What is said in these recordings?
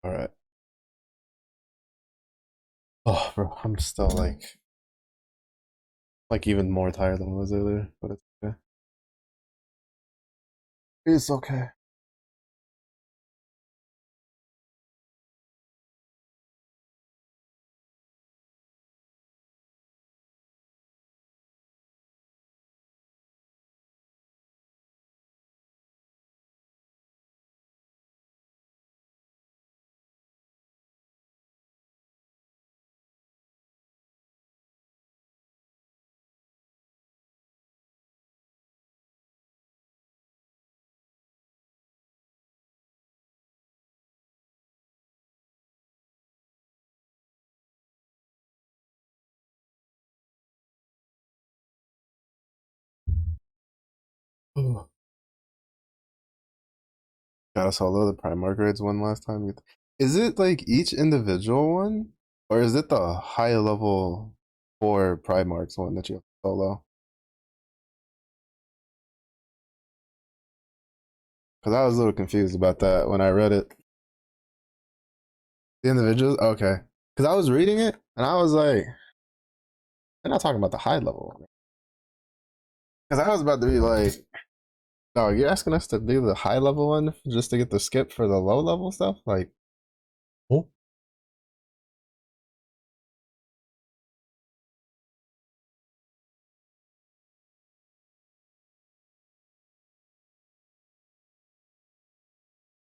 All right. Oh, bro, I'm still like even more tired than I was earlier, but it's okay. It's okay. Oh. Gotta solo the Primarch raids one last time. Is it like each individual one, or is it the high level four Primarchs one that you have to solo? Because I was a little confused about that when I read it. The individuals, okay. Because I was reading it and I was like, they're not talking about the high level one. Because I was about to be like, no, you're asking us to do the high level one just to get the skip for the low level stuff? Like, oh,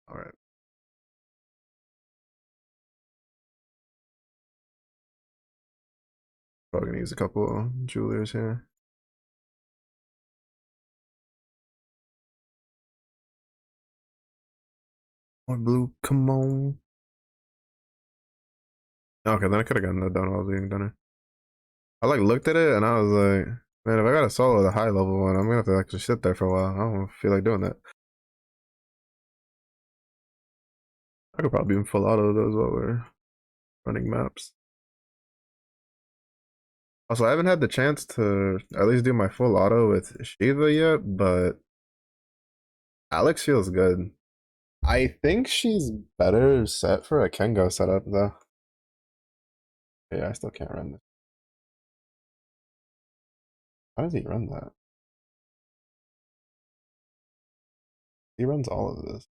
all right. Probably gonna use a couple jewelers here. More blue, come on. Okay, then I could have gotten that done while I was eating dinner. I like looked at it and I was like, man, if I got to solo the high level one, I'm gonna have to actually sit there for a while. I don't feel like doing that. I could probably even full auto those while we're running maps. Also, I haven't had the chance to at least do my full auto with Shiva yet, but Alex feels good. I think she's better set for a Kengo setup though. Yeah, I still can't run this. How does he run that? He runs all of this.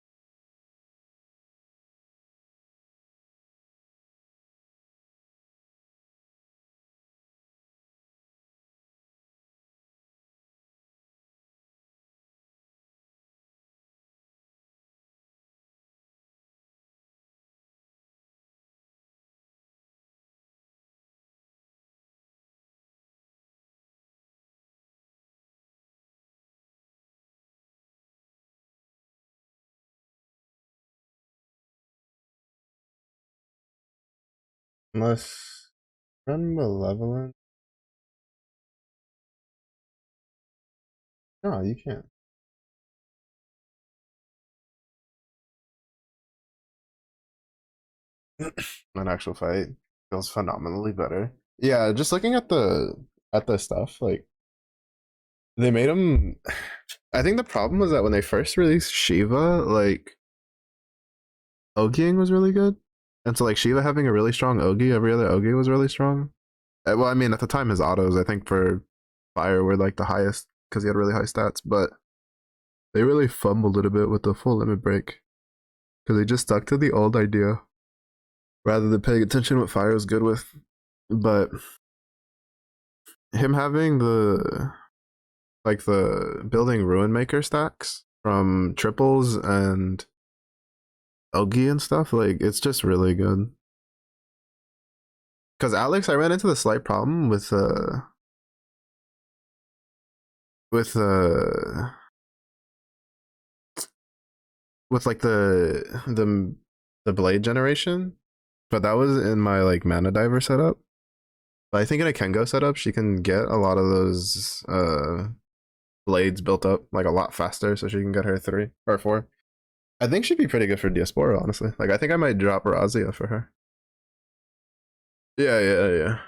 Unless run Malevolent. No, you can't. An actual fight feels phenomenally better. Yeah, just looking at the stuff, like they made him. I think the problem was that when they first released Shiva, like Ogiing was really good, and so like Shiva having a really strong Ogi, every other Ogi was really strong. Well, I mean at the time his autos, I think for Fire were like the highest because he had really high stats, but they really fumbled it a bit with the full limit break because they just stuck to the old idea rather than paying attention what Fire was good with. But him having the building Ruin Maker stacks from triples and Ogi and stuff, like it's just really good. Because Alex, I ran into the slight problem with with like the blade generation, but that was in my like mana diver setup. But I think in a Kengo setup, she can get a lot of those blades built up like a lot faster, so she can get her 3 or 4. I think she'd be pretty good for Diaspora, honestly. Like I think I might drop Razia for her. Yeah, yeah, yeah.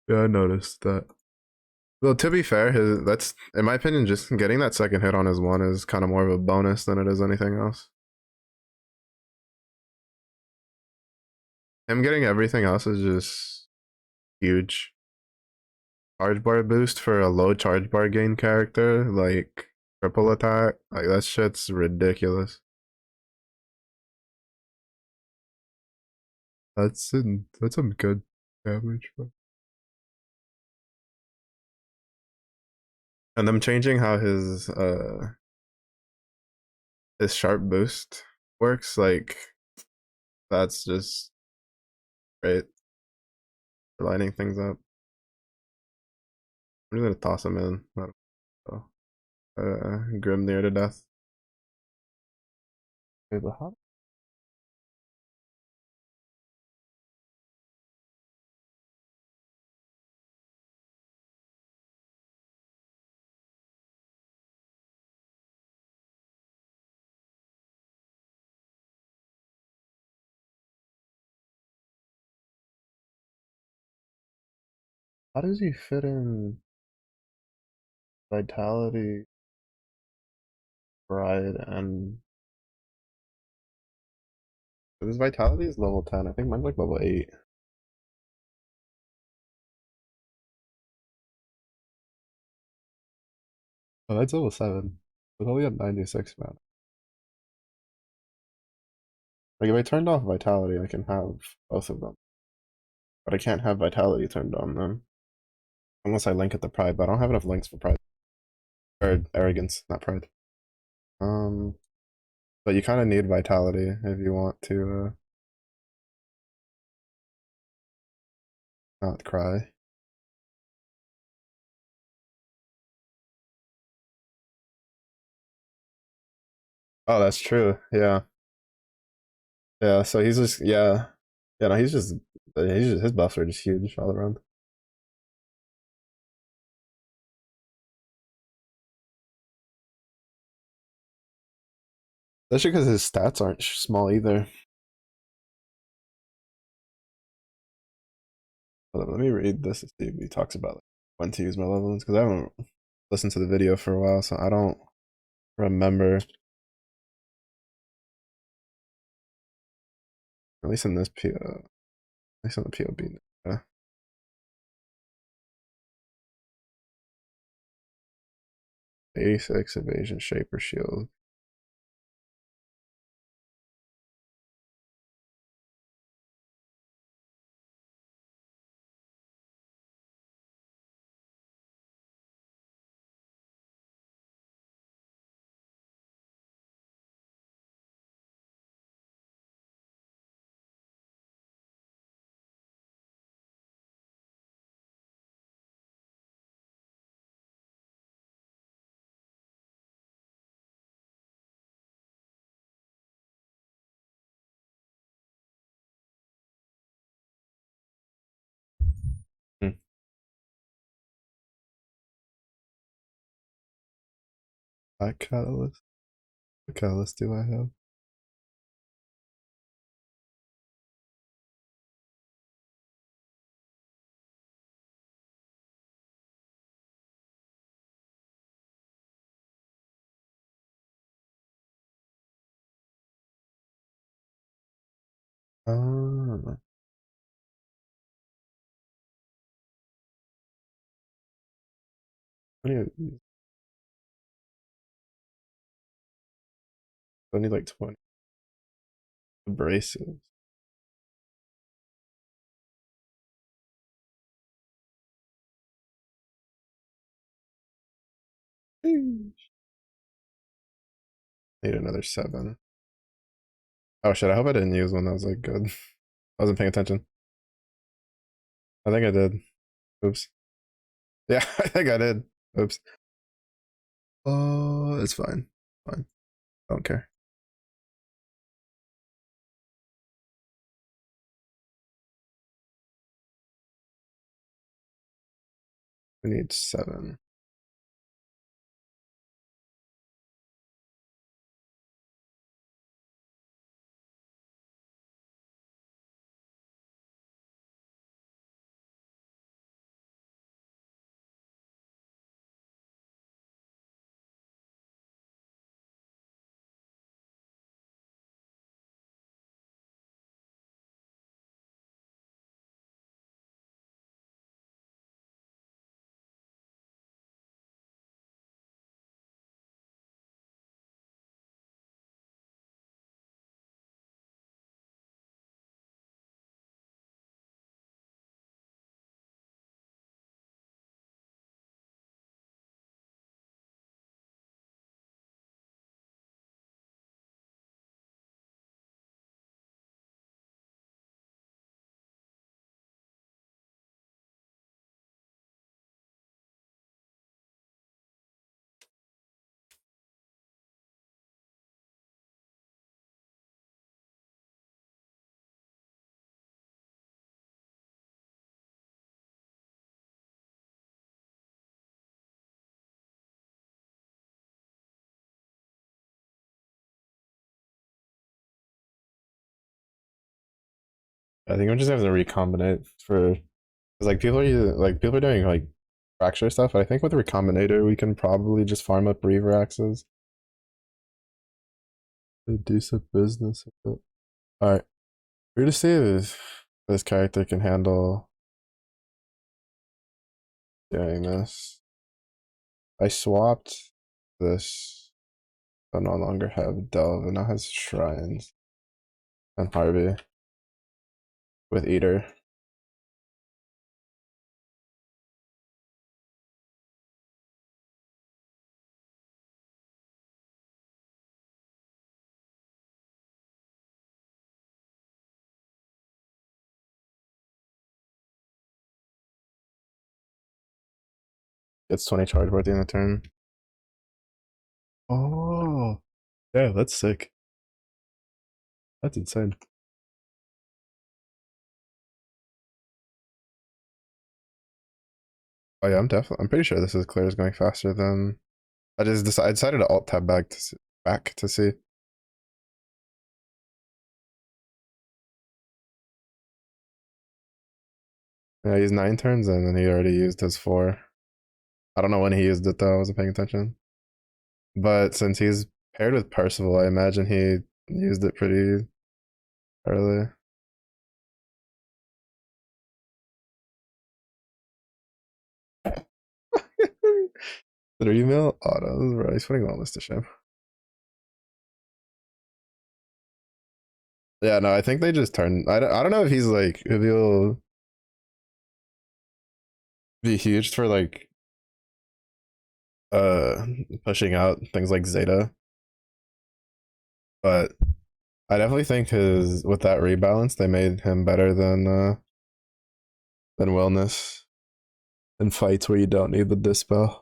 Yeah, I noticed that. Well, to be fair, his that's in my opinion, just getting that second hit on his one is kind of more of a bonus than it is anything else. him getting everything else is just huge. Charge bar boost for a low charge bar gain character, like triple attack, like that shit's ridiculous. That's some good damage. And them changing how his sharp boost works, like that's just great for lining things up. I'm just gonna toss him in. Grim near to death. Wait, but how does he fit in vitality, pride, and his vitality is level 10. I think mine's like level 8. Oh, that's level 7. It's only at 96, man. Like if I turned off vitality, I can have both of them. But I can't have vitality turned on then. Unless I link it to pride, but I don't have enough links for pride. Or arrogance, not pride. Um but you kinda need vitality if you want to not cry. Oh, that's true. Yeah. Yeah, so he's just yeah. Yeah, no, he's just his buffs are just huge all around. Especially because his stats aren't small either. Hold on, let me read this to see if he talks about like, when to use malevolence because I haven't listened to the video for a while, so I don't remember. At least in this at least in the POB. Yeah. 86 evasion, shaper shield. Hmm. Black catalyst. What catalyst do I have? Uh, I need, I need like 20 abrasives. Need another 7. Oh shit, I hope I didn't use one that was like good. I wasn't paying attention. I think I did. Oops. Yeah, I think I did. Oops. Oh, it's fine. Fine. I don't care. We need 7. I think I'm just gonna recombinate for because like people are doing like fracture stuff. I think with recombinator we can probably just farm up reaver axes. A decent business. All right, we're gonna see if this character can handle doing this. I swapped this. I no longer have Delve, and now has Shrines and Harvey with Eater. It's 20 charge worth the end of turn. Oh, yeah, that's sick. That's insane. Oh yeah, I'm pretty sure this is clear is going faster than I decided to alt tab back to see. Yeah, he's 9 turns and then he already used his 4. I don't know when he used it though. I wasn't paying attention. But since he's paired with Percival, I imagine he used it pretty early. 3 mil autos, bro. He's putting all this to shame. Yeah, no, I think they just turn. I don't know if he's like if he'll be huge for like uh pushing out things like Zeta, but I definitely think his with that rebalance they made him better than Wellness in fights where you don't need the dispel.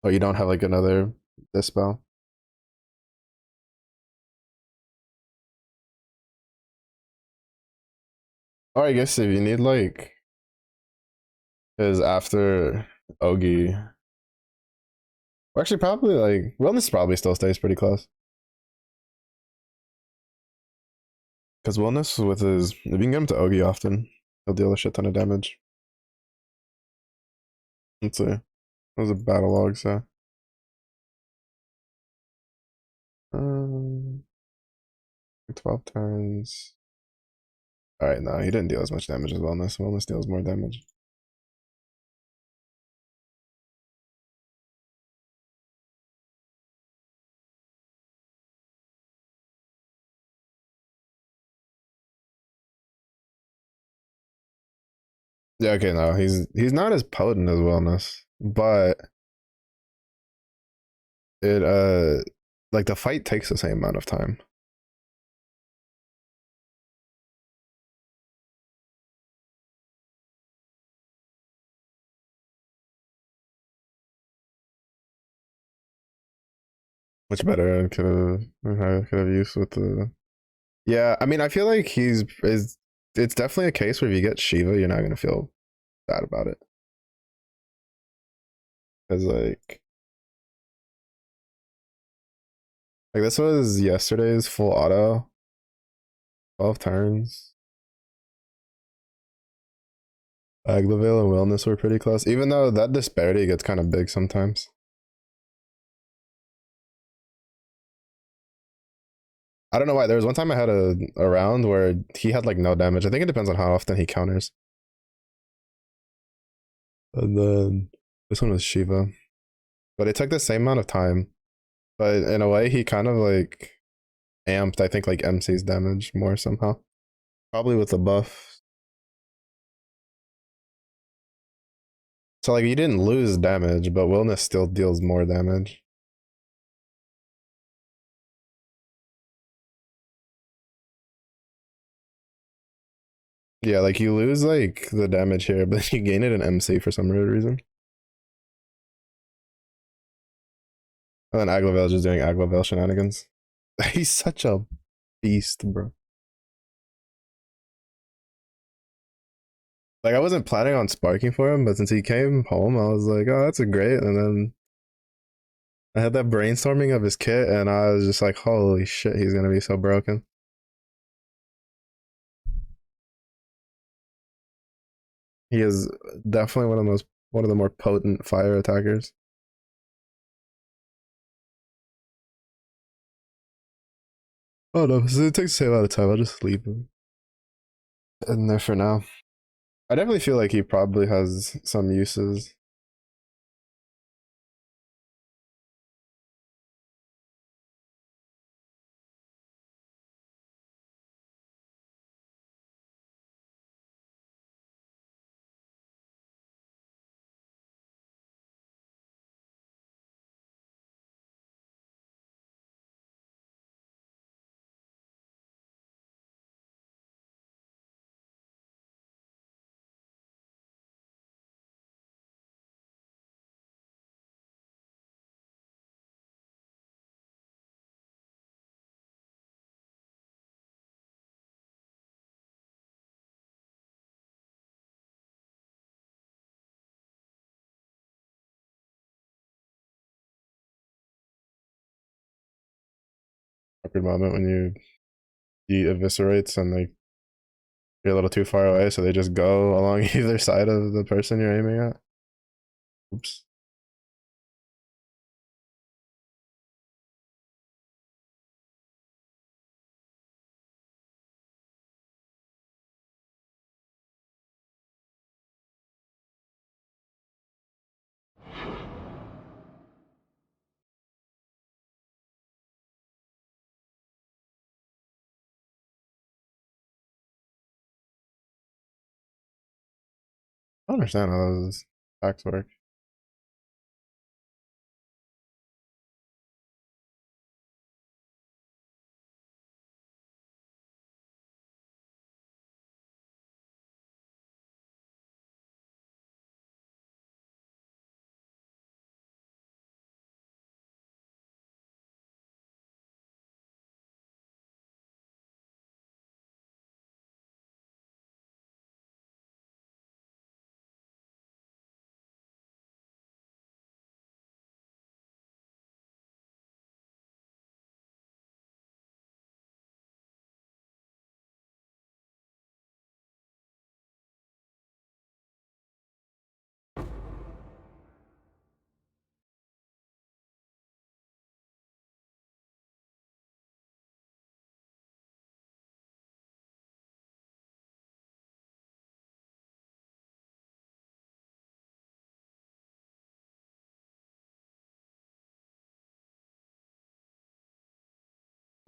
Or you don't have like another dispel. Or I guess if you need like because after Ogi, or actually probably like Wellness probably still stays pretty close. Because Wellness with his if you can get him to Ogi often, he'll deal a shit ton of damage. Let's see. That was a battle log, so. Um, 12 turns. Alright, no, he didn't deal as much damage as Wellness. Wellness deals more damage. Yeah, okay, no, he's not as potent as Wellness, but it like the fight takes the same amount of time. Much better could have used with the. Yeah, I mean, I feel like he's is. It's definitely a case where if you get Shiva, you're not gonna feel bad about it because like this was yesterday's full auto, 12 turns. Aglavale and Wellness were pretty close, even though that disparity gets kind of big sometimes. I don't know why. There was one time I had a round where he had like no damage. I think it depends on how often he counters. And then this one was Shiva. But it took the same amount of time. But in a way, he kind of like amped, I think, like MC's damage more somehow. Probably with the buff. So like you didn't lose damage, but Wellness still deals more damage. Yeah, like you lose like the damage here, but you gain it in MC for some weird reason. And then Aglavale's just doing Aglavale shenanigans. He's such a beast, bro. Like I wasn't planning on sparking for him, but since he came home, I was like, oh, that's a great. And then I had that brainstorming of his kit, and I was just like, holy shit, he's gonna be so broken. He is definitely one of the more potent fire attackers. Oh no, so it takes the same amount of time. I'll just leave him in there for now. I definitely feel like he probably has some uses. Awkward moment when he eviscerates and you're a little too far away, so they just go along either side of the person you're aiming at. Oops. I don't understand how those attacks work.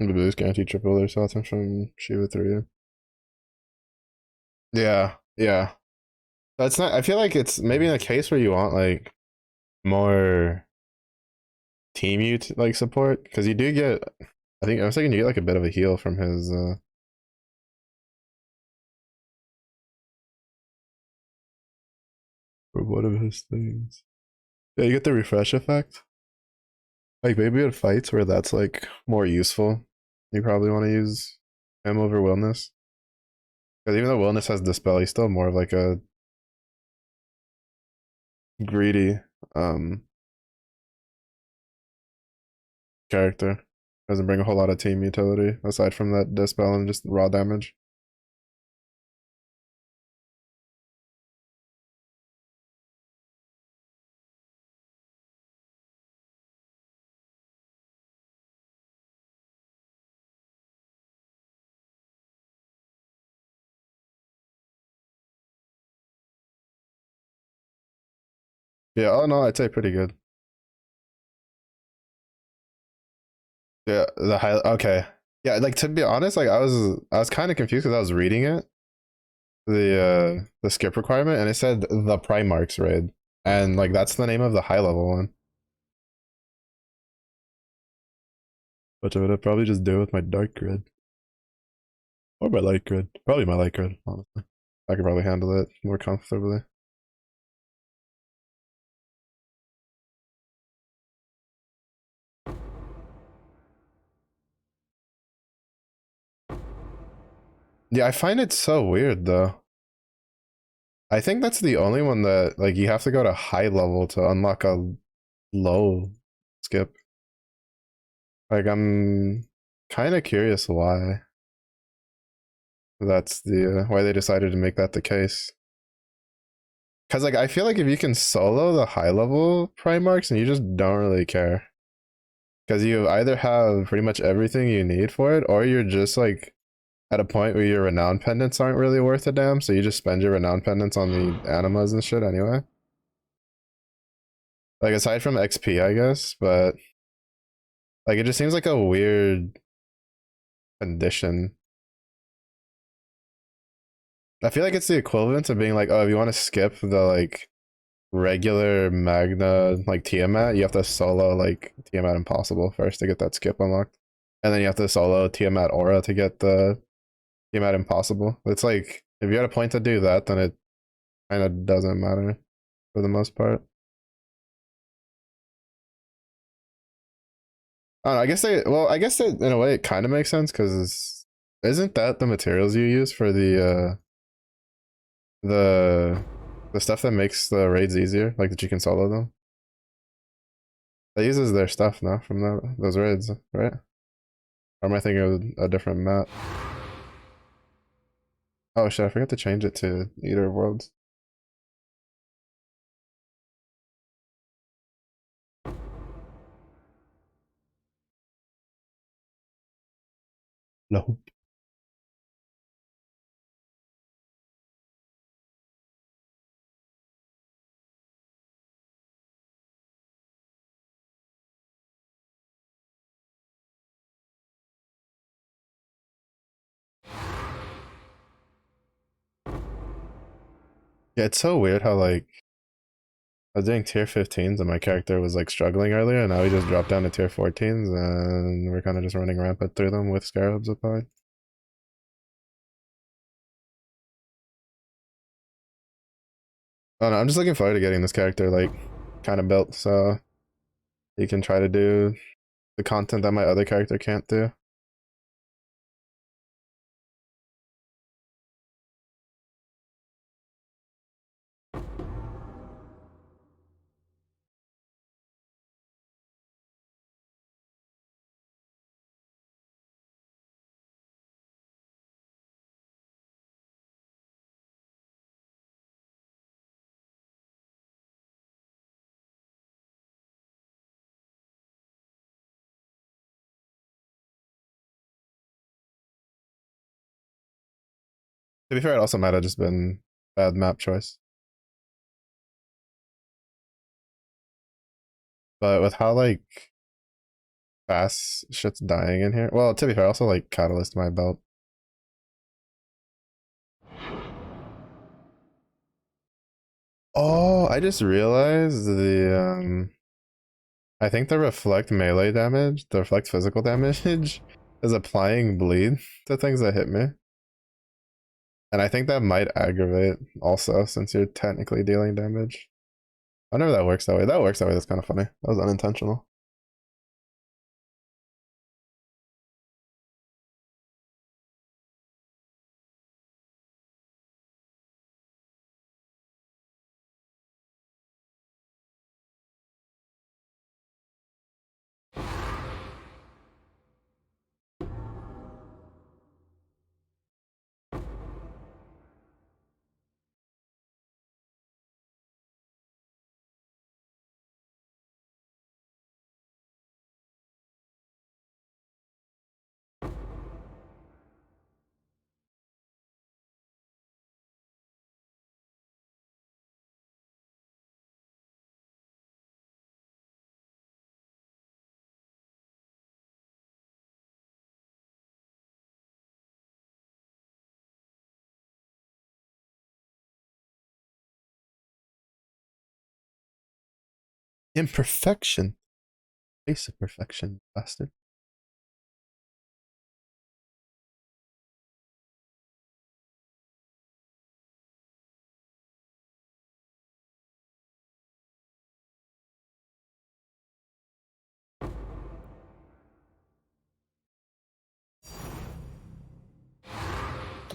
The boost can anti-triple their Sultan from Shiva 3. Yeah, yeah. That's not. I feel like it's maybe in a case where you want like more team like support, because you do get. I was thinking you get like a bit of a heal from his. For one of his things. Yeah, you get the refresh effect. Like maybe in fights where that's like more useful, you probably want to use him over wellness. Because even though wellness has dispel, he's still more of like a greedy um character. Doesn't bring a whole lot of team utility aside from that dispel and just raw damage. Yeah, all in all, I'd say pretty good. Yeah, the high. Okay, yeah. Like to be honest, like I was kind of confused because I was reading it, the skip requirement, and it said the Primarch's raid, and like that's the name of the high level one. Which I would probably just do with my dark grid or my light grid. Probably my light grid, honestly. I could probably handle it more comfortably. Yeah, I find it so weird though. I think that's the only one that like you have to go to high level to unlock a low skip. Like I'm kind of curious why that's why they decided to make that the case. Cause like I feel like if you can solo the high level Primarchs and you just don't really care. Cause you either have pretty much everything you need for it, or you're just like at a point where your renown pendants aren't really worth a damn, so you just spend your renown pendants on the animas and shit anyway. Like aside from XP, I guess, but like it just seems like a weird condition. I feel like it's the equivalent of being like, oh, if you want to skip the like regular Magna like Tiamat, you have to solo like Tiamat Impossible first to get that skip unlocked. And then you have to solo Tiamat Aura to get the Tiamat Impossible. It's like if you had a point to do that, then it kind of doesn't matter for the most part. I don't know, I guess I guess in a way it kind of makes sense because isn't that the materials you use for the the stuff that makes the raids easier, like that you can solo them? That uses their stuff now from those raids, right? Or am I thinking of a different map? Oh shit, I forgot to change it to Eater of Worlds. No. Yeah, it's so weird how like I was doing tier 15s and my character was like struggling earlier, and now we just dropped down to tier 14s and we're kind of just running rampant through them with scarabs applied. I don't know, I'm just looking forward to getting this character like kind of built so he can try to do the content that my other character can't do. To be fair, it also might have just been bad map choice. But with how like fast shit's dying in here. Well, to be fair, I also like Catalyst my belt. Oh, I just realized I think the reflect melee damage, the reflect physical damage is applying bleed to things that hit me. And I think that might aggravate also since you're technically dealing damage. I wonder if that works that way. That works that way, that's kind of funny. That was unintentional. Imperfection. Face of perfection, bastard.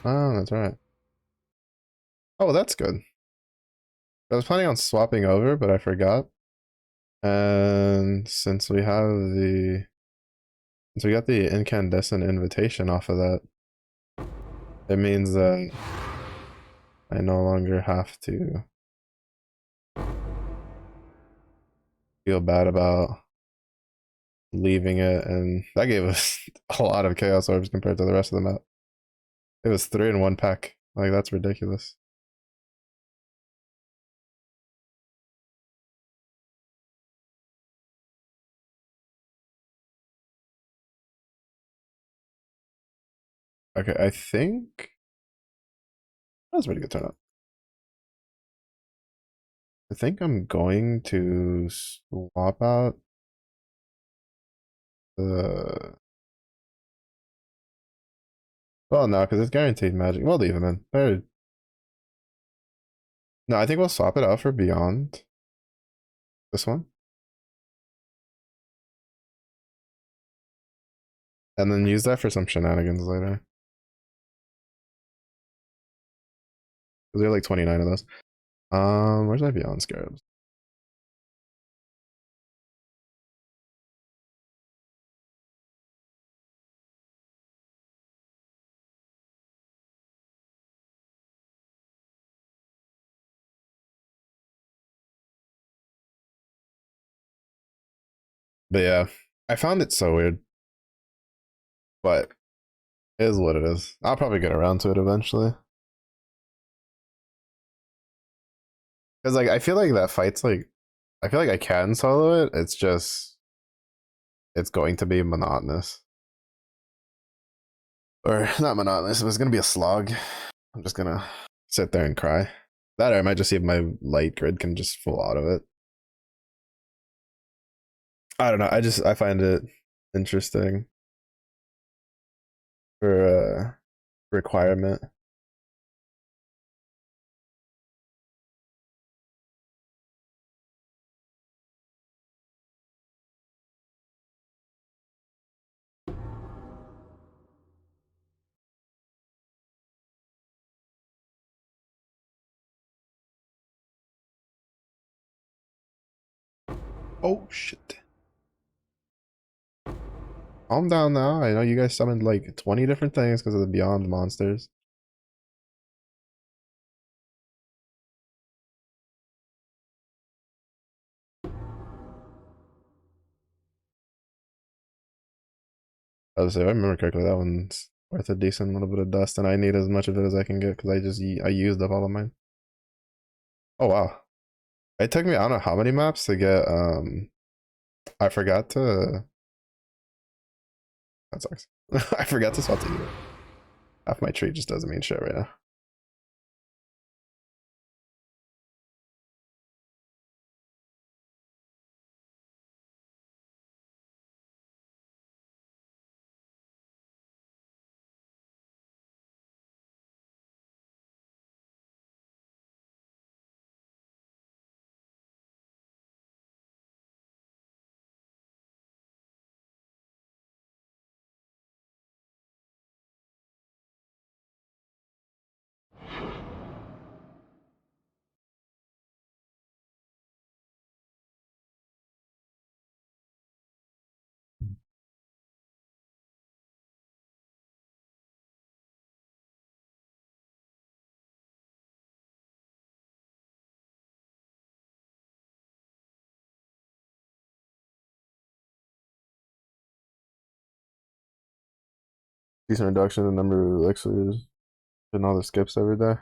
Oh, that's right. Oh, well, that's good. I was planning on swapping over, but I forgot. And since we have the So we got the incandescent invitation off of that. It means that I no longer have to feel bad about leaving it, and that gave us a lot of chaos orbs compared to the rest of the map. It was 3 in 1 pack. Like, that's ridiculous. Okay, I think that was a pretty good turnout. I think I'm going to swap out the. Well, no, because it's guaranteed magic. We'll leave him in. No, I think we'll swap it out for Beyond. This one. And then use that for some shenanigans later. Because there are like 29 of those. Where's my Beyond Scarabs? But yeah, I found it so weird. But it is what it is. I'll probably get around to it eventually. Because like I feel like that fight's like I feel like I can solo it. It's just it's going to be monotonous. Or not monotonous, it was gonna be a slog. I'm just gonna sit there and cry. That or I might just see if my light grid can just full out of it. I don't know. I find it interesting for requirement. Oh shit. Calm down now. I know you guys summoned like 20 different things because of the Beyond monsters. I was say, if I remember correctly, that one's worth a decent little bit of dust, and I need as much of it as I can get because I used up all of mine. Oh wow. It took me I don't know how many maps to get I forgot to that sucks. I forgot to swap to eat it. Half my tree just doesn't mean shit right now. Decent reduction in the number of elixirs and all the skips every day.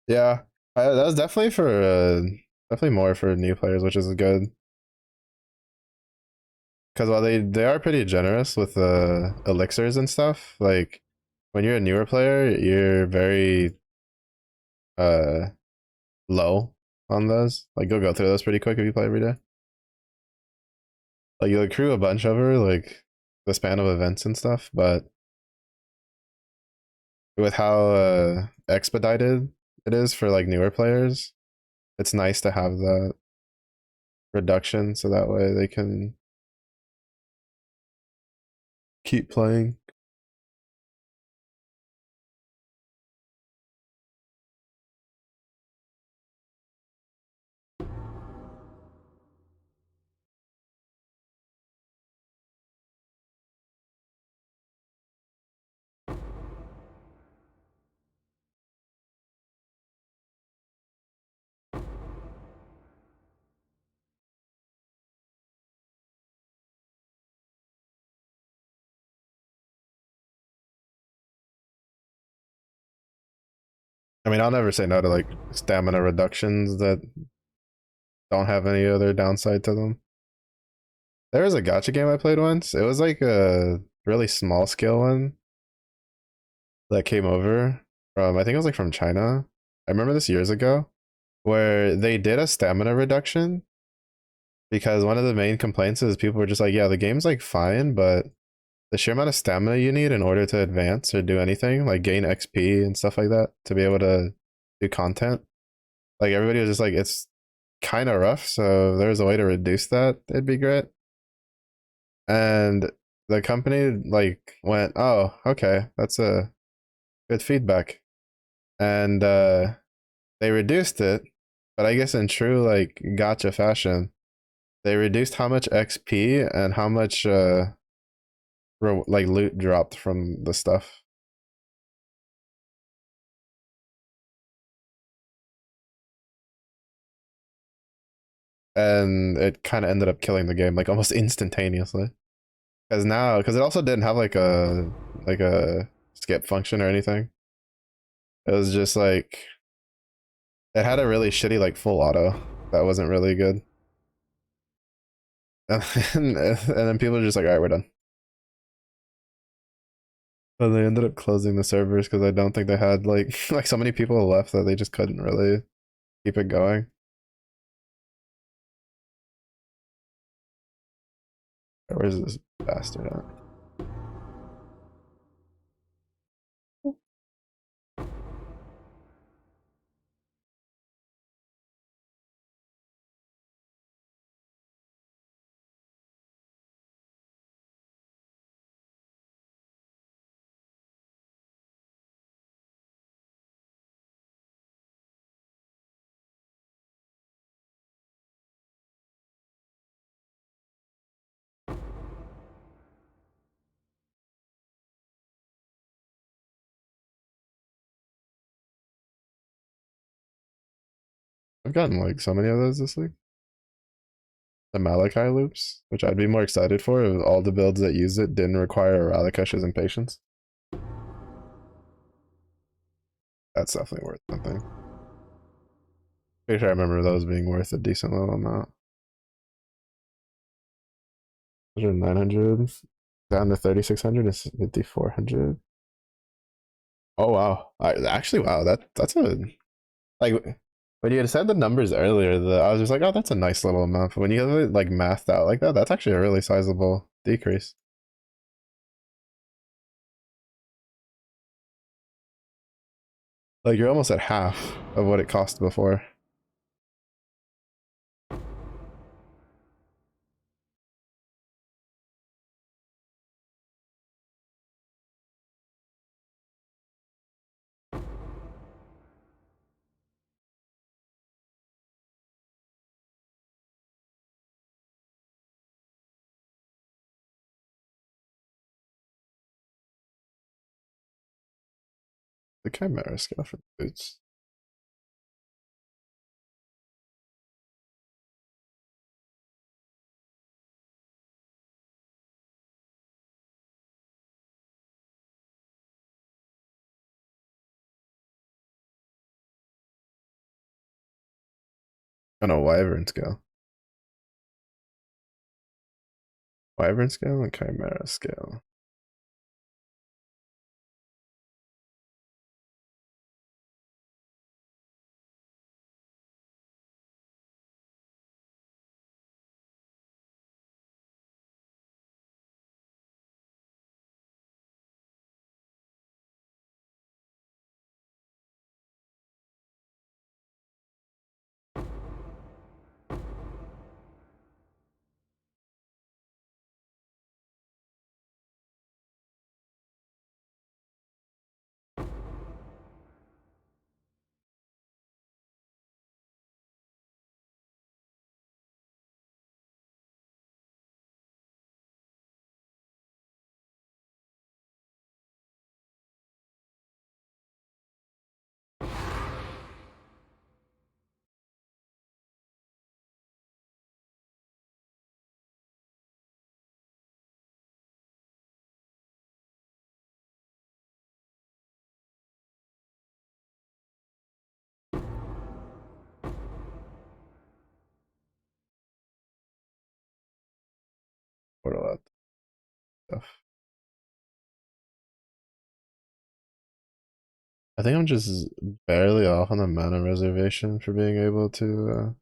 Yeah, that was definitely for definitely more for new players, which is good. Because while they are pretty generous with elixirs and stuff, like when you're a newer player, you're very uh low on those. Like you'll go through those pretty quick if you play every day. Like you'll accrue a bunch over like the span of events and stuff, but with how expedited it is for like newer players, it's nice to have that reduction so that way they can keep playing. I mean, I'll never say no to like stamina reductions that don't have any other downside to them. There was a gotcha game I played once. It was like a really small scale one that came over from, I think it was like from China. I remember this years ago where they did a stamina reduction because one of the main complaints is people were just like, yeah, the game's like fine, but the sheer amount of stamina you need in order to advance or do anything, like gain XP and stuff like that, to be able to do content, like everybody was just like, it's kind of rough. So if there's a way to reduce that, it'd be great. And the company like went, oh, okay, that's a good feedback. And they reduced it, but I guess in true like gotcha fashion, they reduced how much XP and how much like loot dropped from the stuff. And it kind of ended up killing the game like almost instantaneously. Because it also didn't have like a skip function or anything. It was just like it had a really shitty like full auto that wasn't really good. And then people are just like, all right, we're done. And they ended up closing the servers because I don't think they had like like so many people left that they just couldn't really keep it going. Where's this bastard at? I've gotten like so many of those this week. The Malachi loops, which I'd be more excited for if all the builds that use it didn't require Ralakesh's impatience. That's definitely worth something. Pretty sure I remember those being worth a decent little amount. 900 down to 3600 is 5400. Oh wow! Actually, wow, that's a like when you had said the numbers earlier, I was just like, oh, that's a nice little amount. But when you have it like mathed out like that, that's actually a really sizable decrease. Like you're almost at half of what it cost before. The Chimera scale for boots. Oh no, Wyvern scale. Wyvern scale and Chimera scale. portal out stuff. I think I'm just barely off on the mana reservation for being able to.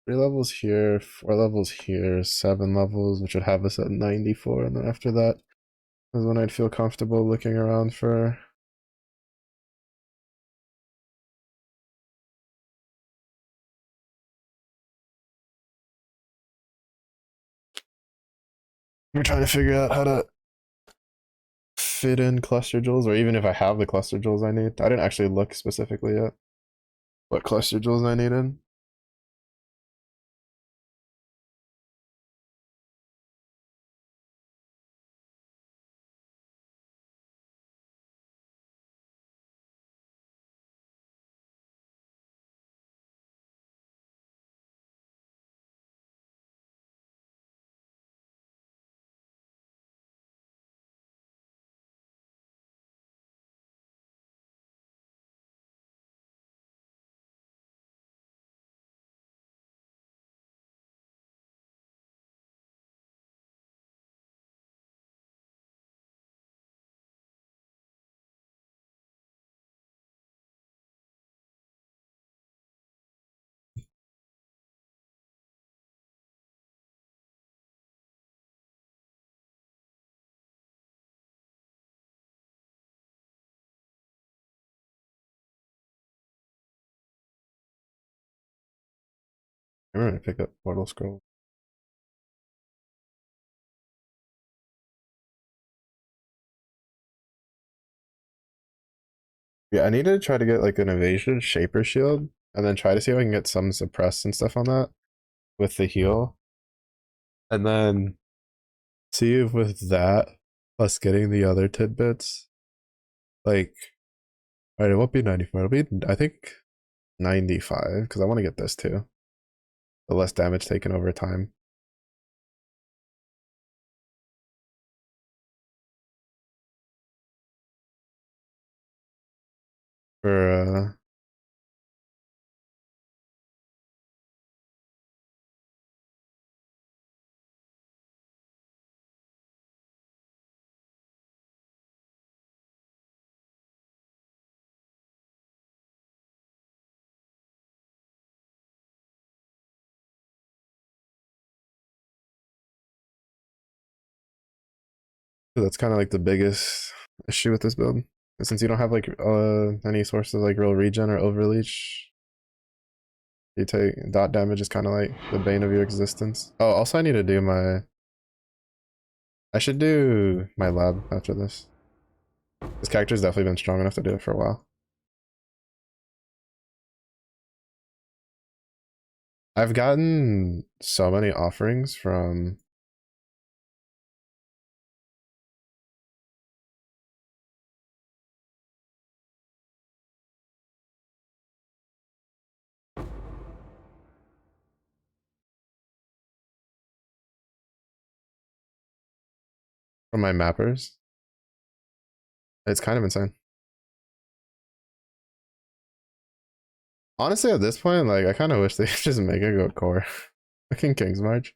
3 levels here, 4 levels here, 7 levels, which would have us at 94, and then after that is when I'd feel comfortable looking around for. I'm trying to figure out how to fit in cluster jewels, or even if I have the cluster jewels I need. I didn't actually look specifically at what cluster jewels I needed. I'm gonna pick up Portal Scroll. Yeah, I need to try to get like an evasion shaper shield, and then try to see if I can get some suppress and stuff on that with the heal. And then see if with that, plus getting the other tidbits, like, alright, it won't be 94, it'll be, I think, 95, because I want to get this too. The less damage taken over time. For, that's kind of like the biggest issue with this build. Since you don't have like any sources of like real regen or overleach, you take dot damage is kind of like the bane of your existence. Oh, also I need to do my. I should do my lab after this. This character's definitely been strong enough to do it for a while. I've gotten so many offerings from my mappers. It's kind of insane. Honestly, at this point, like I kind of wish they could just make it go core. Fucking King's March.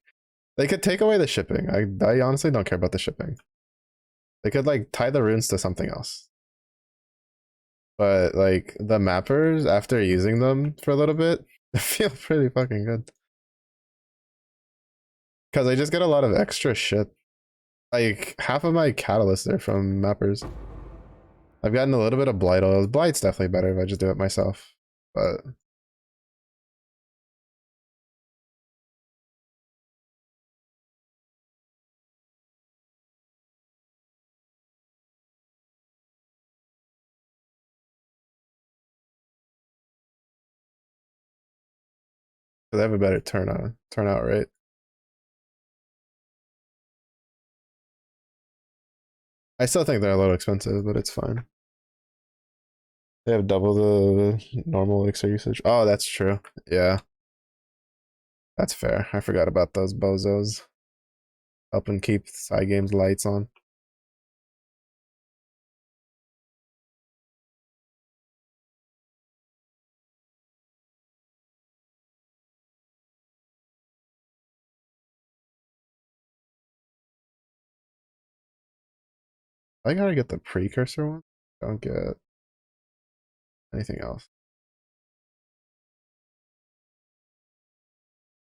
They could take away the shipping. I honestly don't care about the shipping. They could like tie the runes to something else. But like the mappers, after using them for a little bit, they feel pretty fucking good. Because I just get a lot of extra shit. Like half of my catalysts are from mappers. I've gotten a little bit of blight oils. Blight's definitely better if I just do it myself. But So they have a better turnout rate. I still think they're a little expensive, but it's fine. They have double the normal elixir usage. Oh, that's true. Yeah, that's fair. I forgot about those bozos. Helping keep side games lights on. I gotta get the precursor one. Don't get anything else.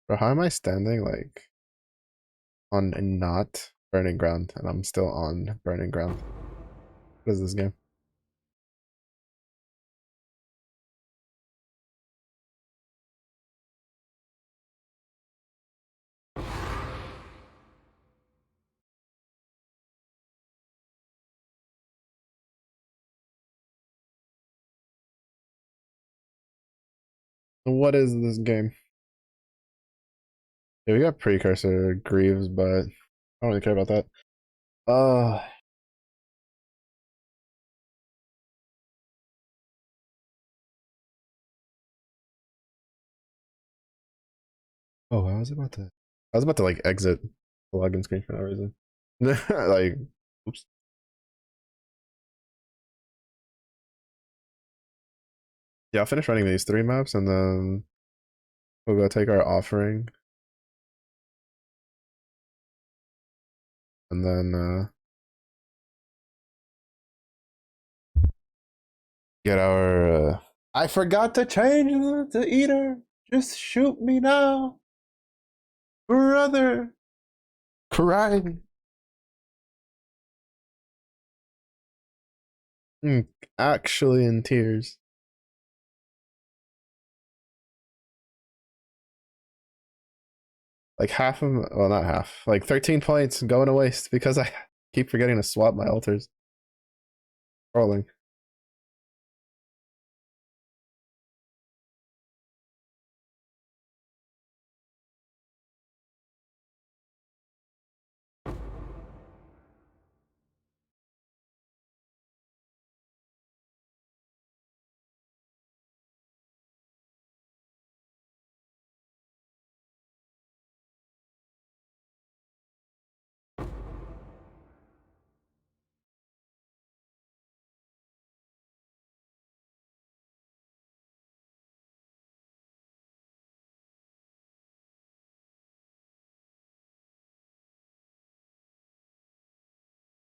Bro, how am I standing like on not burning ground and I'm still on burning ground? What is this game? What is this game? Yeah, we got precursor Greaves, but I don't really care about that. Oh, I was about to like exit the login screen for no reason. Like, oops. Yeah, I'll finish running these 3 maps and then we'll go take our offering and then get our I forgot to change the eater. Just shoot me now, brother. Crying. Mm, actually in tears. Like half of, well, not half, like 13 points going to waste because I keep forgetting to swap my altars. Rolling.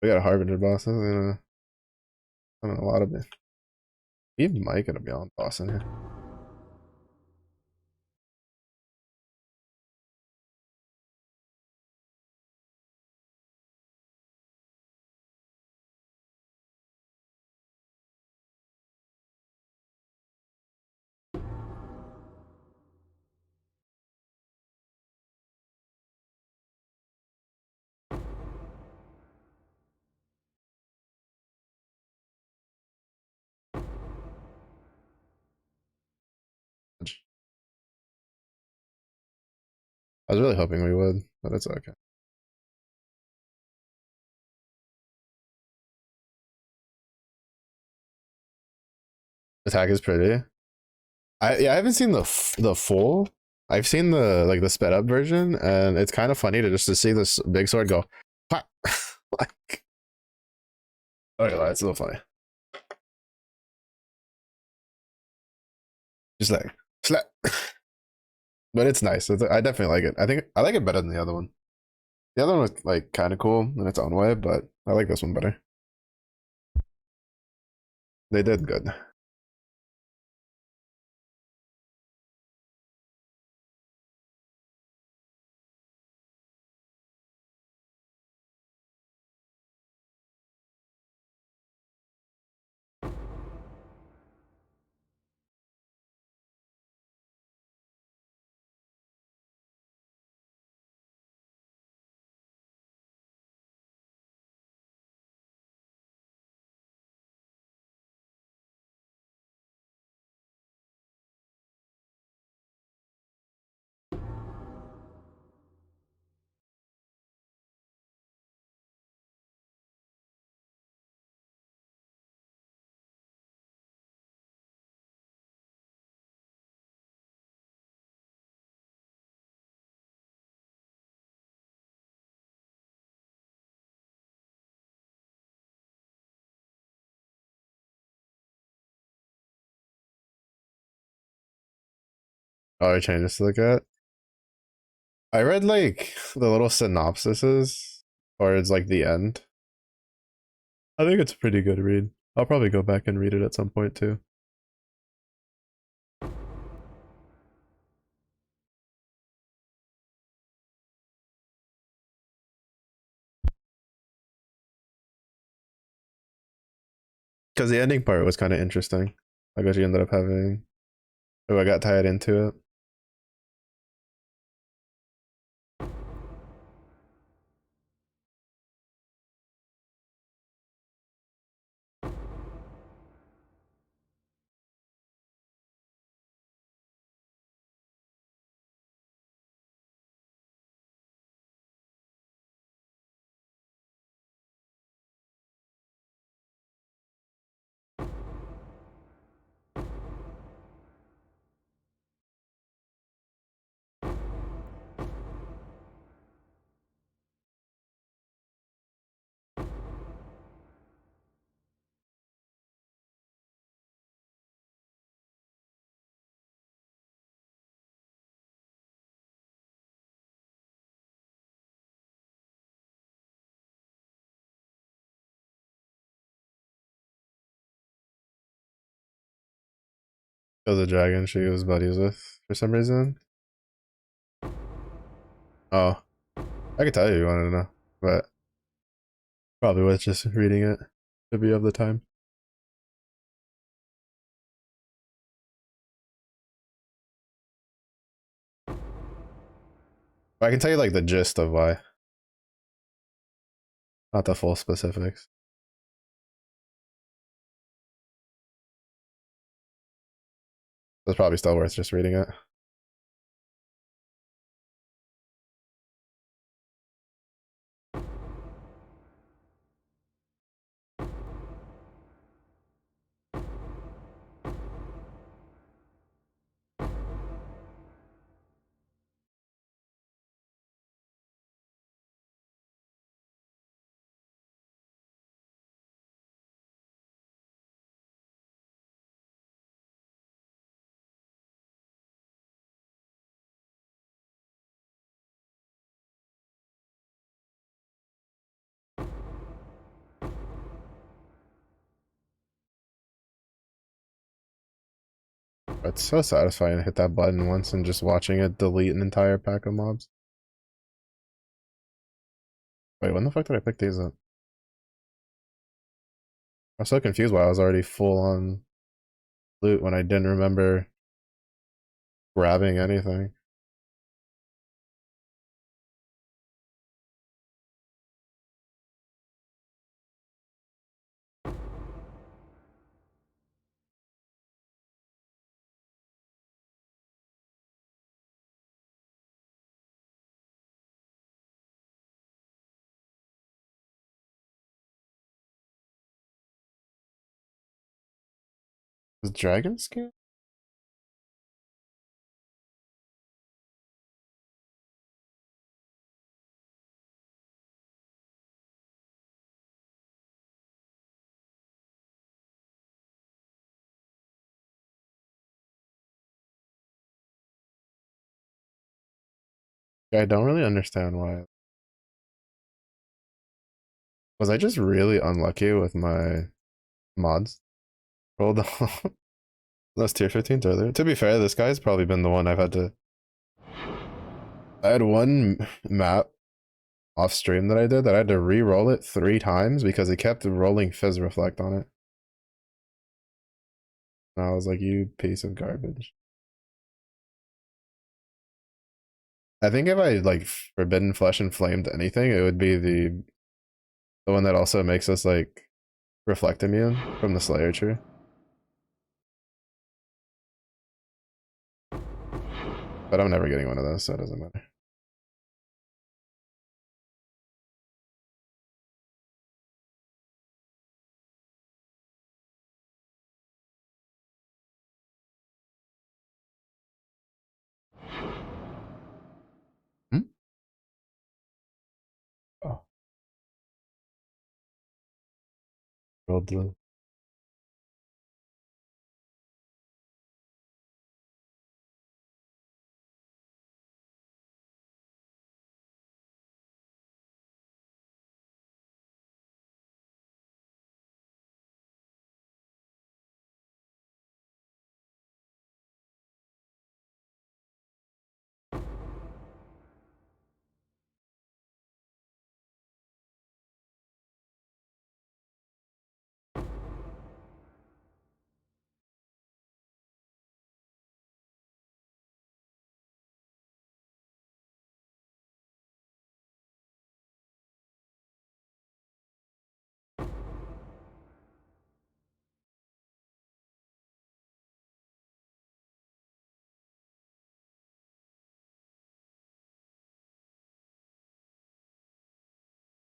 We got a Harbinger boss. I don't know a lot of it. Even Mike gonna be on boss in here. I was really hoping we would, but it's okay. Attack is pretty. I haven't seen the full. I've seen the like the sped up version, and it's kind of funny to just to see this big sword go, like, okay, it's a little funny. Just like slap, but it's nice. I definitely like it. I think I like it better than the other one. The other one was like kind of cool in its own way, but I like this one better. They did good. Oh, I changed this to look at. I read like the little synopsises towards like the end. I think it's a pretty good read. I'll probably go back and read it at some point too. Because the ending part was kind of interesting. I guess you ended up having. Oh, I got tied into it. Because the dragon she was buddies with for some reason. Oh, I could tell you wanted to know, but probably worth just reading it if you have the time. But I can tell you like the gist of why, not the full specifics. It's probably still worth just reading it. It's so satisfying to hit that button once and just watching it delete an entire pack of mobs. Wait, when the fuck did I pick these up? I was so confused why I was already full on loot when I didn't remember grabbing anything. Is dragon skin? I don't really understand why. Was I just really unlucky with my mods? Rolled off those tier 15s earlier. To be fair, this guy's probably been the one I've had to. I had one map off stream that I did that I had to re-roll it 3 times because it kept rolling Fizz Reflect on it. And I was like, you piece of garbage. I think if I like Forbidden Flesh and Flamed anything, it would be the one that also makes us like reflect immune from the Slayer tree. But I'm never getting one of those, so it doesn't matter. Hmm? Oh, rolled the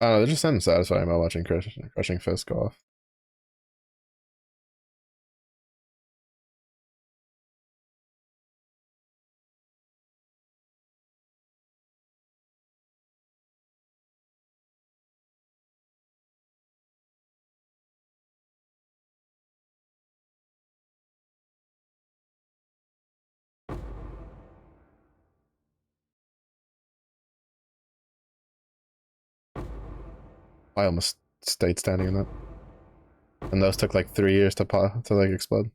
I don't know, there's just something satisfying about watching crushing fist go off. I almost stayed standing in that. And those took like 3 years to like explode.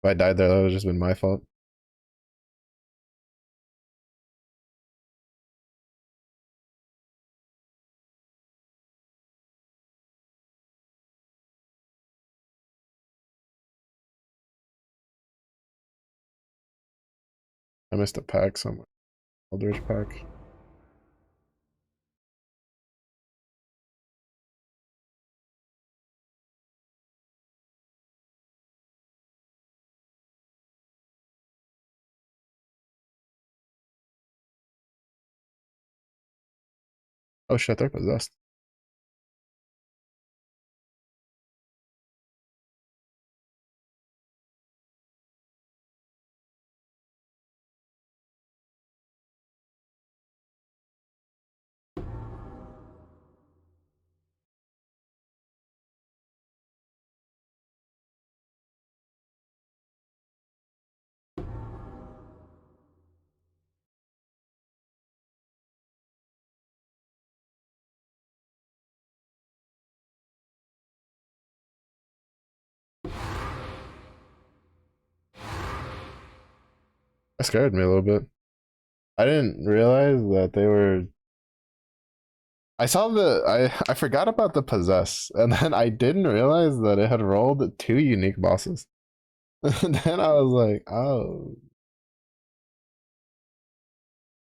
If I died there, that would have just been my fault. I missed a pack somewhere. Eldritch pack. Oh shit, they're possessed. That scared me a little bit. I didn't realize that they were. I saw I forgot about the possess, and then I didn't realize that it had rolled 2 unique bosses. And then I was like, oh,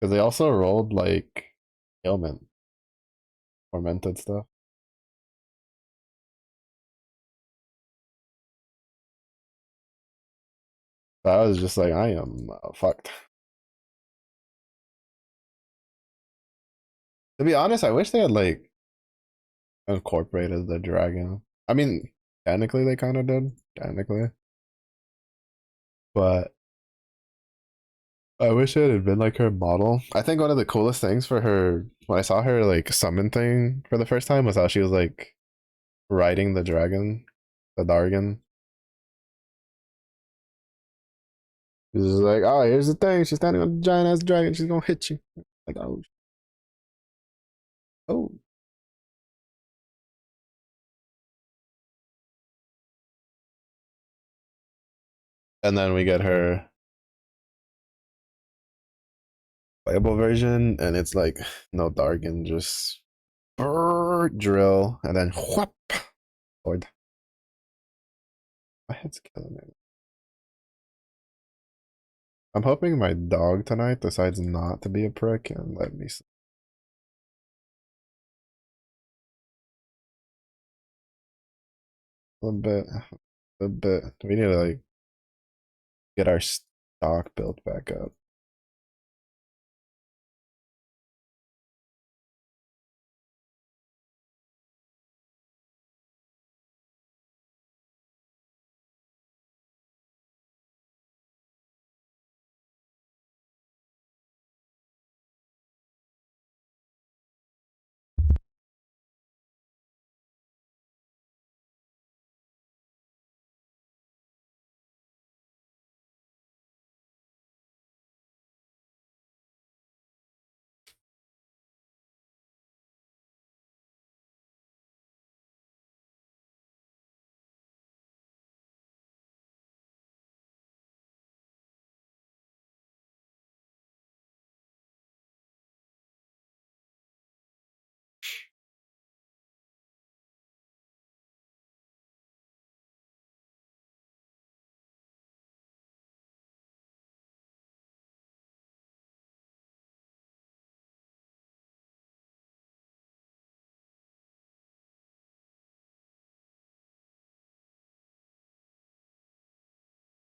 because they also rolled like ailment, tormented stuff. So I was just like, I am fucked. To be honest, I wish they had like incorporated the dragon. I mean, technically they kind of did, technically, but I wish it had been like her model. I think one of the coolest things for her when I saw her like summon thing for the first time was how she was like riding the dragon, the Dargan. She's just like, oh, here's the thing. She's standing on a giant ass dragon. She's gonna hit you. Like, oh, oh. And then we get her playable version, and it's like no Dargan, just drill, and then whoop. Lord, my head's killing me. I'm hoping my dog tonight decides not to be a prick and let me sleep. A bit, a bit. We need to like get our stock built back up.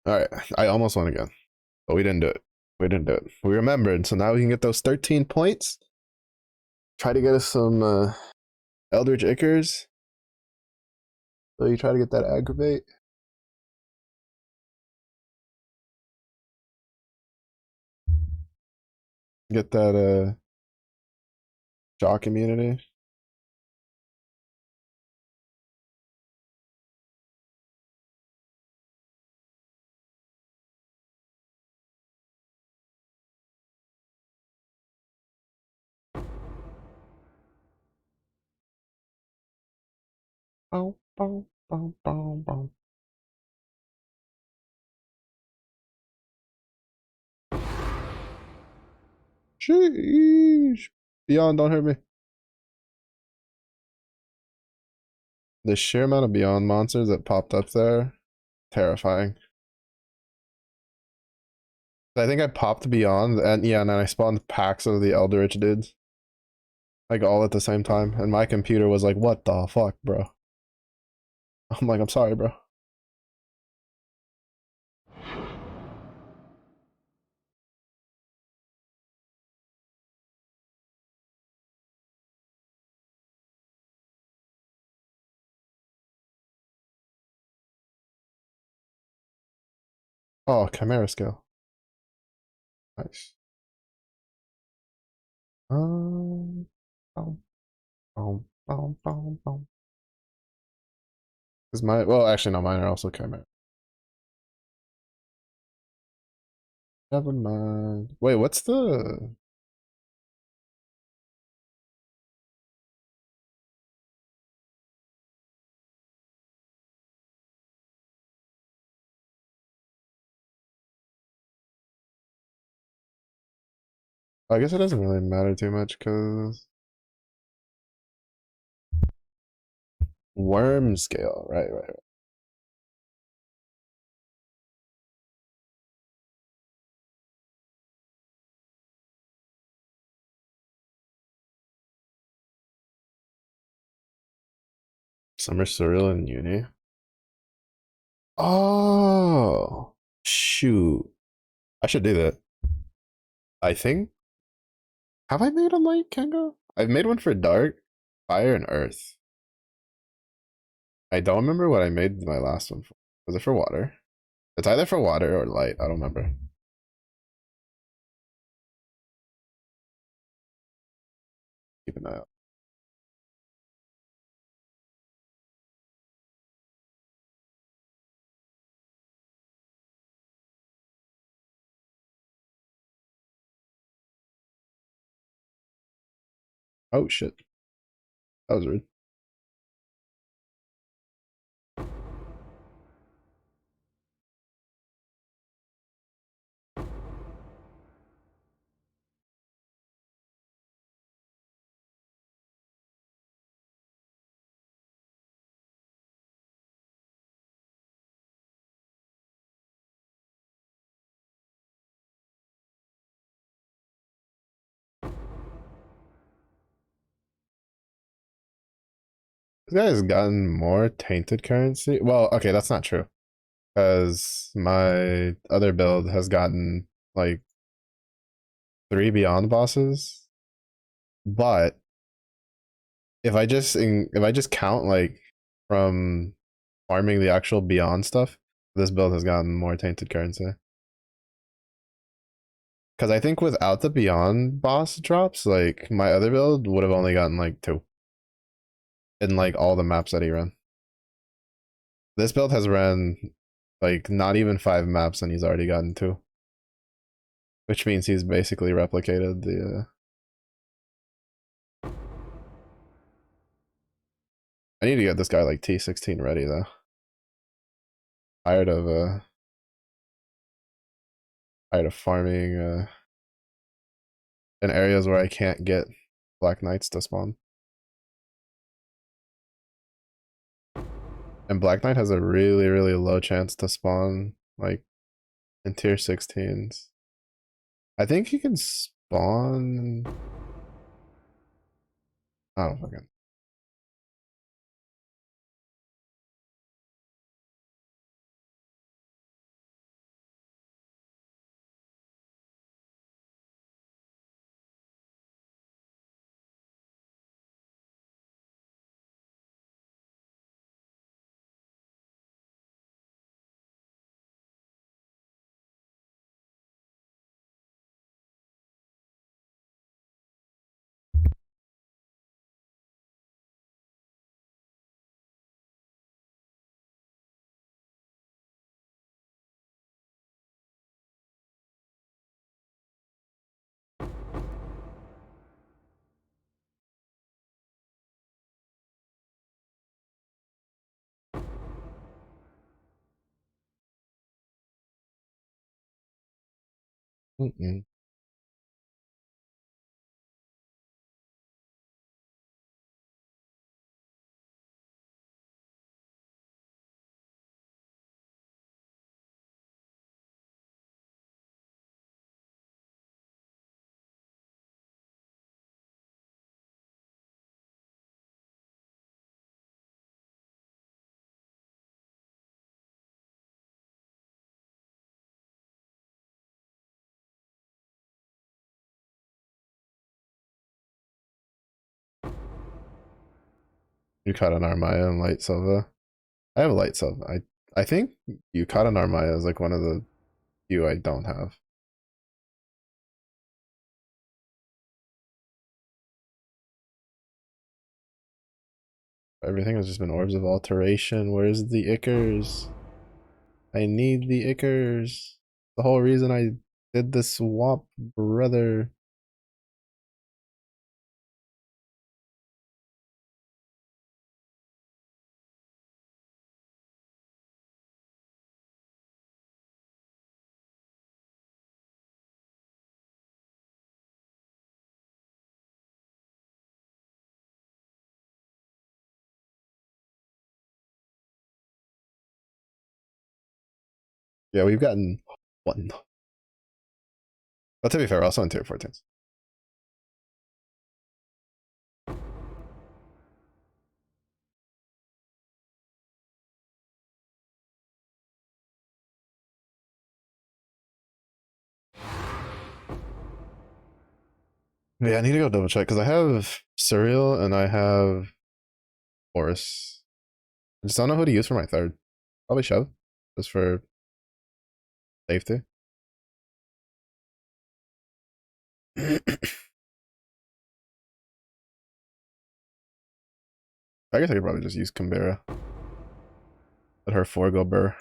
All right, I almost won again, but we didn't do it. We didn't do it. We remembered, so now we can get those 13 points. Try to get us some Eldritch Ickers. So you try to get that aggravate. Get that shock immunity. Bow, bow, bow, bow, bow. Sheesh. Beyond, don't hurt me. The sheer amount of Beyond monsters that popped up there, terrifying. I think I popped Beyond, and yeah, and then I spawned packs of the Eldritch dudes. Like all at the same time. And my computer was like, what the fuck, bro? I'm like, I'm sorry, bro. Oh, Chimera skill. Nice. Um, boom, boom, boom, boom, boom. Is my well, actually, no, mine are also Chimera. Never mind. Wait, what's the? I guess it doesn't really matter too much because worm scale. Right, right, right. Summer surreal in uni. Oh, shoot. I should do that. I think. Have I made a light Kenga? I've made one for dark, fire, and earth. I don't remember what I made my last one for. Was it for water? It's either for water or light. I don't remember. Keep an eye out. Oh shit. That was rude. This guy has gotten more tainted currency. Well, okay, that's not true. Because my other build has gotten like 3 beyond bosses. But if I just count like from farming the actual beyond stuff, this build has gotten more tainted currency. Because I think without the beyond boss drops, like my other build would have only gotten like 2 in like all the maps that he ran. This build has ran like not even 5 maps and he's already gotten 2, which means he's basically replicated the. I need to get this guy like T16 ready though. Tired of farming in areas where I can't get Black Knights to spawn. And Black Knight has a really, really low chance to spawn like in tier 16s. I think he can spawn. I don't fucking. Mm-mm. You caught an Armaya and Light Silva. I have a Light Silva. I think you caught an Armaya is like one of the few I don't have. Everything has just been Orbs of Alteration. Where's the Ickers? I need the Ickers. The whole reason I did the swap, brother. Yeah, we've gotten one. But to be fair, we're also in tier 14s. Yeah, I need to go double check because I have Cereal and I have Horus. I just don't know who to use for my third. Probably Shove, just for safety. I guess I could probably just use Canberra. Let her 4 go burr.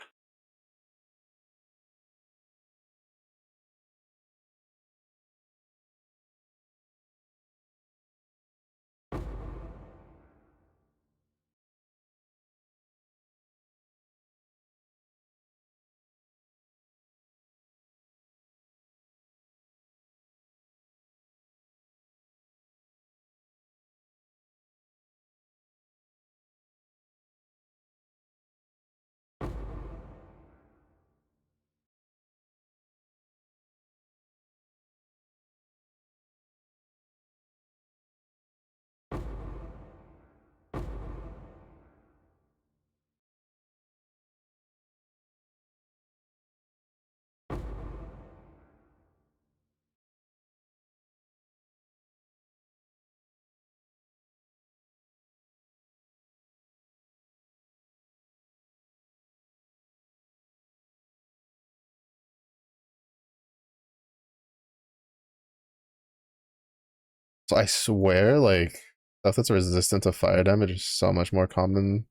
So I swear, like, stuff that's resistant to fire damage is so much more common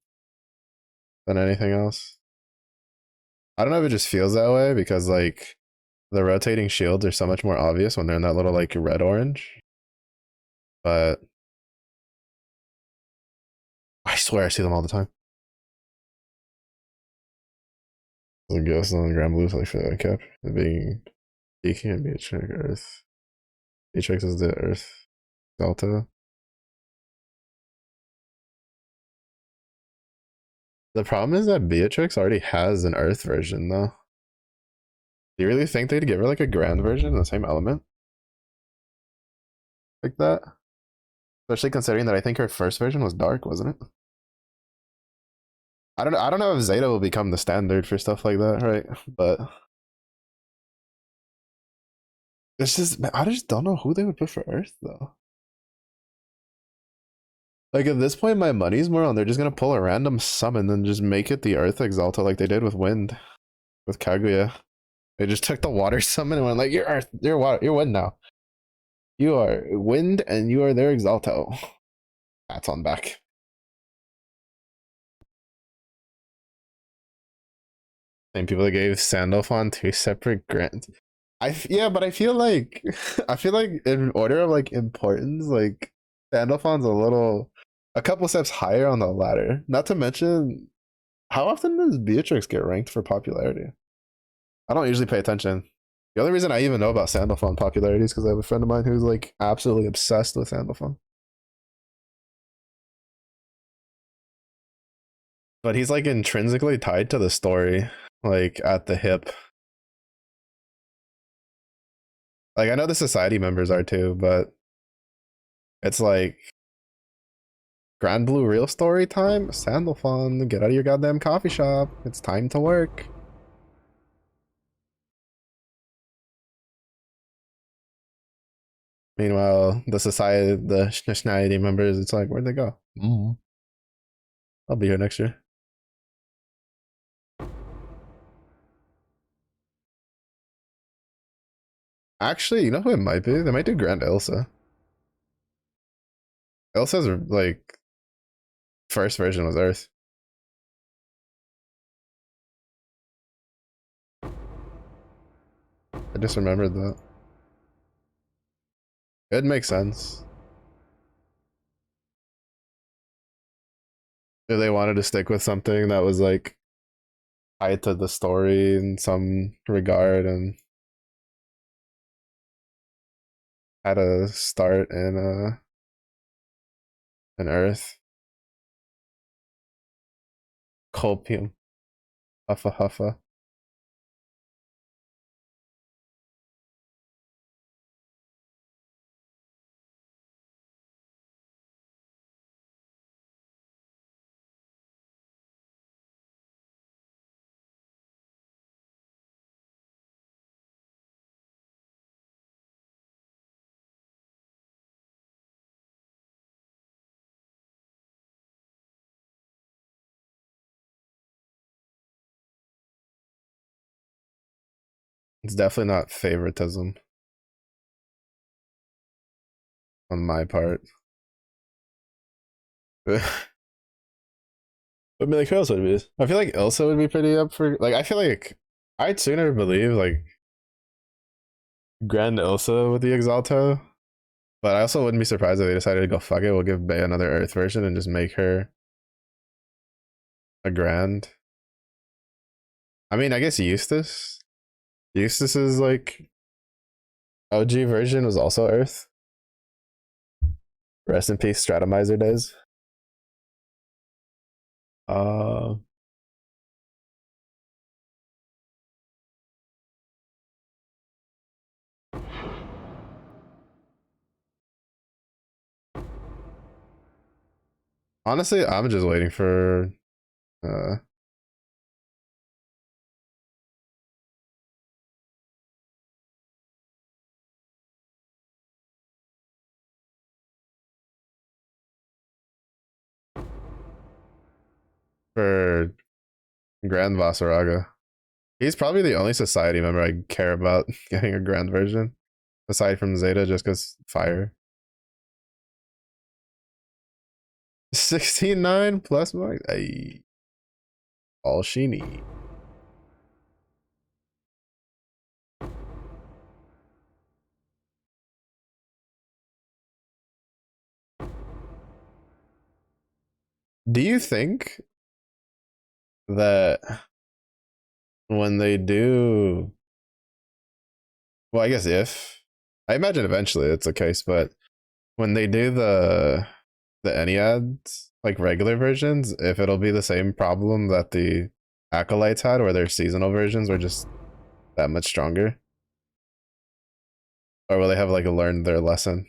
than anything else. I don't know if it just feels that way because, like, the rotating shields are so much more obvious when they're in that little, like, red orange. But I swear I see them all the time. The Ghost and Grand Blues, like, for that cap. The being Geeky and Beatrix Earth. Beatrix is the Earth Delta. The problem is that Beatrix already has an Earth version, though. Do you really think they'd give her like a grand version, the same element like that? Especially considering that I think her first version was dark, wasn't it? I don't know if Zeta will become the standard for stuff like that, right? But it's just I just don't know who they would put for Earth though. Like at this point, my money's more on they're just gonna pull a random summon and just make it the Earth Exalta like they did with Wind, with Kaguya. They just took the water summon and went like, "You're Earth, you're water, you're Wind now. You are Wind and you are their Exalto." That's on back. Same people that gave Sandalphon 2 separate grants. Yeah, but I feel like I feel like in order of like importance, like Sandalphon's a couple steps higher on the ladder. Not to mention, how often does Beatrix get ranked for popularity? I don't usually pay attention. The only reason I even know about Sandalphon popularity is because I have a friend of mine who's like absolutely obsessed with Sandalphon. But he's like intrinsically tied to the story, like at the hip. Like I know the society members are too, but it's like Grand Blue real story time. Sandalphon, get out of your goddamn coffee shop. It's time to work. Meanwhile, the society members, it's like, where'd they go? I'll be here next year. Actually, you know who it might be? They might do Grand Elsa. Elsa's like first version was Earth. I just remembered that. It makes sense. If they wanted to stick with something that was like tied to the story in some regard and had a start in Earth. Copium. Huffa huffa. It's definitely not favoritism on my part. I mean, like, who else would be? I feel like Ilsa would be pretty up for. Like, I feel like I'd sooner believe like Grand Ilsa with the Exalto, but I also wouldn't be surprised if they decided to go fuck it. We'll give Bay another Earth version and just make her a Grand. I mean, I guess Eustace. Eustace's like OG version was also Earth. Rest in peace, Stratomizer days. Uh, Honestly, I'm just waiting uh for Grand Vasaraga. He's probably the only society member I care about getting a grand version, aside from Zeta, just because fire. 16-9 plus marks. Ay, all she need. Do you think that when they do, well, I guess if, I imagine eventually it's the case, but when they do the Enneads, like regular versions, if it'll be the same problem that the Acolytes had, where their seasonal versions were just that much stronger? Or will they have like learned their lesson?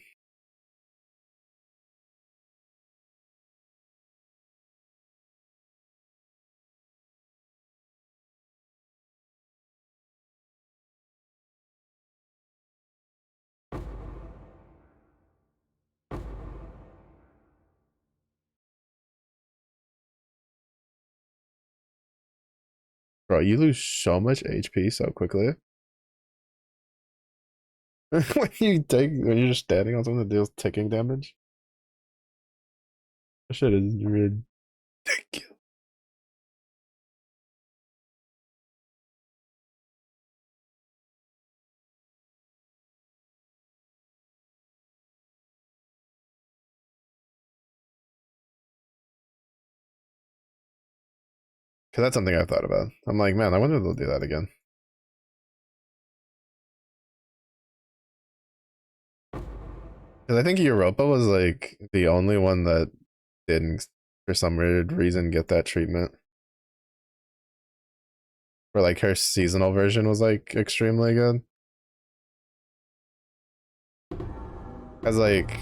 Bro, you lose so much HP so quickly. When you're just standing on something that deals ticking damage. That shit is ridiculous. Cause that's something I've thought about. I'm like, man, I wonder if they'll do that again. Because I think Europa was like the only one that didn't, for some weird reason, get that treatment. Or like her seasonal version was like extremely good. Because like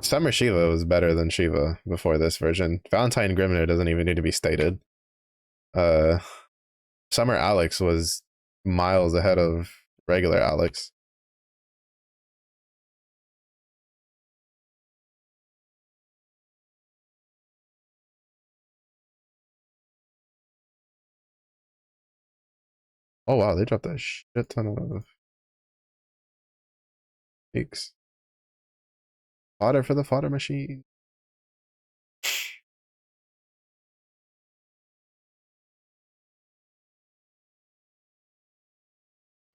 Summer Shiva was better than Shiva before this version. Valentine Grimner doesn't even need to be stated. Uh, Summer Alex was miles ahead of regular Alex. Oh wow, they dropped a shit ton of peaks. Fodder for the fodder machine.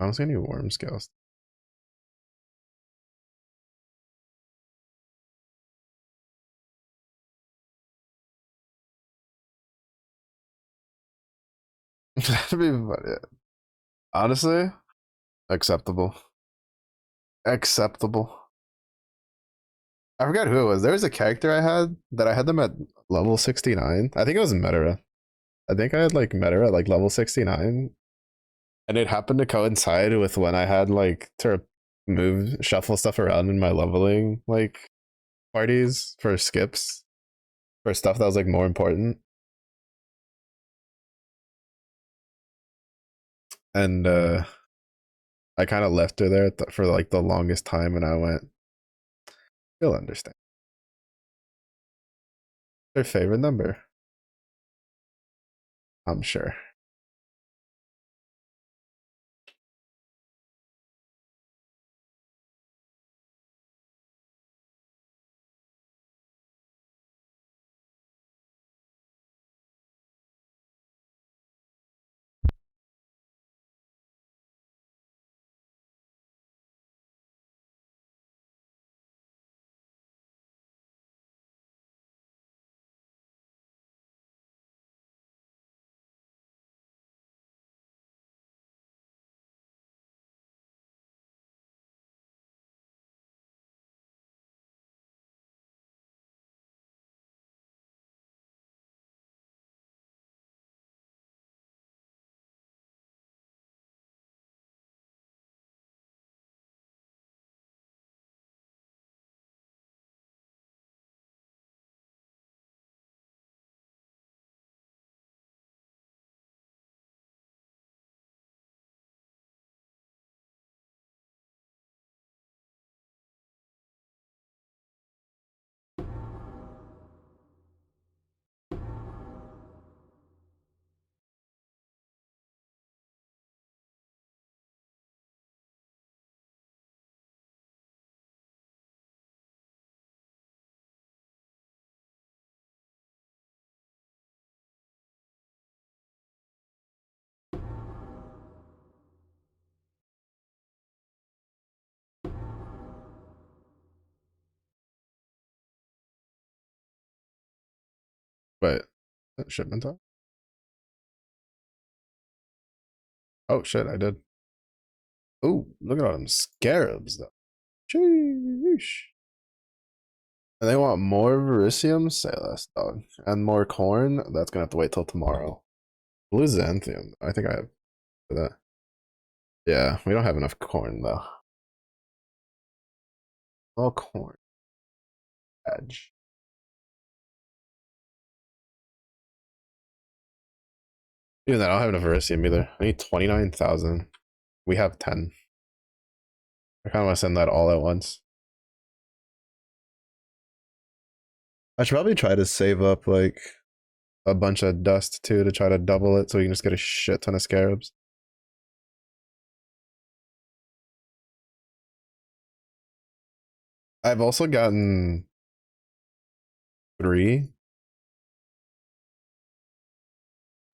I don't see any worm scales. That'd be funny. Honestly, acceptable. Acceptable. I forgot who it was. There was a character I had that I had them at level 69. I think it was Metara. I think I had like Metara at like level 69. And it happened to coincide with when I had like to move, shuffle stuff around in my leveling like parties for skips for stuff that was like more important. And I kind of left her there for like the longest time and I went, you'll understand. Their favorite number, I'm sure. But shipment time. Oh shit, I did. Oh, look at all them scarabs though. Sheesh. And they want more Verisium? Say less, dog. And more corn? That's gonna have to wait till tomorrow. Blue Xanthium. I think I have for that. Yeah, we don't have enough corn though. All corn. Badge. Even that, I don't have enough Verisium either. I need 29,000. We have 10. I kind of want to send that all at once. I should probably try to save up like a bunch of dust too to try to double it so we can just get a shit ton of scarabs. I've also gotten 3.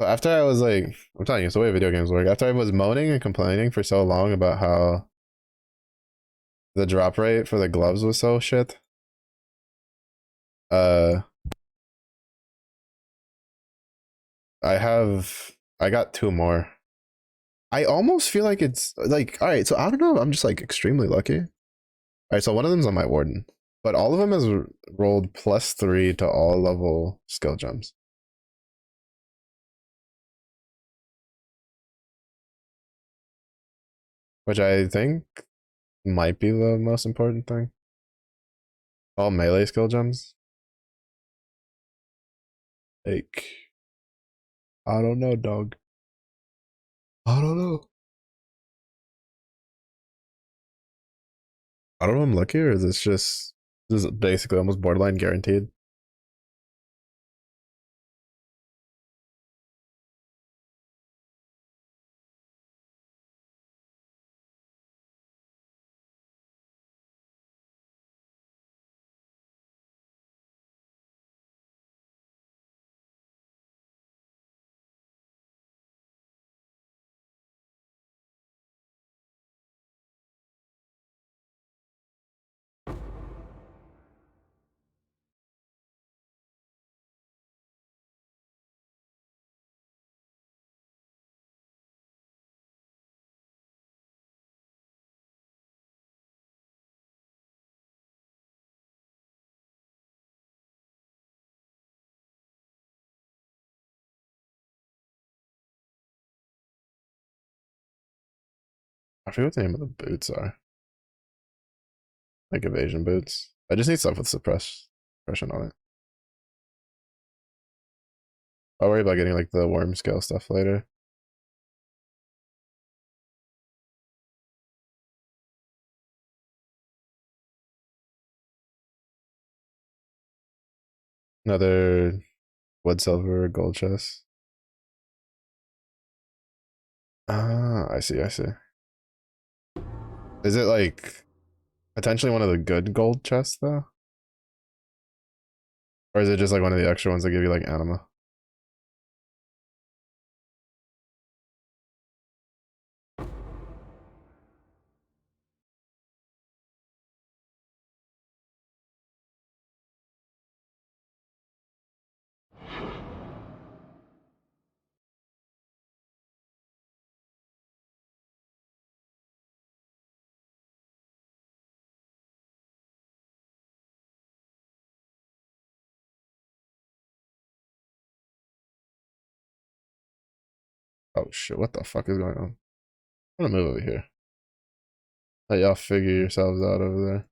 So after I was like, I'm telling you, it's the way video games work. After I was moaning and complaining for so long about how the drop rate for the gloves was so shit, uh, I got 2 more. I almost feel like it's like, all right, so I don't know. I'm just like extremely lucky. All right, so one of them's on my warden. But all of them has rolled +3 to all level skill gems. Which I think might be the most important thing. All melee skill gems. Like, I don't know, dog. I don't know. I don't know. I'm lucky, or is this is basically almost borderline guaranteed? I forget what the name of the boots are. Like evasion boots. I just need stuff with suppression on it. I'll worry about getting like the worm scale stuff later. Another wood, silver, gold chest. Ah, I see, I see. Is it like potentially one of the good gold chests though? Or is it just like one of the extra ones that give you like anima? Oh shit, what the fuck is going on? I'm gonna move over here. Let y'all figure yourselves out over there.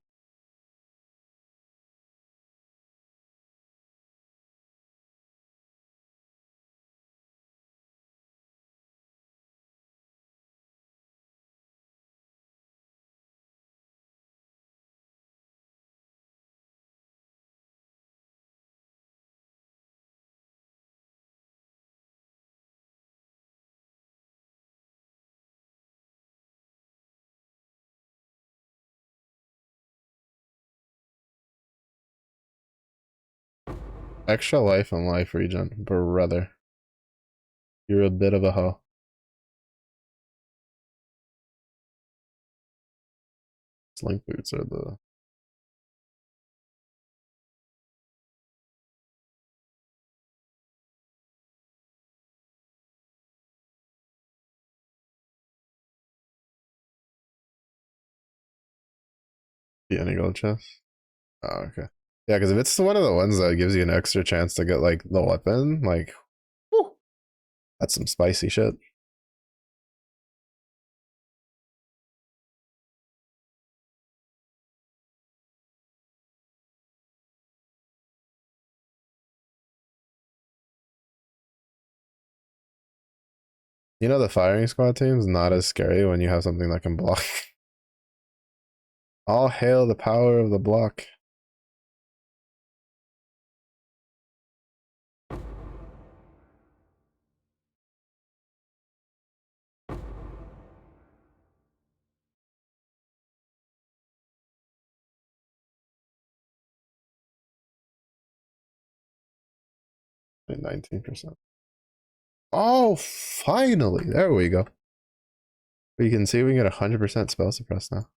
Extra life and life regen, brother. You're a bit of a hoe. Slink boots are the any gold chest. Oh, okay. Yeah, because if it's one of the ones that gives you an extra chance to get like the weapon, like, whew, that's some spicy shit. You know, the firing squad team's not as scary when you have something that can block. All hail the power of the block. Like 19%. Oh, finally. There we go. We can see we can get 100% spell suppress now.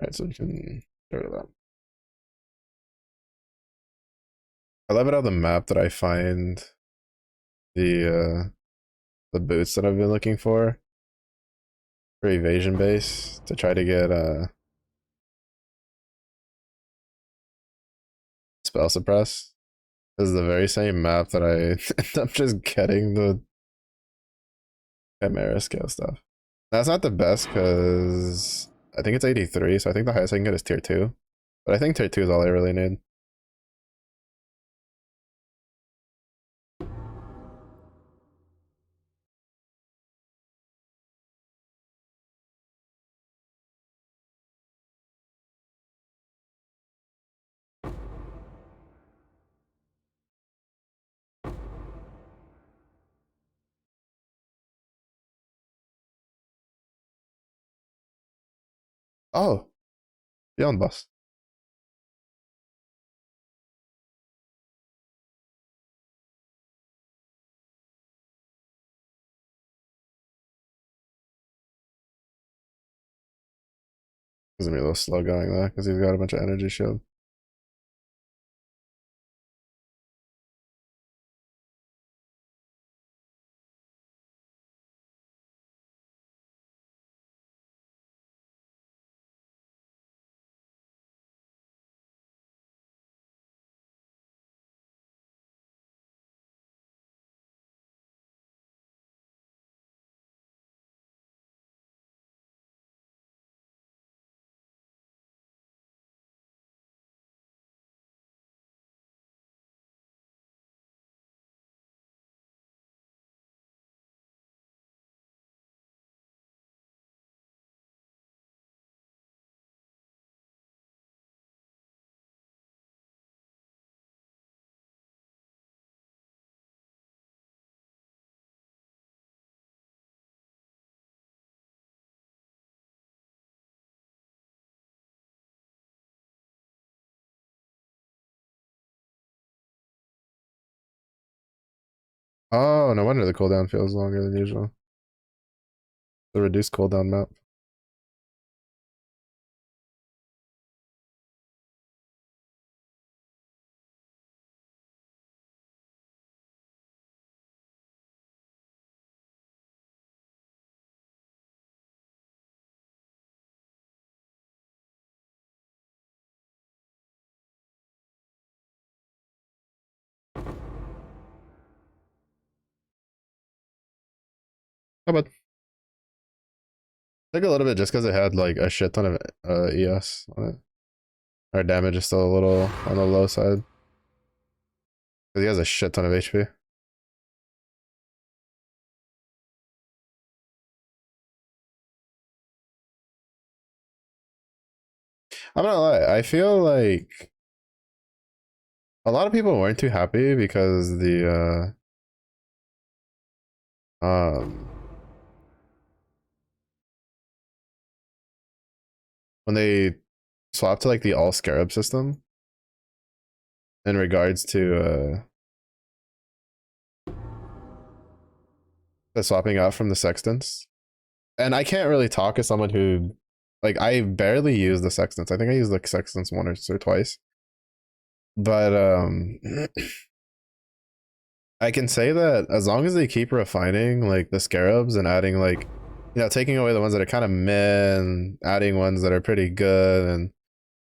Alright, so we can get rid of that. I love it on the map that I find the boots that I've been looking for evasion base to try to get spell suppress. This is the very same map that I end up just getting the Chimera scale stuff. That's not the best because I think it's 83, so I think the highest I can get is tier 2. But I think tier 2 is all I really need. Oh, Beyond Bus. He's gonna be a little slow going though, because he's got a bunch of energy shield. Oh, no wonder the cooldown feels longer than usual. The reduced cooldown map. How about take a little bit just because it had like a shit ton of ES on it. Our damage is still a little on the low side. Because he has a shit ton of HP. I'm not gonna lie, I feel like a lot of people weren't too happy because when they swapped to like the all scarab system in regards to the swapping out from the sextants. And I can't really talk as someone who like I barely use the sextants. I think I used like sextants once or twice. But I can say that as long as they keep refining like the scarabs and adding like taking away the ones that are kind of meh and adding ones that are pretty good and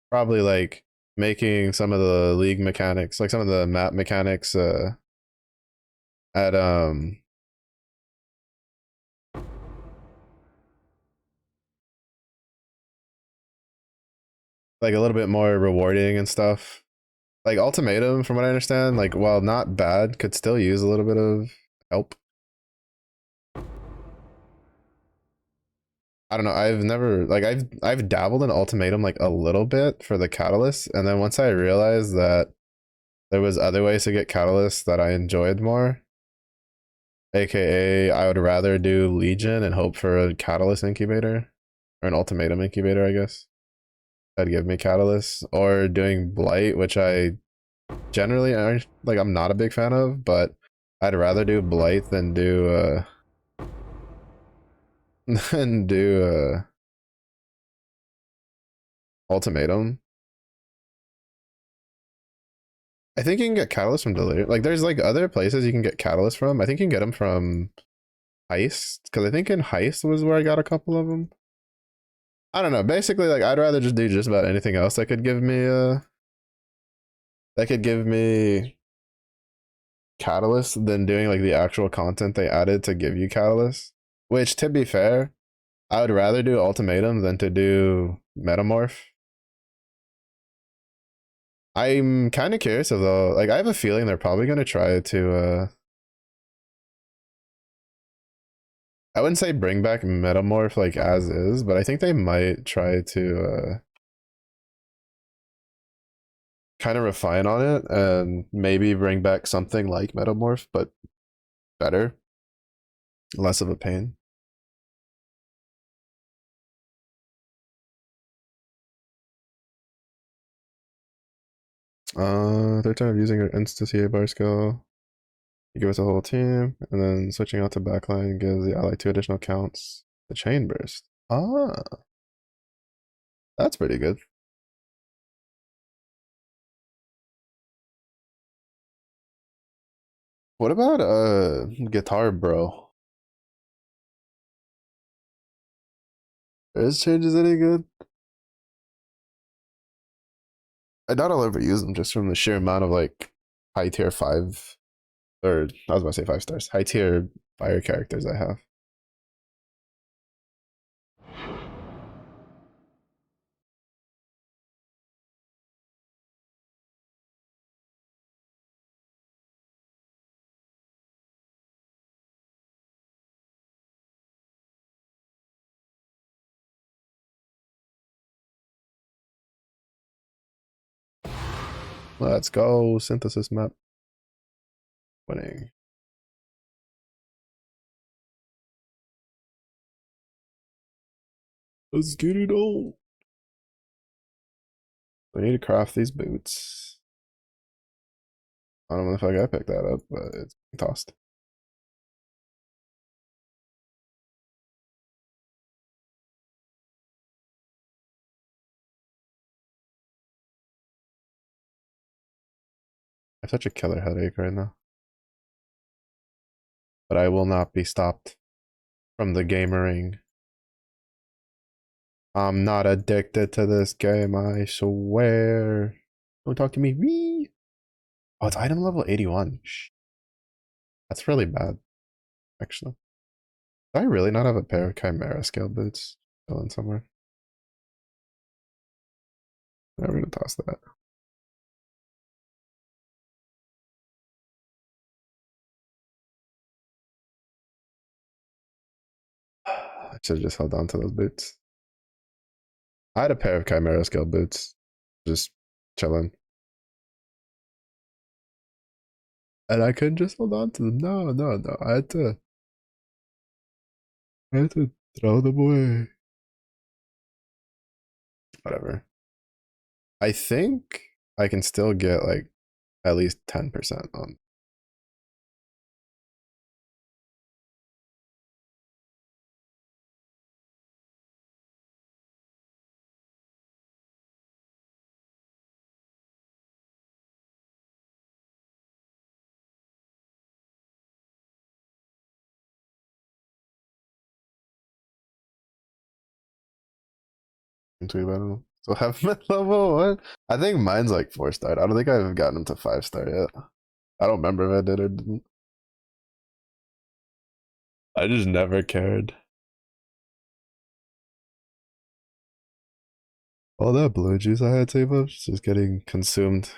probably like making some of the league mechanics, like some of the map mechanics at like a little bit more rewarding and stuff. Like ultimatum, from what I understand, like while not bad, could still use a little bit of help. I don't know. I've never like I've dabbled in ultimatum like a little bit for the catalyst, and then once I realized that there was other ways to get catalyst that I enjoyed more, aka I would rather do Legion and hope for a catalyst incubator or an ultimatum incubator, I guess. That'd give me catalyst, or doing blight, which I generally like I'm not a big fan of, but I'd rather do blight than do than do ultimatum. I think you can get catalyst from delirium. Like there's like other places you can get catalyst from. I think you can get them from heist because I think in heist was where I got a couple of them. I don't know. Basically, like I'd rather just do just about anything else that could give me catalyst than doing like the actual content they added to give you catalyst. Which, to be fair, I would rather do ultimatum than to do metamorph. I'm kind of curious though. Like I have a feeling they're probably gonna try to. I wouldn't say bring back metamorph like as is, but I think they might try to kind of refine on it and maybe bring back something like metamorph, but better, less of a pain. Third time of using your instance CA bar skill. You give us a whole team, and then switching out to backline gives the ally 2 additional counts. The chain burst. Ah, that's pretty good. What about guitar bro? Is changes any good? I doubt I'll ever use them just from the sheer amount of like high tier five, or I was about to say 5 stars, high tier fire characters I have. Let's go synthesis map. Winning. Let's get it on. We need to craft these boots. I don't know if I picked that up, but it's tossed. I have such a killer headache right now. But I will not be stopped from the gamering. I'm not addicted to this game, I swear. Don't talk to me. Wee. Oh, it's item level 81. That's really bad, actually. Do I really not have a pair of Chimera scale boots still in somewhere? Yeah, we're gonna toss that. I should have just held on to those boots. I had a pair of Chimera scale boots, just chilling. And I couldn't just hold on to them. No, no, no. I had to throw them away. Whatever. I think I can still get like at least 10% on. So have level one. I think mine's like 4 star. I don't think I've gotten him to 5 star yet. I don't remember if I did or didn't. I just never cared. All that blue juice I had saved up is just getting consumed.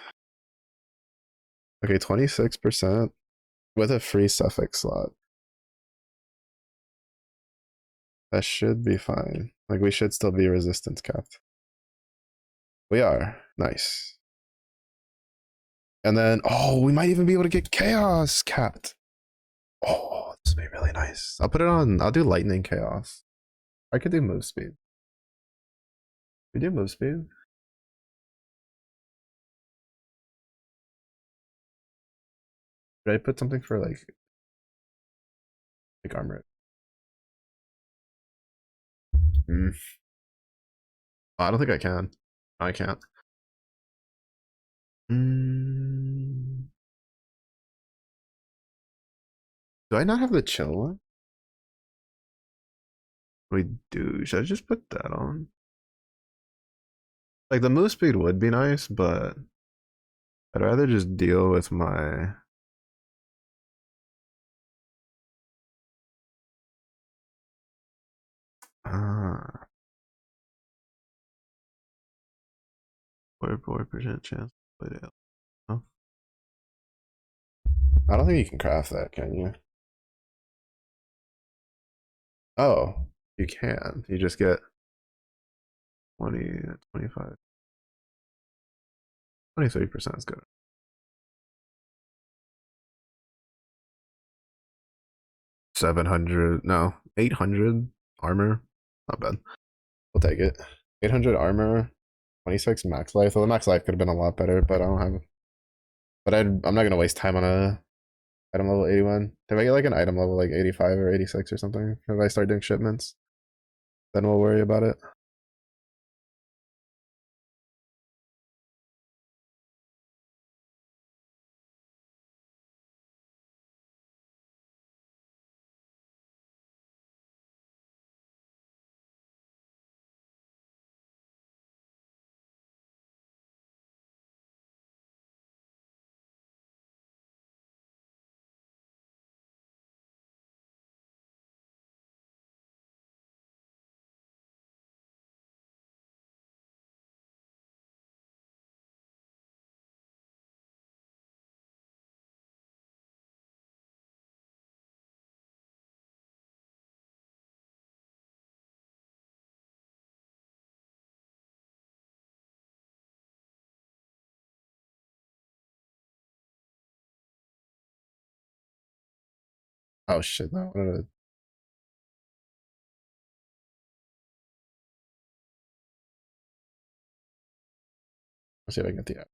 Okay, 26% with a free suffix slot. That should be fine. Like we should still be resistance capped. We are. Nice. And then, oh, we might even be able to get chaos capped. Oh, this would be really nice. I'll put it on. I'll do lightning chaos. I could do move speed. We do move speed. Did I put something for like armor? Mm. Oh, I don't think I can. I can't. Mm, do I not have the chill one? We do. Should I just put that on? Like the move speed would be nice, but I'd rather just deal with my. Ah, 4% chance. But oh. I don't think you can craft that, can you? Oh, you can. You just get 20, 25, 23% is good. 700, no, 800 armor. Not bad. We'll take it. 800 armor, 26 max life. Well, the max life could have been a lot better, but I don't have. But I'm not gonna waste time on a item level 81. If I get like an item level like 85 or 86 or something, if I start doing shipments, then we'll worry about it. Oh shit, no. Let's see if I can get the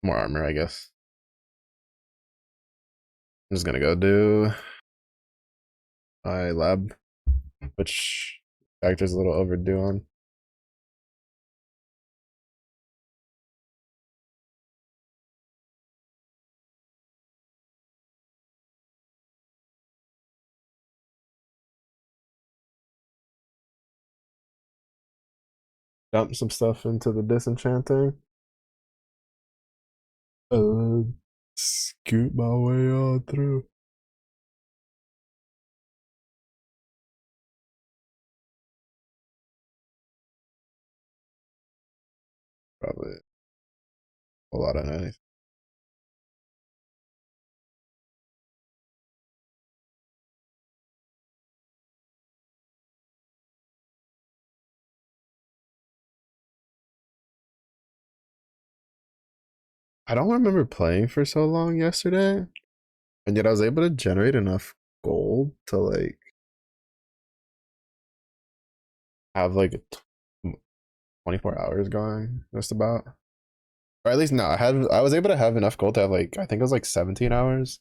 more armor, I guess. I'm just gonna go do my lab, which character's a little overdue on. Dump some stuff into the disenchanting. Uh, scoot my way on through. Probably a lot of anything. I don't remember playing for so long yesterday, and yet I was able to generate enough gold to like have like 24 hours going just about. Or at least no, I was able to have enough gold to have like I think it was like 17 hours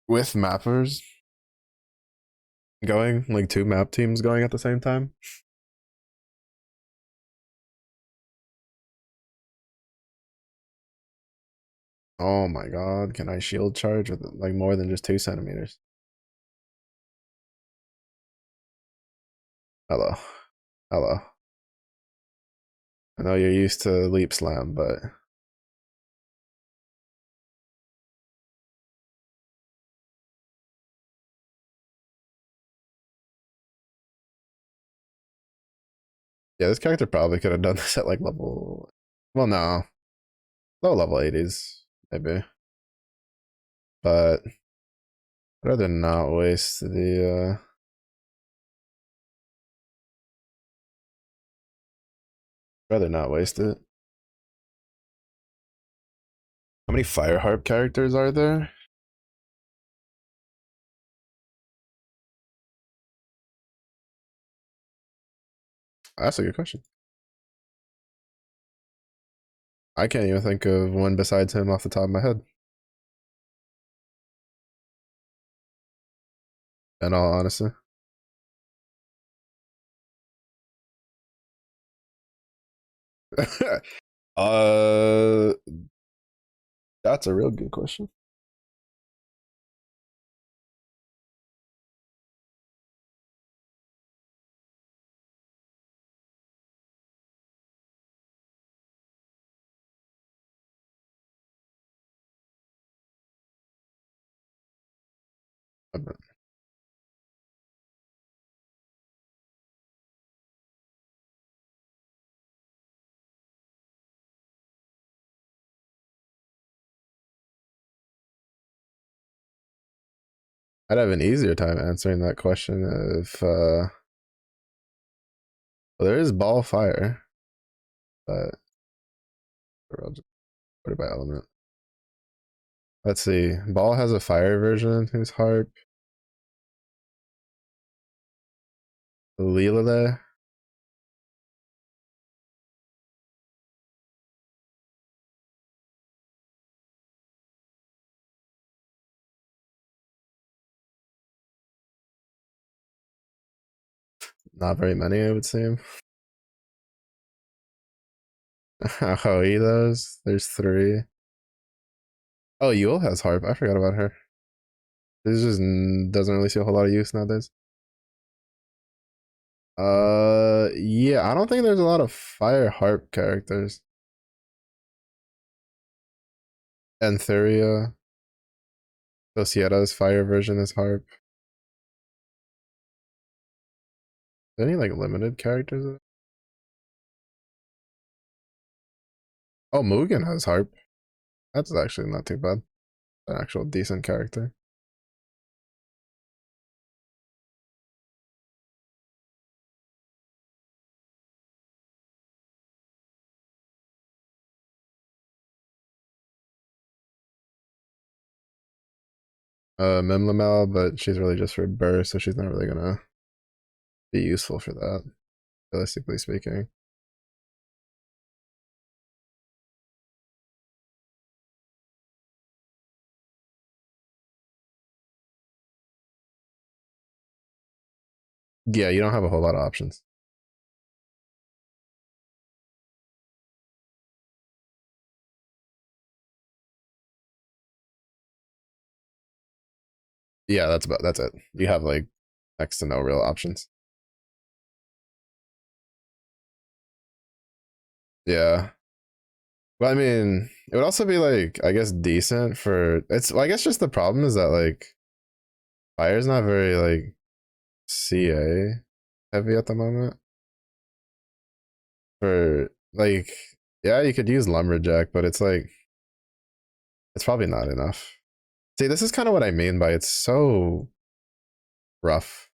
with mappers going, like two map teams going at the same time. Oh my god, can I shield charge with like more than just 2 centimeters? Hello. Hello. I know you're used to leap slam, but yeah, this character probably could have done this at like level, well, no, low level 80s, maybe. But I'd rather not waste rather not waste it. How many fire harp characters are there? That's a good question. I can't even think of one besides him off the top of my head. In all honesty. uh, that's a real good question. I'd have an easier time answering that question if well, there is ball fire, but I'll just put it by element. Let's see. Ball has a fire version who's harp. Lilale. Not very many, I would seem. Hawaii those. There's three. Oh, Yule has harp. I forgot about her. This just doesn't really see a whole lot of use nowadays. Yeah, I don't think there's a lot of fire harp characters. Antheria. Dosietta's fire version is harp. Any like limited characters? Oh, Mugen has harp. That's actually not too bad. An actual decent character. Mimlamel, but she's really just for burst, so she's not really gonna be useful for that, realistically speaking. Yeah, you don't have a whole lot of options. Yeah, that's it. You have like next to no real options. Yeah. But I mean, it would also be like, I guess, decent for it's well, I guess just the problem is that like fire's not very like CA heavy at the moment. For like yeah, you could use lumberjack, but it's like it's probably not enough. See, this is kind of what I mean by it's so rough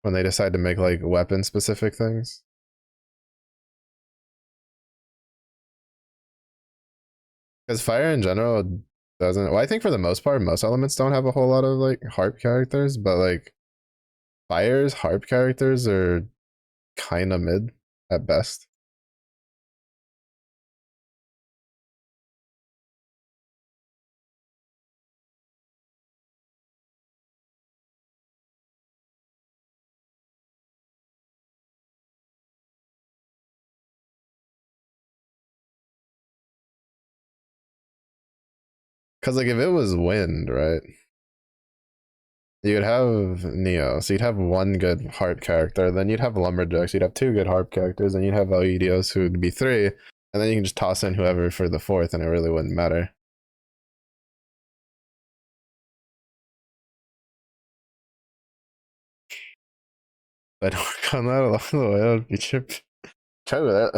when they decide to make like weapon specific things. Because fire in general doesn't. Well, I think for the most part, most elements don't have a whole lot of like harp characters, but like fire's harp characters are kind of mid at best. Because like if it was wind, right, you'd have Neo, so you'd have one good harp character, then you'd have lumberjacks, you'd have two good harp characters, and you'd have Eldios who would be three, and then you can just toss in whoever for the fourth, and it really wouldn't matter. But don't come out along the way, I would be tripping. Trevor,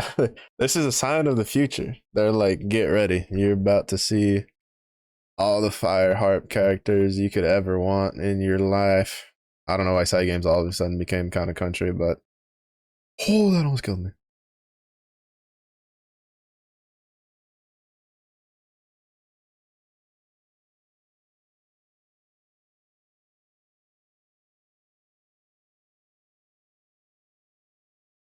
this is a sign of the future. They're like, get ready. You're about to see all the fire harp characters you could ever want in your life. I don't know why side games all of a sudden became kind of country, but oh, that almost killed me.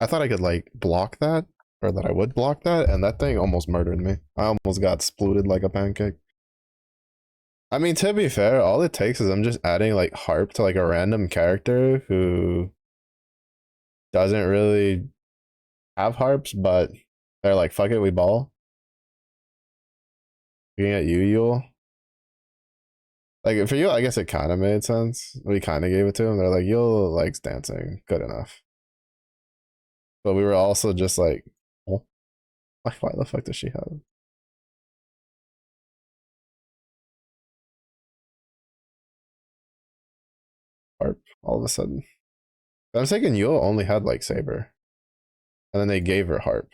I thought I could like block that. or that I would block that, and that thing almost murdered me. I almost got splooted like a pancake. I mean, to be fair, all it takes is I'm just adding like harp to like a random character who doesn't really have harps, but they're like, fuck it, we ball. Looking at you, Yule. Like for you, I guess it kind of made sense. We kind of gave it to him. They're like, Yule likes dancing, good enough. But we were also just like, oh, why the fuck does she have harp all of a sudden? I'm thinking Yule only had like saber, and then they gave her harp.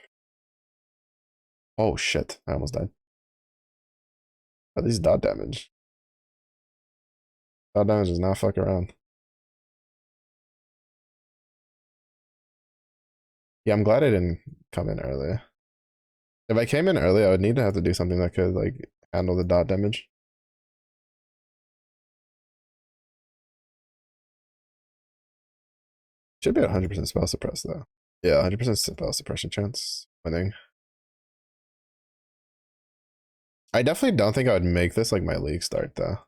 Oh shit! I almost died. At least dot damage. Dot damage does not fuck around. Yeah, I'm glad I didn't come in early. If I came in early, I would need to have to do something that could like handle the dot damage. Should be 100% spell suppress though. Yeah, 100% spell suppression chance winning. I definitely don't think I would make this like my league start though.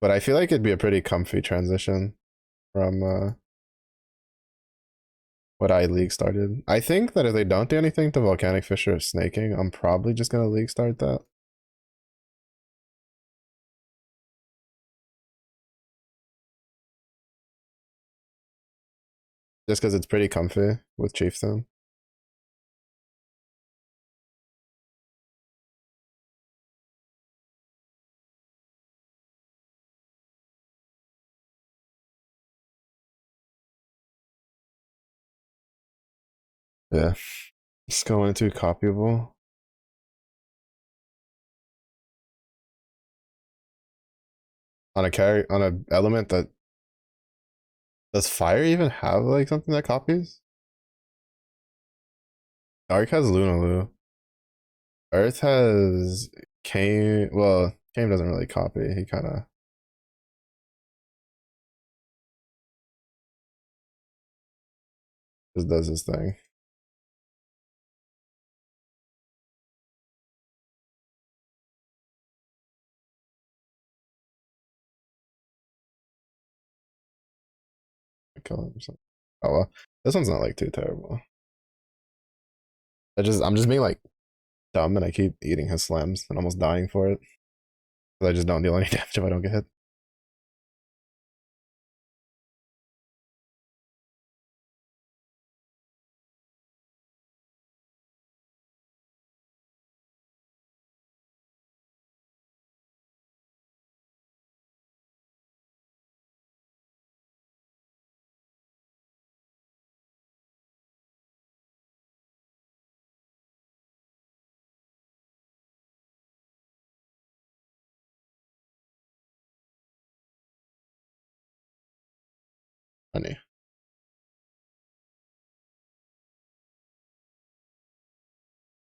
But I feel like it'd be a pretty comfy transition from what I league started. I think that if they don't do anything to volcanic fissure or snaking, I'm probably just gonna league start that. Just because it's pretty comfy with Chieftain. Yeah. Just going into copyable. On a character on a element that does fire even have like something that copies? Dark has Lunalu. Earth has Kame. Well, Kame doesn't really copy. He kind of just does his thing. Kill him. So. Oh well, this one's not like too terrible. I'm just being like dumb, and I keep eating his slams and almost dying for it. I just don't deal any damage if I don't get hit. Funny.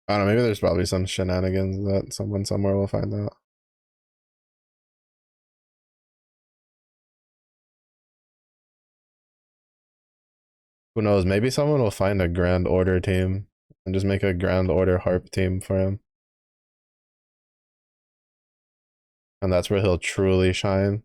I don't know. Maybe there's probably some shenanigans that someone somewhere will find out. Who knows? Maybe someone will find a Grand Order team and just make a Grand Order Harp team for him. And that's where he'll truly shine.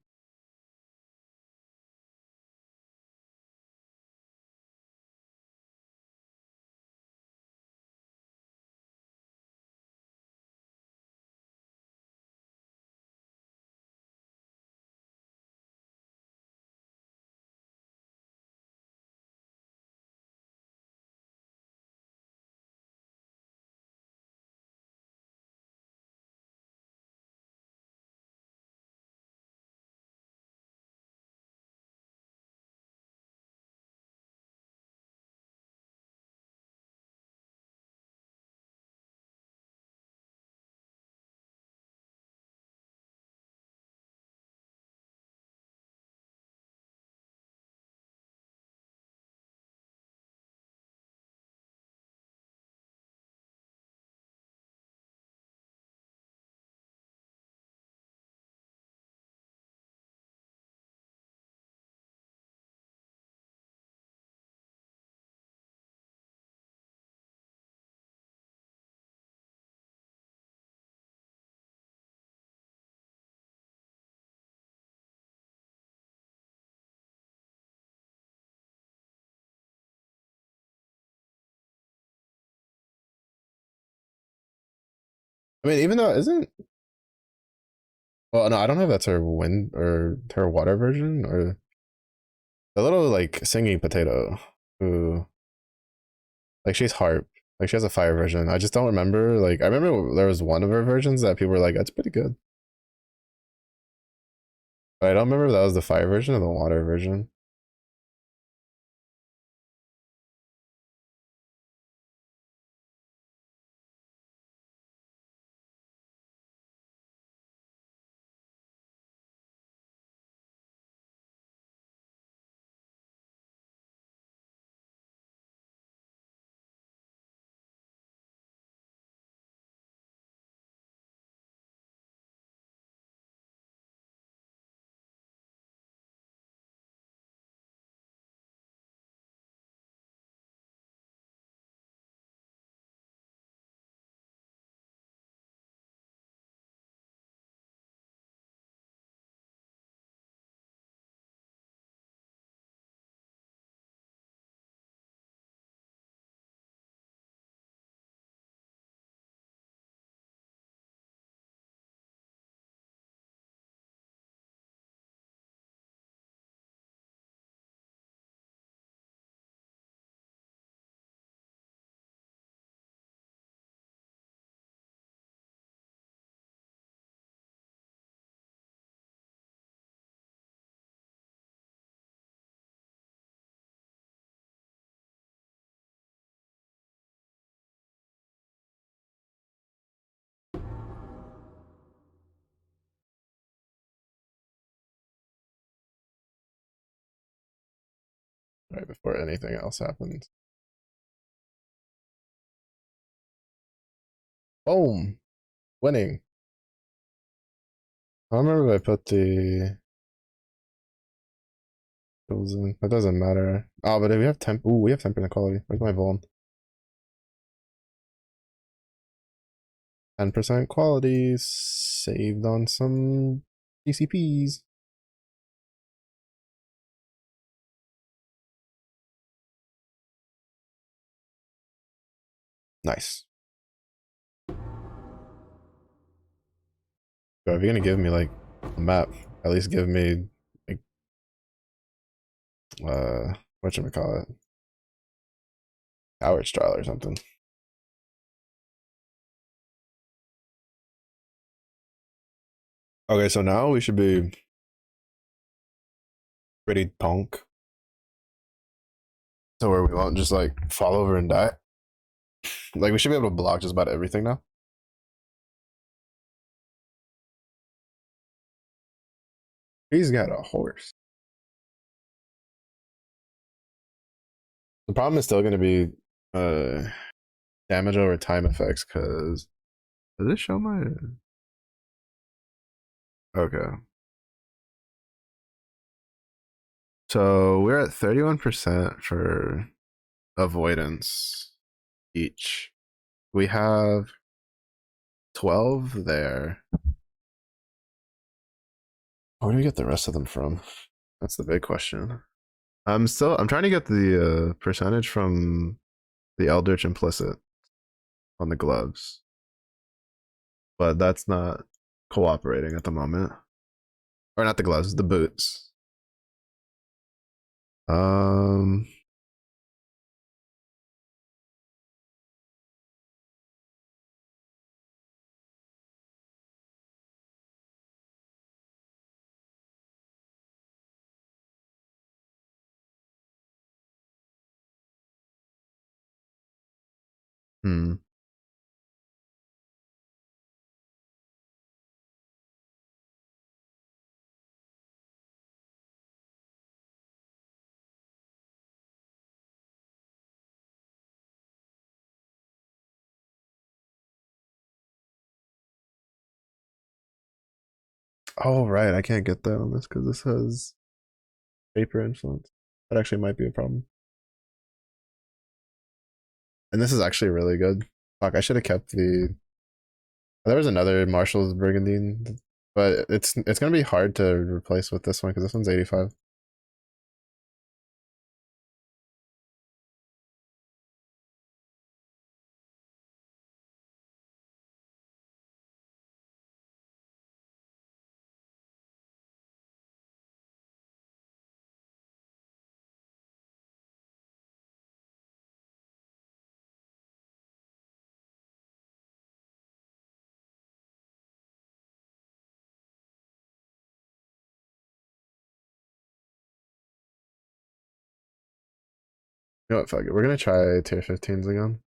I mean, even though isn't well, no, I don't know if that's her wind or her water version or the little like singing potato who like she's harp. Like she has a fire version. I just don't remember. Like I remember there was one of her versions that people were like, "That's pretty good," but I don't remember if that was the fire version or the water version. Right before anything else happens. Boom, winning. I don't remember if I put the those in. That doesn't matter. Oh, but if we have temp. Ooh, we have temper inequality. Where's my vol? 10% quality saved on some GCPs. Nice. So if you're gonna give me like a map, at least give me like what should we call it? Howard's trial or something. Okay, so now we should be pretty punk. So where we won't just like fall over and die. Like we should be able to block just about everything now. He's got a horse. The problem is still gonna be uh damage over time effects because does it show my okay. So we're at 31% for avoidance each. We have 12 there. Where do we get the rest of them from? That's the big question. I'm trying to get the percentage from the Eldritch implicit on the gloves, but that's not cooperating at the moment. Or not the gloves, the boots. Um hmm. Oh right, I can't get that on this because this has vapor influence. That actually might be a problem. And this is actually really good. Fuck, I should have kept the. There was another Marshall's Brigandine, but it's gonna be hard to replace with this one because this one's 85. You know what? Fuck it. We're gonna try tier 15s again.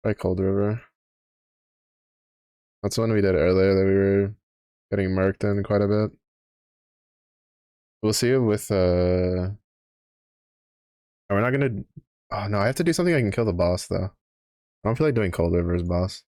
Try Cold River. That's the one we did earlier that we were getting marked in quite a bit. We'll see it with we're not gonna. Oh no, I have to do something I can kill the boss though. I don't feel like doing Cold River as boss.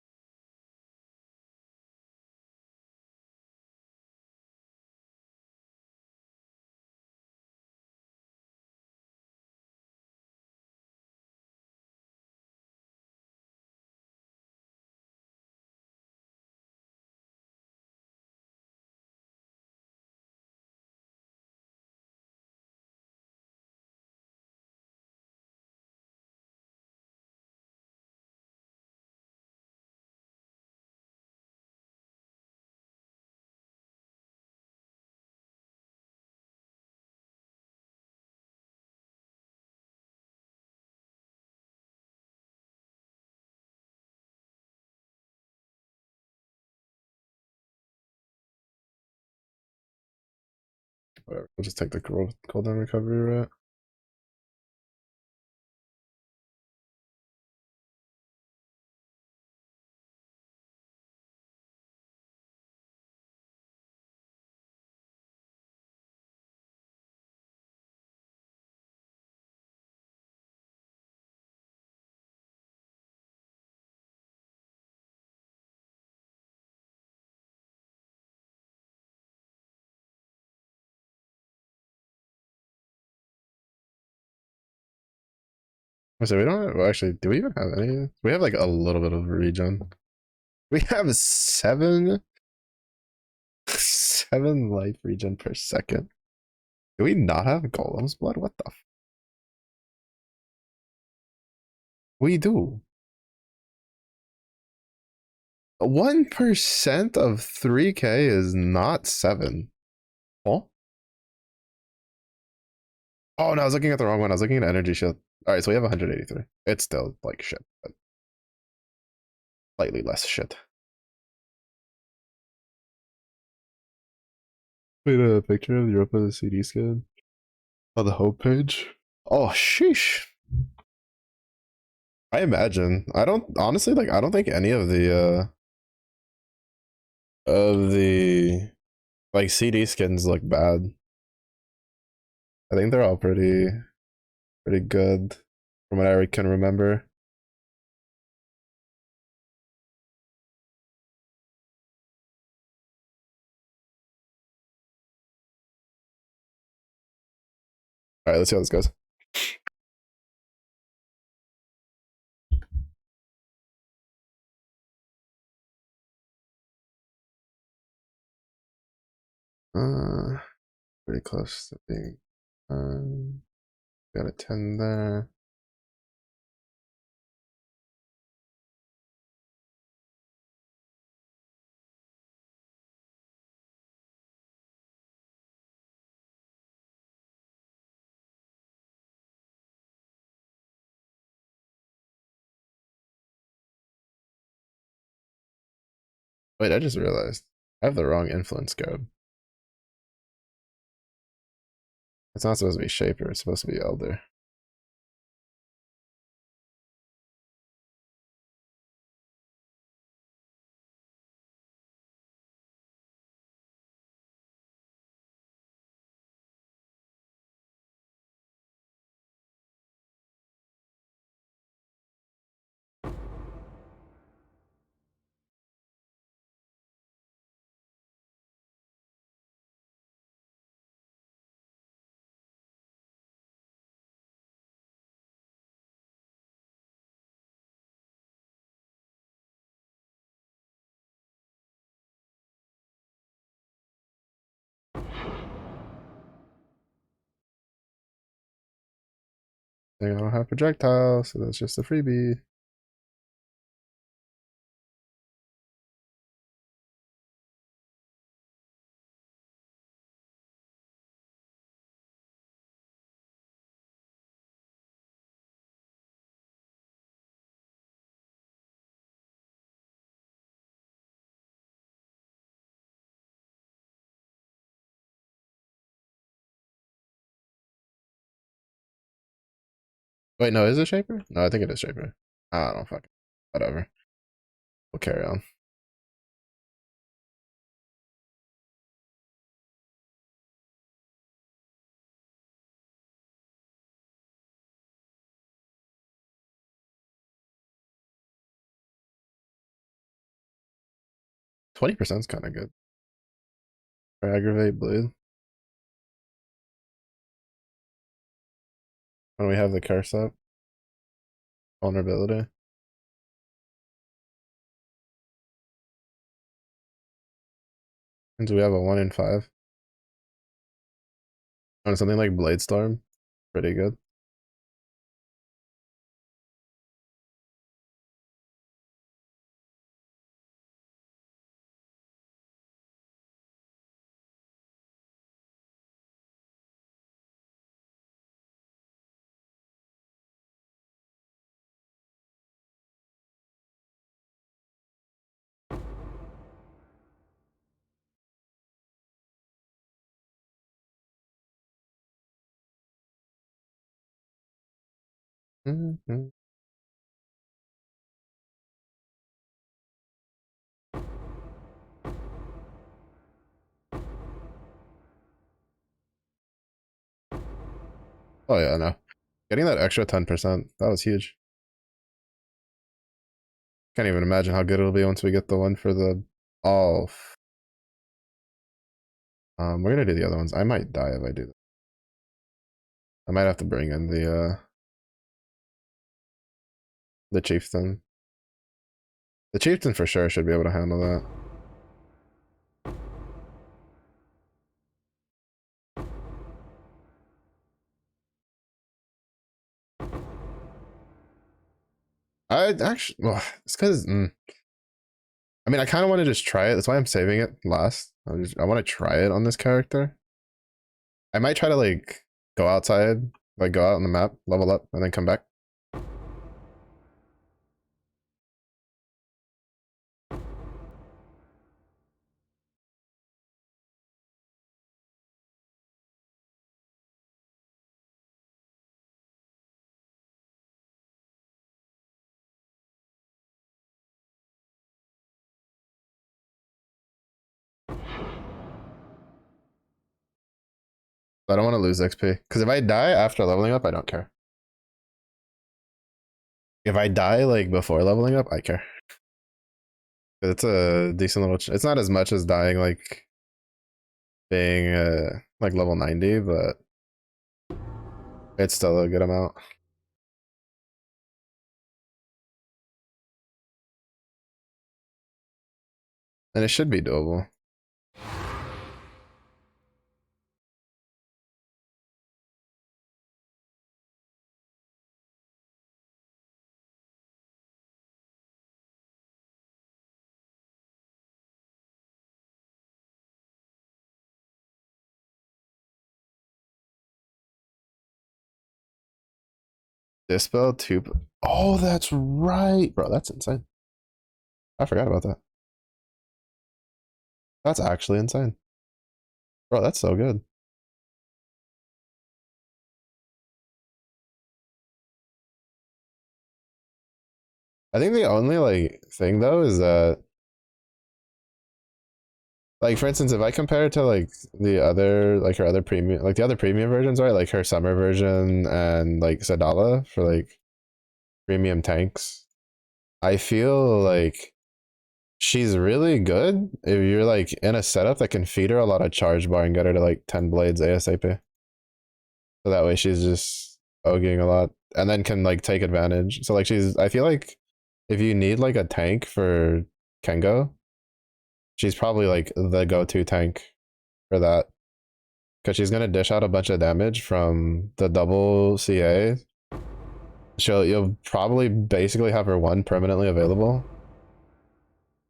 Whatever. We'll just take the cooldown recovery route. So we don't have, well, actually, do we even have any? We have like a little bit of regen. We have seven life regen per second. Do we not have Golem's blood? What the? We do. 1% of 3k is not 7. Oh? Oh no, I was looking at the wrong one. I was looking at energy shield. Alright, so we have 183. It's still like shit, but slightly less shit. Wait, a picture of Europa CD scan on the homepage. Oh, sheesh. I imagine. I don't honestly like. I don't think any of the like CD skins look bad. I think they're all pretty good from what I can remember. All right, let's see how this goes. Uh, pretty close to being. Got a 10 there. Wait, I just realized I have the wrong influence code. It's not supposed to be Shaper. It's supposed to be Elder. I don't have projectile, so that's just a freebie. Wait, no, is it Shaper? No, I think it is Shaper. I don't fucking whatever. We'll carry on. %20 is kind of good. For aggravate bleed. When we have the curse up. Vulnerability. And we have a 1 in 5. On something like Blade Storm. Pretty good. Mm-hmm. Oh yeah, no. Getting that extra 10%, that was huge. Can't even imagine how good it'll be once we get the one for the all. We're gonna do the other ones. I might die if I do that. I might have to bring in the chieftain. The chieftain for sure should be able to handle that. I actually, well, it's because I mean, I kind of want to just try it. That's why I'm saving it last. I want to try it on this character. I might try to like go outside, like go out on the map, level up, and then come back. But I don't want to lose XP because if I die after leveling up, I don't care. If I die like before leveling up, I care. It's a decent little. It's not as much as dying like being like level 90, but it's still a good amount. And it should be doable. Dispel two. Oh, that's right, bro. That's insane. I forgot about that. That's actually insane, bro. That's so good. I think the only like thing though is that, like, for instance, if I compare it to like the other, like her other premium, like the other premium versions, right? Like her summer version and like Sadala for like premium tanks, I feel like she's really good if you're like in a setup that can feed her a lot of charge bar and get her to like 10 blades ASAP. So that way she's just oging a lot and then can like take advantage. So like I feel like if you need like a tank for Kengo, she's probably like the go-to tank for that. Because she's gonna dish out a bunch of damage from the double CA. You'll probably basically have her one permanently available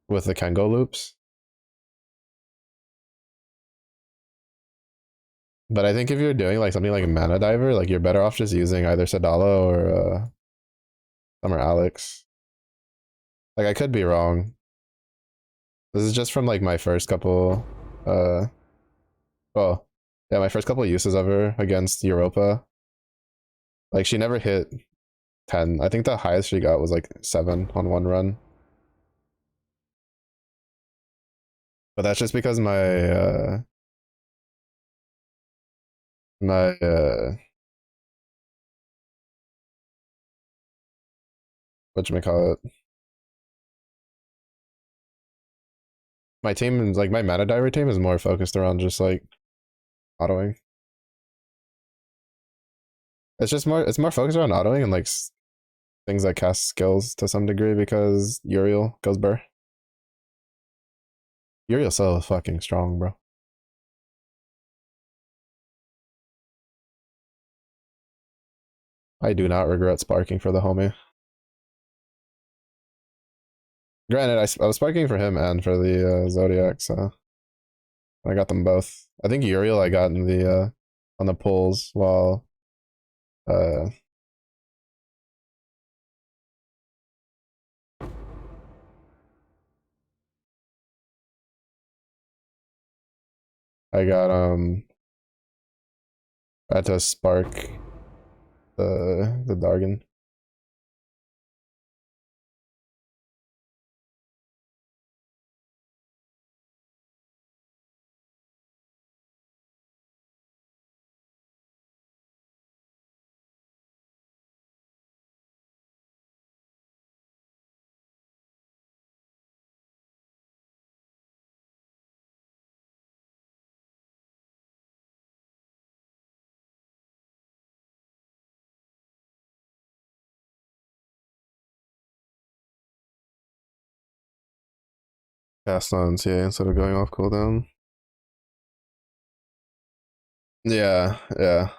with the Kengo loops. But I think if you're doing like something like Mana Diver, like you're better off just using either Sadala or Summer Alex. Like I could be wrong. This is just from like my first couple well, yeah, my first couple uses of her against Europa. Like she never hit 10. I think the highest she got was like 7 on one run. But that's just because my whatchamacallit, my team is like my mana diary team is more focused around just like autoing. It's more focused around autoing and like things that cast skills to some degree because Uriel goes burr. Uriel's so fucking strong, bro. I do not regret sparking for the homie. Granted, I was sparking for him and for the Zodiac, so I got them both. I think Uriel I got in the on the pulls while uh I got I had to spark the Dargon. Cast on CA instead of going off cooldown. Yeah, yeah.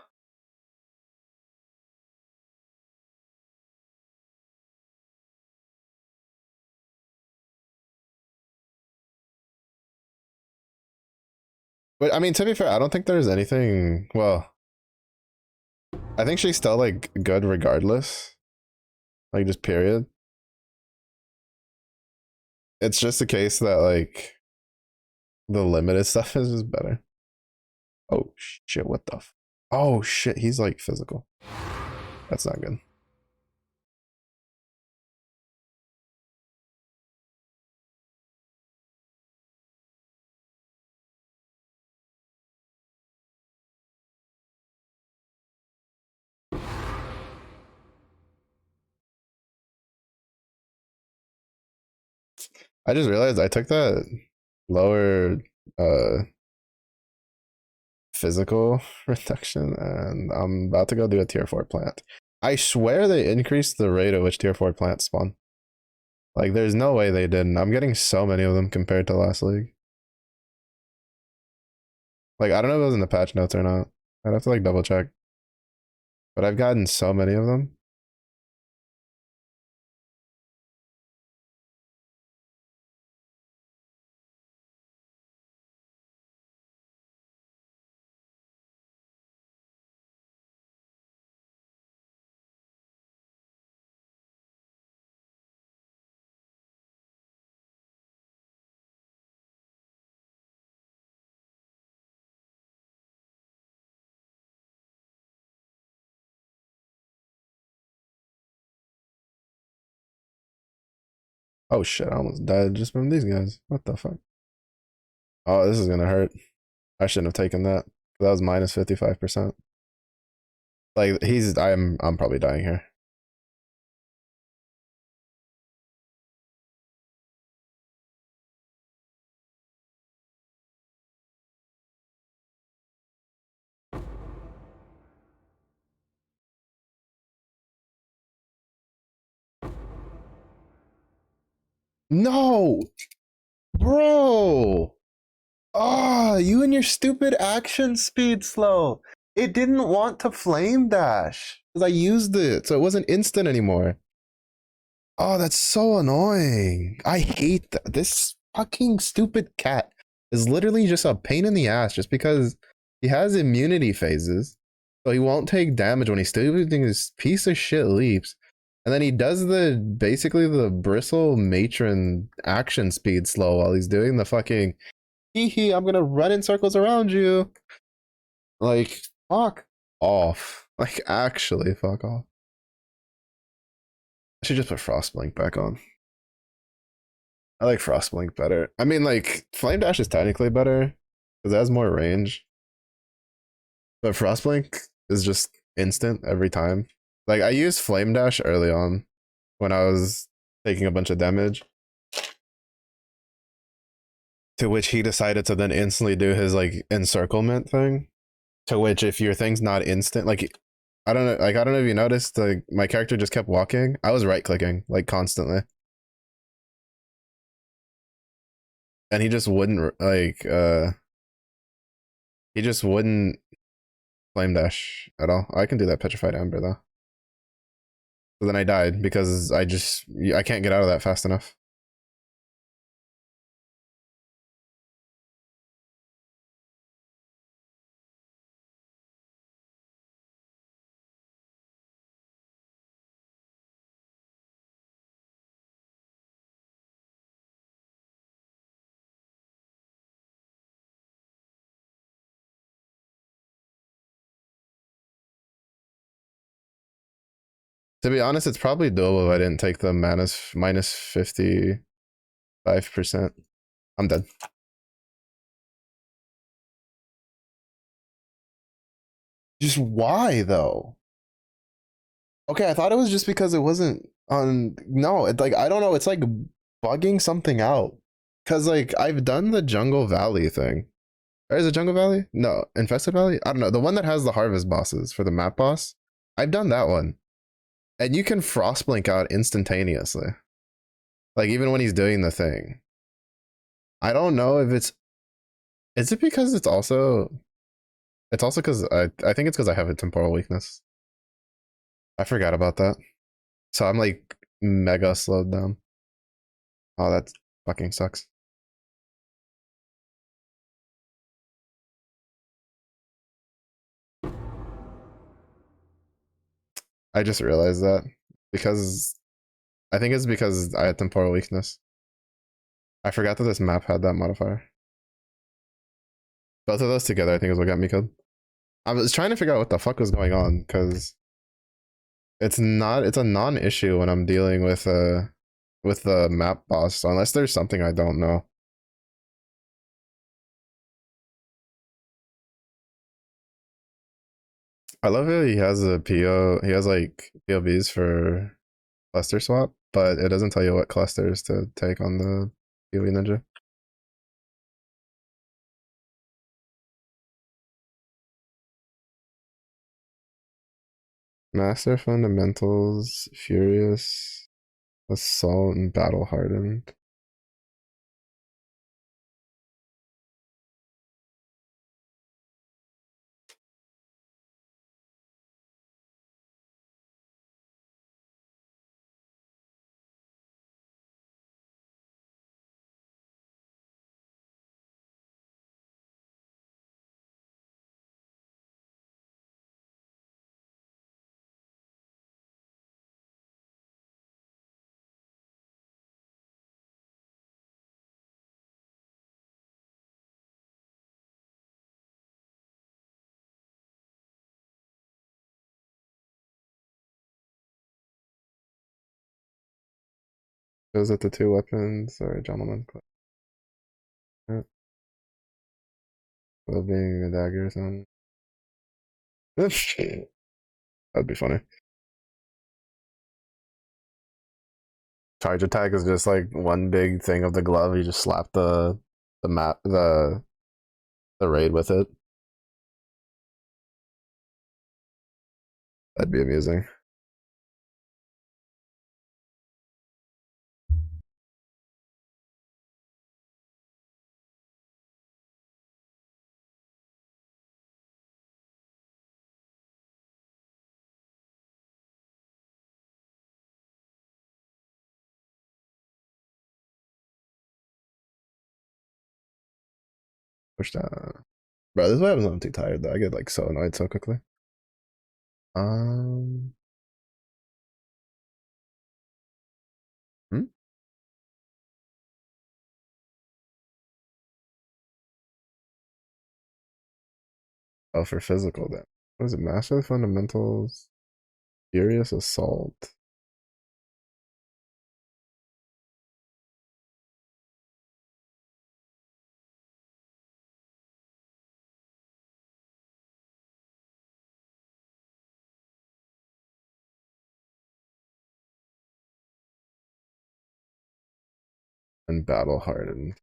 But I mean, to be fair, I don't think there's anything. Well, I think she's still like good regardless. Like just period. It's just a case that like the limited stuff is just better. Oh shit! What the? Oh shit! He's like physical. That's not good. I just realized I took that lower uh physical reduction and I'm about to go do a tier 4 plant. I swear they increased the rate at which tier 4 plants spawn. Like there's no way they didn't. I'm getting so many of them compared to last league. Like I don't know if it was in the patch notes or not. I'd have to like double check. But I've gotten so many of them. Oh shit, I almost died just from these guys. What the fuck? Oh, this is gonna hurt. I shouldn't have taken that. That was minus 55%. Like I'm probably dying here. No, bro. Ah, you and your stupid action speed slow. It didn't want to flame dash because I used it, so it wasn't instant anymore. Oh, that's so annoying. I hate that. This fucking stupid cat is literally just a pain in the ass just because he has immunity phases. So he won't take damage when he's still doing this piece of shit leaps. And then he does the basically the bristle matron action speed slow while he's doing the fucking hee hee, I'm gonna run in circles around you. Like, fuck off. Like, actually, fuck off. I should just put Frostblink back on. I like Frostblink better. I mean, like Flame Dash is technically better because it has more range, but Frostblink is just instant every time. Like I used Flame Dash early on when I was taking a bunch of damage, to which he decided to then instantly do his like encirclement thing. To which, if your thing's not instant, like I don't know, like I don't know if you noticed, like my character just kept walking. I was right clicking like constantly, and he just wouldn't like he just wouldn't flame dash at all. I can do that petrified ember though. So then I died because I can't get out of that fast enough. To be honest, it's probably doable if I didn't take the minus 55%. I'm dead. Just why though? Okay, I thought it was just because it wasn't on. No, it like I don't know. It's like bugging something out. Cause like I've done the Jungle Valley thing. Or is it Jungle Valley? No, Infested Valley. I don't know. The one that has the harvest bosses for the map boss. I've done that one, and you can frost blink out instantaneously. Like even when he's doing the thing. I don't know if it's. Is it because it's also? It's also because I think it's because I have a temporal weakness. I forgot about that. So I'm like mega slowed down. Oh, that fucking sucks. I just realized that because I think it's because I had temporal weakness. I forgot that this map had that modifier. Both of those together, I think, is what got me killed. I was trying to figure out what the fuck was going on because it's a non-issue when I'm dealing with the map boss unless there's something I don't know. I love it. He has a PO. He has like POBs for cluster swap, but it doesn't tell you what clusters to take on the PoE ninja. Master fundamentals, furious, assault, and battle hardened. Shows that the two weapons are gentlemen. Well, being a dagger or something. That'd be funny. Charge attack is just like one big thing of the glove. You just slap the map the raid with it. That'd be amusing. Push that. Bro, this is why I'm too tired though. I get like so annoyed so quickly. Um hmm? Oh, for physical then. What is it? Master fundamentals, furious assault. and battle hardened.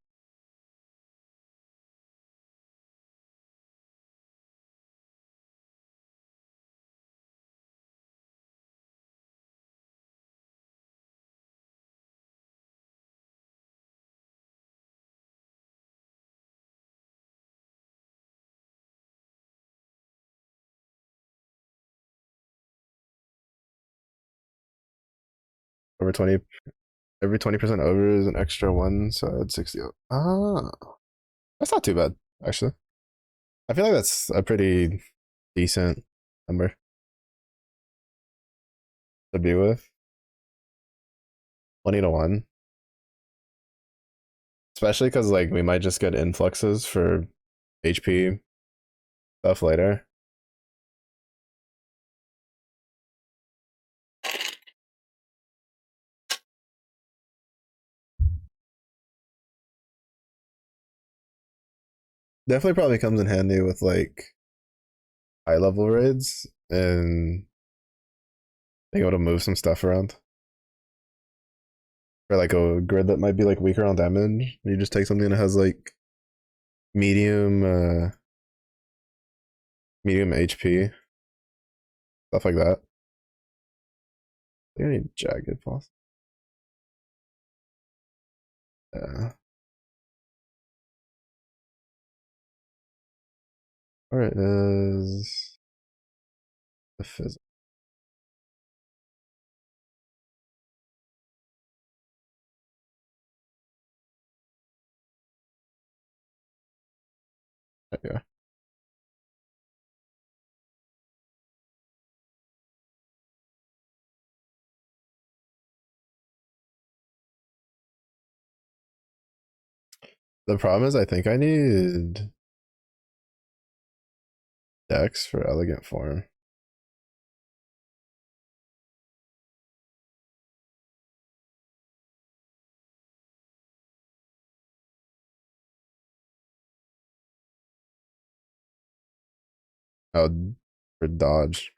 Over 20, every 20% over is an extra one, so add 60. Ah, that's not too bad, actually. I feel like that's a pretty decent number to be with. 20 to 1. Especially because like we might just get influxes for HP stuff later. Definitely probably comes in handy with like high level raids and being able to move some stuff around. Or like a grid that might be like weaker on damage. You just take something that has like medium medium HP. Stuff like that. I think I need jagged boss. Yeah. Alright, is the physics. Yeah. The problem is I think I need Dex for elegant form. Oh, for dodge.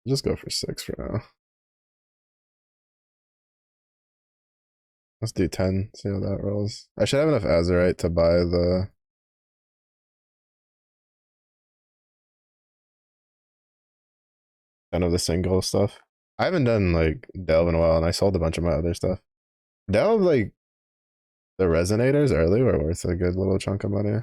Just go for 6 for now. Let's do 10. See how that rolls. I should have enough Azurite to buy the kind of the single stuff. I haven't done like Delve in a while, and I sold a bunch of my other stuff. Delve, like the resonators early were worth a good little chunk of money.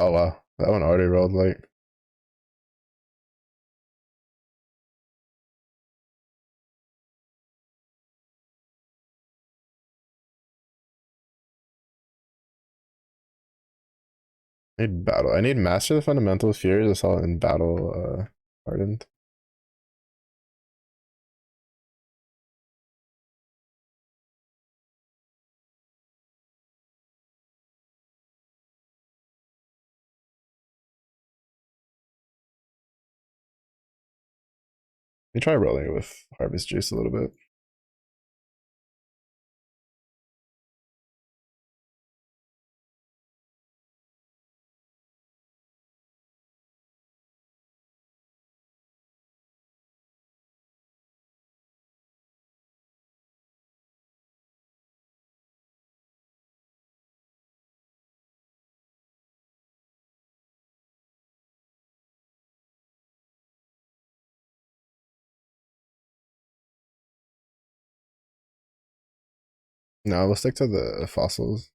Oh wow, that one already rolled like. I need battle. I need master the fundamentals. Furious assault and battle. Hardened. Let me try rolling it with harvest juice a little bit. No, we'll stick to the fossils.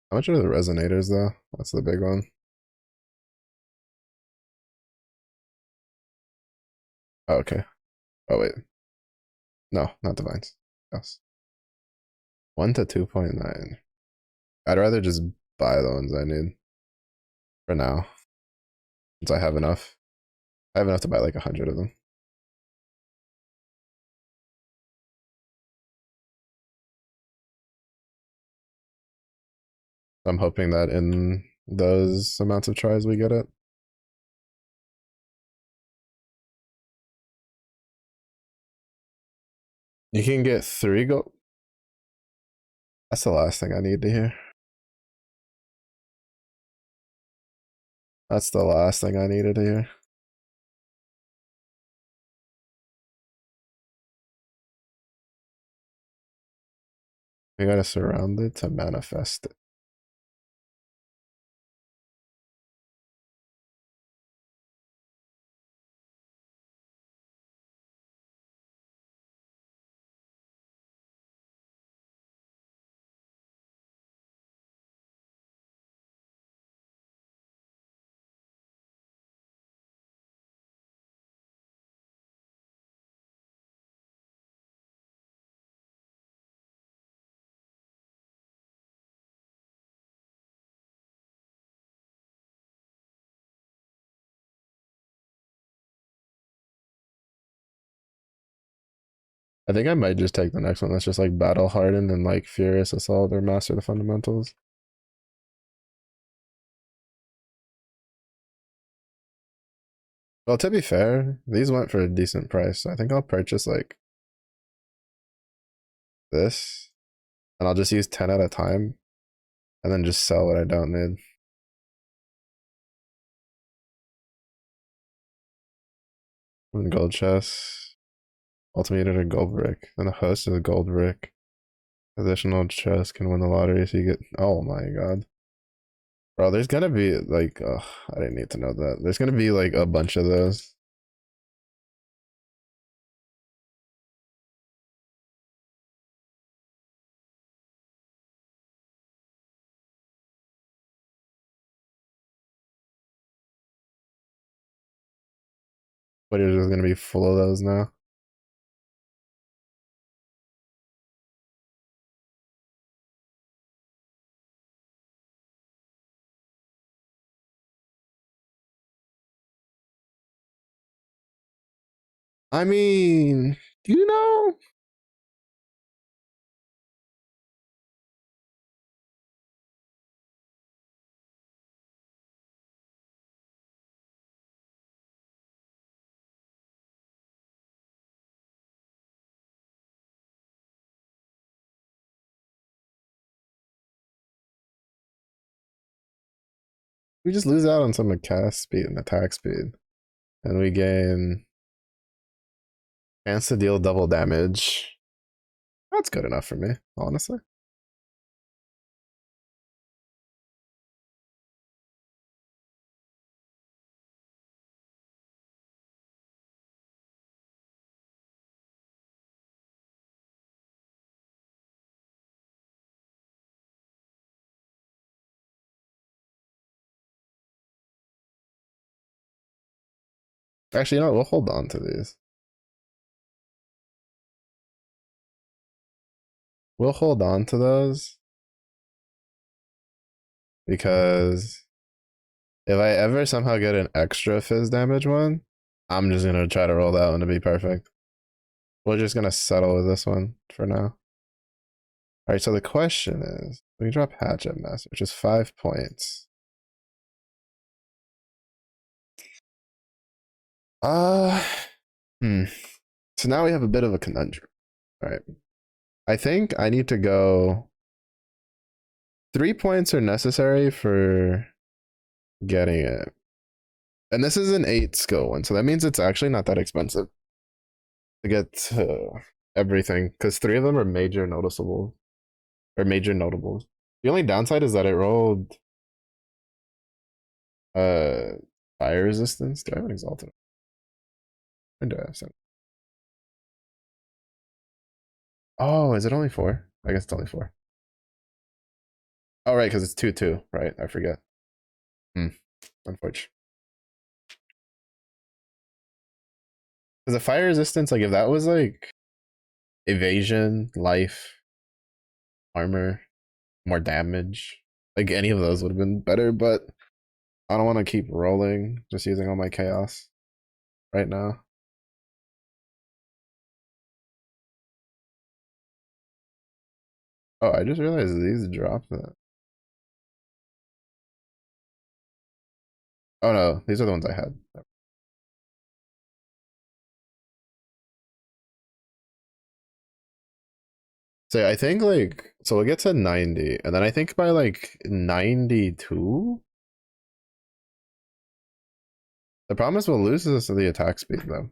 How much are the resonators though? That's the big one. Oh, okay. Oh wait. No, not divines. Yes. 1 to 2.9. I'd rather just buy the ones I need for now. Since I have enough. I have enough to buy like 100 of them. I'm hoping that in those amounts of tries we get it. You can get 3 gold. That's the last thing I need to hear. That's the last thing I needed to hear. We gotta surround it to manifest it. I think I might just take the next one. That's just like battle hardened and like furious assault or master the fundamentals. Well, to be fair, these went for a decent price. So I think I'll purchase like this, and I'll just use 10 at a time, and then just sell what I don't need. And gold chest, ultimate a gold brick, and a host is a gold brick. Additional chest can win the lottery, so you get. Oh my god, bro! There's gonna be like, oh, I didn't need to know that. There's gonna be like a bunch of those. But you're just gonna be full of those now. I mean, do you know? We just lose out on some of cast speed and attack speed, and we gain chance to deal double damage. That's good enough for me, honestly. Actually, you know what? We'll hold on to these. We'll hold on to those because if I ever somehow get an extra fizz damage one, I'm just gonna try to roll that one to be perfect. We're just gonna settle with this one for now. All right, so the question is, we drop Hatchet Master, which is 5 points. Uh, hmm. So now we have a bit of a conundrum. All right. I think I need to go. 3 points are necessary for getting it. And this is an 8 skill one, so that means it's actually not that expensive to get everything, because 3 of them are major noticeable, or major notables. The only downside is that it rolled uh fire resistance. Do I have an exalted? Or do I have some? Oh, is it only four? I guess it's only four. Oh, right, because it's 2-2, right? I forget. Hmm. Unfortunate. Because the fire resistance, like if that was like evasion, life, armor, more damage, like any of those would have been better, but I don't want to keep rolling just using all my chaos right now. Oh, I just realized these drop that. Oh no, these are the ones I had. So I think like so we'll get to 90, and then I think by like 92, the problem is we'll lose this to the attack speed though.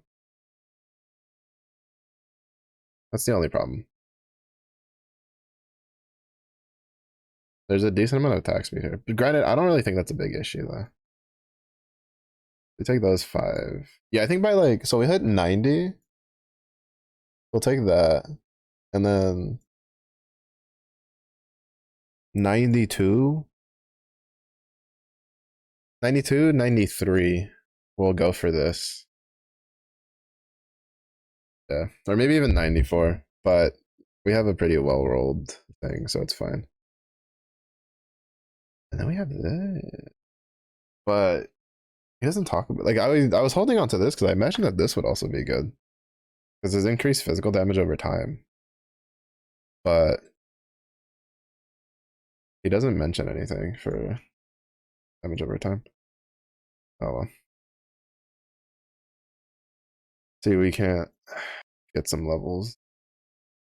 That's the only problem. There's a decent amount of attack speed here. But granted, I don't really think that's a big issue though. We take those five. Yeah, I think by like so we hit 90. We'll take that. And then 92. 92, 93. We'll go for this. Yeah. Or maybe even 94. But we have a pretty well rolled thing, so it's fine. And then we have this. But he doesn't talk about like I was holding on to this because I imagined that this would also be good. Because there's increased physical damage over time. But he doesn't mention anything for damage over time. Oh well. See, we can't get some levels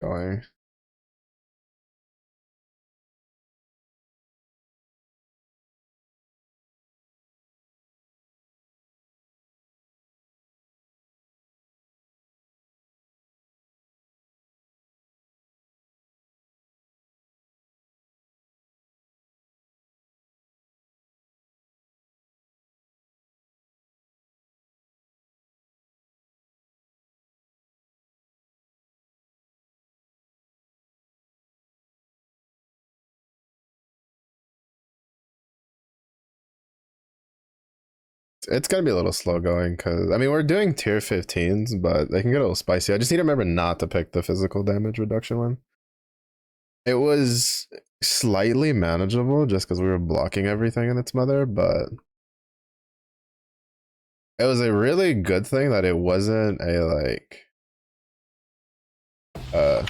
going. It's gonna be a little slow going because I mean we're doing tier 15s, but they can get a little spicy. I just need to remember not to pick the physical damage reduction one. It was slightly manageable just because we were blocking everything in its mother, but it was a really good thing that it wasn't a like uh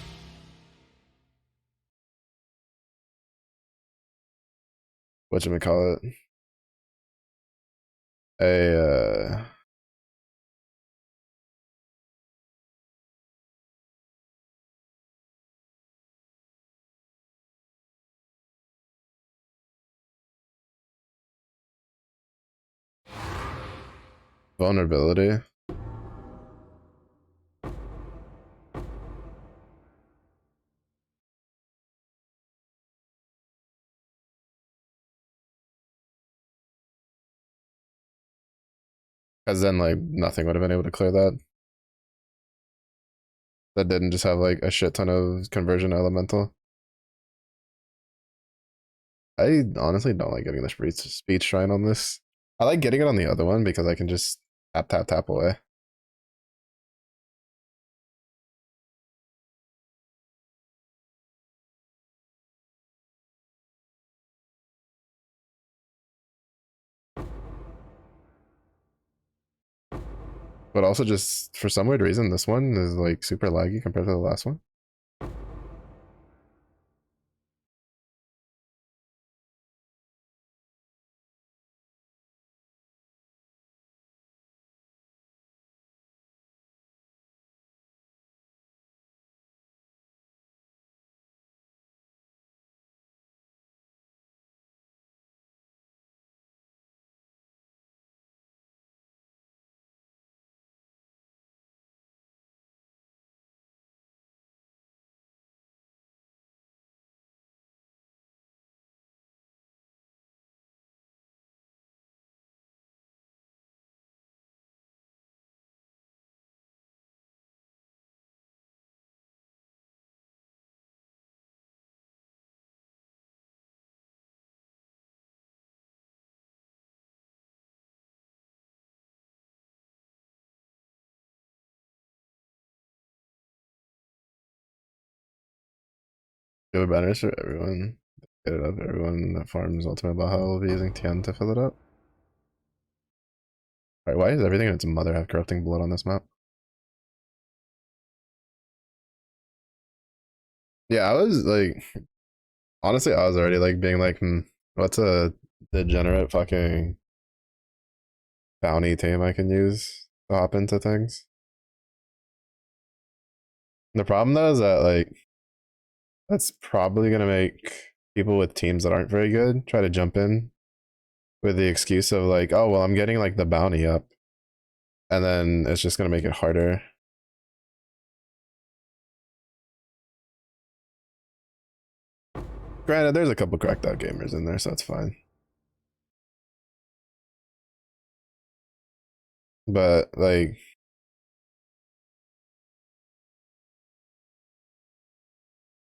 whatchamacallit, a vulnerability. Because then like nothing would have been able to clear that. That didn't just have like a shit ton of conversion elemental. I honestly don't like getting the speech shrine on this. I like getting it on the other one because I can just tap tap tap away. But also just for some weird reason, this one is like super laggy compared to the last one. Go banners for everyone. Get it up. Everyone that farms Ultimate Baja will be using Tian to fill it up. Alright, why is everything in its mother have corrupting blood on this map? Yeah, I was like, honestly, I was already like being like, what's a degenerate fucking bounty team I can use to hop into things? The problem though is that like that's probably gonna make people with teams that aren't very good try to jump in with the excuse of like, oh well, I'm getting like the bounty up, and then it's just gonna make it harder. Granted, there's a couple cracked out gamers in there, so it's fine. But like,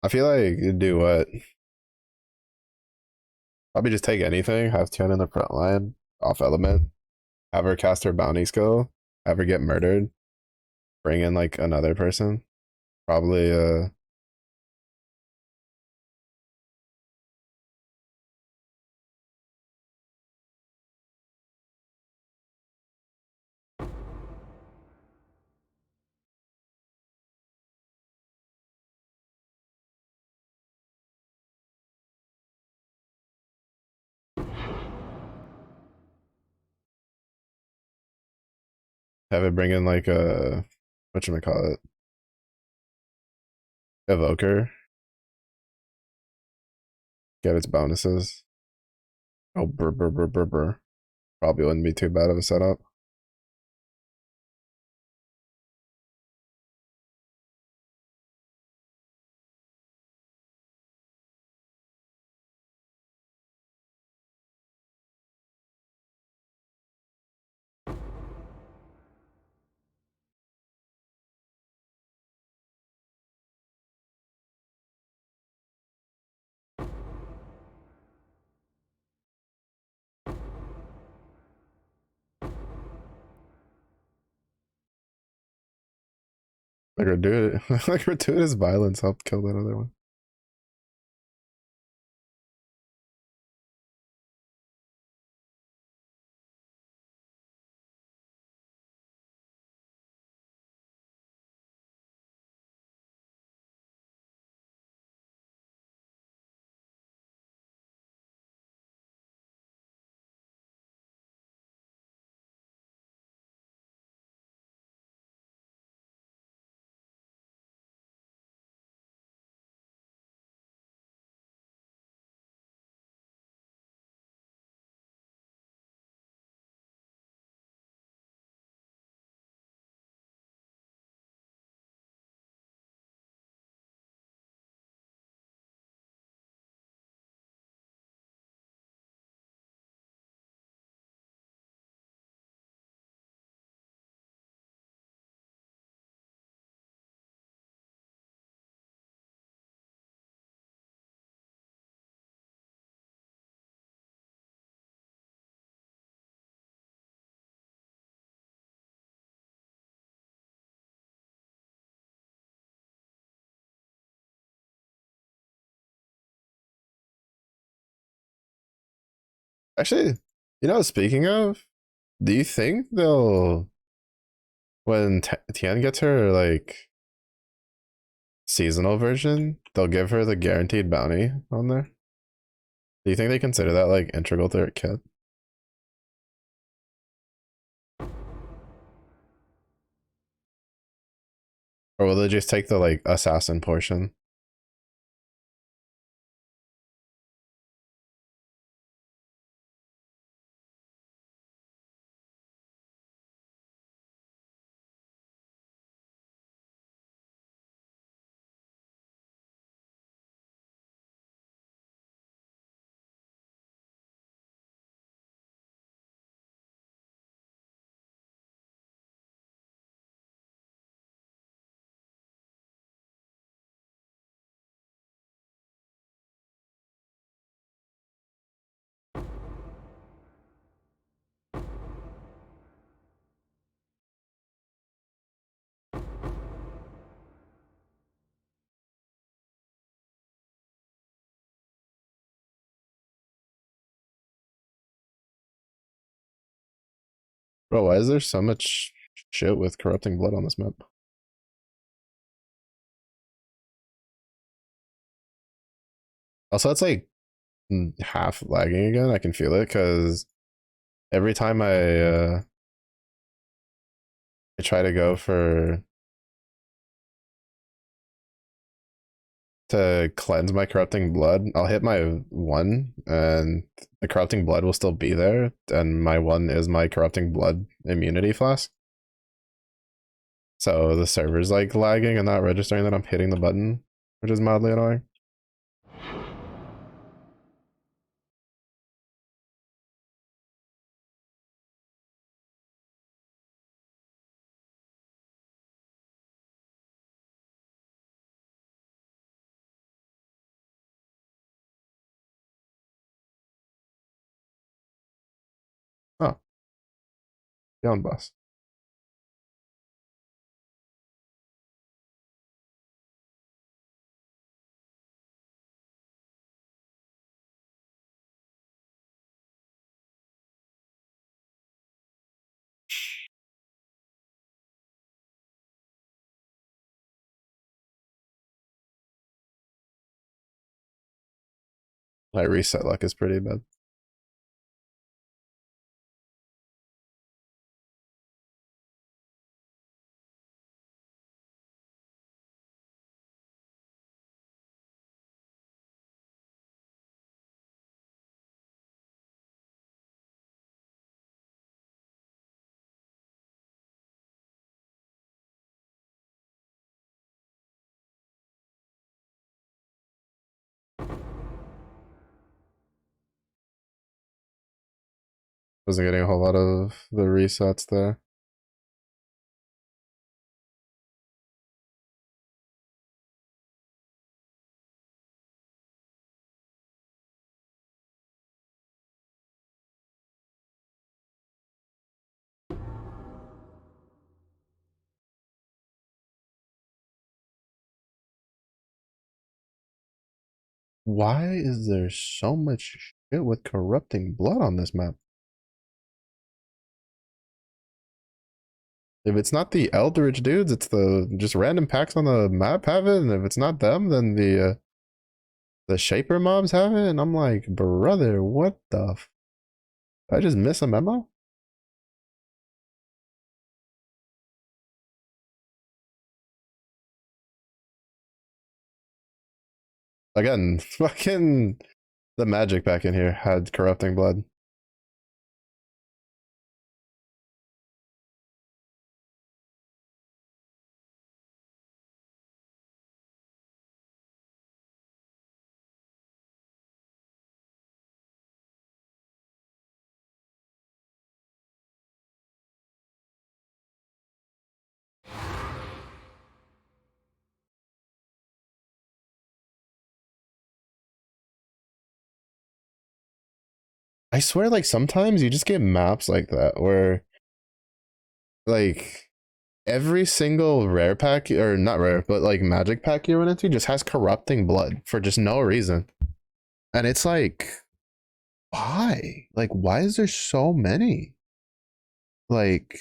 I feel like you do what? Probably just take anything, have Tian in the front line, off element, have her cast her bounty skill, have her get murdered, bring in like another person. Probably have it bring in like a whatchamacallit, evoker, get its bonuses. Oh brr brr brr brr brr. Probably wouldn't be too bad of a setup. Like like gratuitous violence helped kill that other one. Actually, speaking of, do you think they'll when Tian gets her like seasonal version, they'll give her the guaranteed bounty on there? Do you think they consider that like integral to their kit? Or will they just take the like assassin portion? Bro, why is there so much shit with corrupting blood on this map? Also, it's like half lagging again. I can feel it because every time I try to go for to cleanse my corrupting blood, I'll hit my one and the corrupting blood will still be there, and my one is my corrupting blood immunity flask. So the server's like lagging and not registering that I'm hitting the button, which is mildly annoying. Oh, beyond boss. My reset luck is pretty bad. Wasn't getting a whole lot of the resets there. Why is there so much shit with corrupting blood on this map? If it's not the Eldritch dudes, it's the just random packs on the map have it, and if it's not them, then the Shaper mobs have it, and I'm like, brother, what the? Did I just miss a memo? Again, fucking the magic pack in here had corrupting blood. I swear, like sometimes you just get maps like that where like every single rare pack or not rare, but like magic pack you run into just has corrupting blood for just no reason. And it's like, why? Like, why is there so many? Like,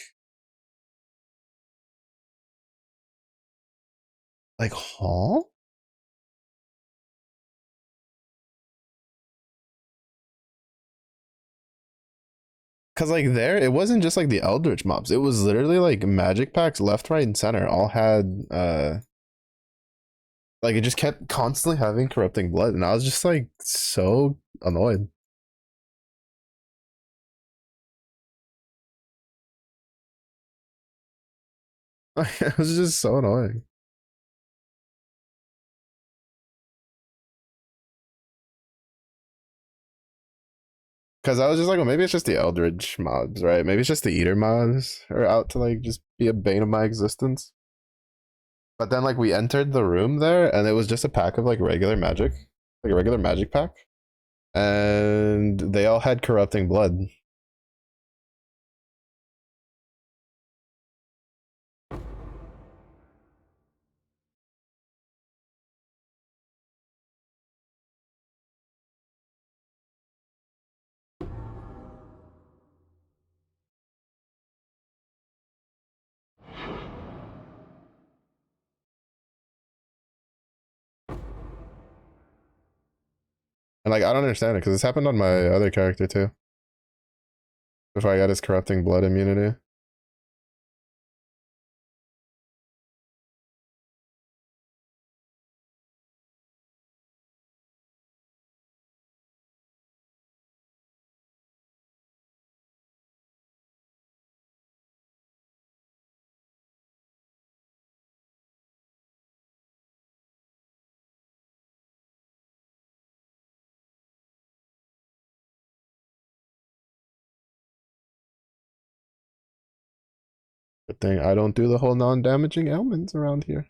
huh? Cause like there, it wasn't just like the Eldritch mobs. It was literally like magic packs left, right, and center all had like it just kept constantly having corrupting blood, and I was just like so annoyed. It was just so annoying. Cause I was just like, well, maybe it's just the Eldritch mobs, right? Maybe it's just the Eater mobs are out to like just be a bane of my existence. But then like we entered the room there, and it was just a pack of like regular magic, like a regular magic pack, and they all had corrupting blood. And like I don't understand it because this happened on my other character too. Before I got his corrupting blood immunity. Good thing I don't do the whole non-damaging ailments around here.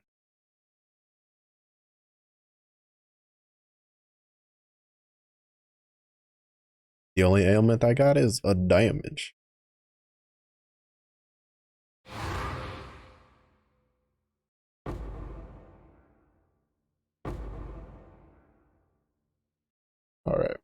The only ailment I got is a damage. All right.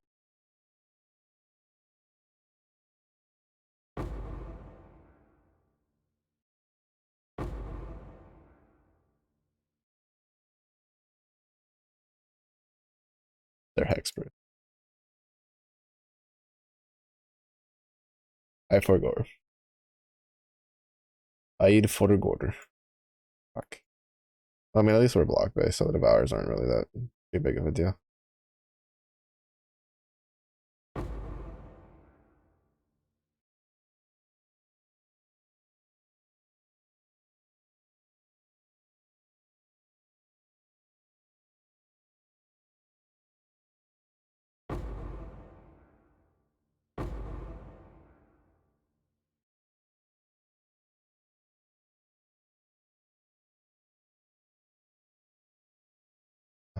They're hexproof. I forgot. I eat forgot. Fuck. I mean, at least we're block based, so the devours aren't really that too big of a deal.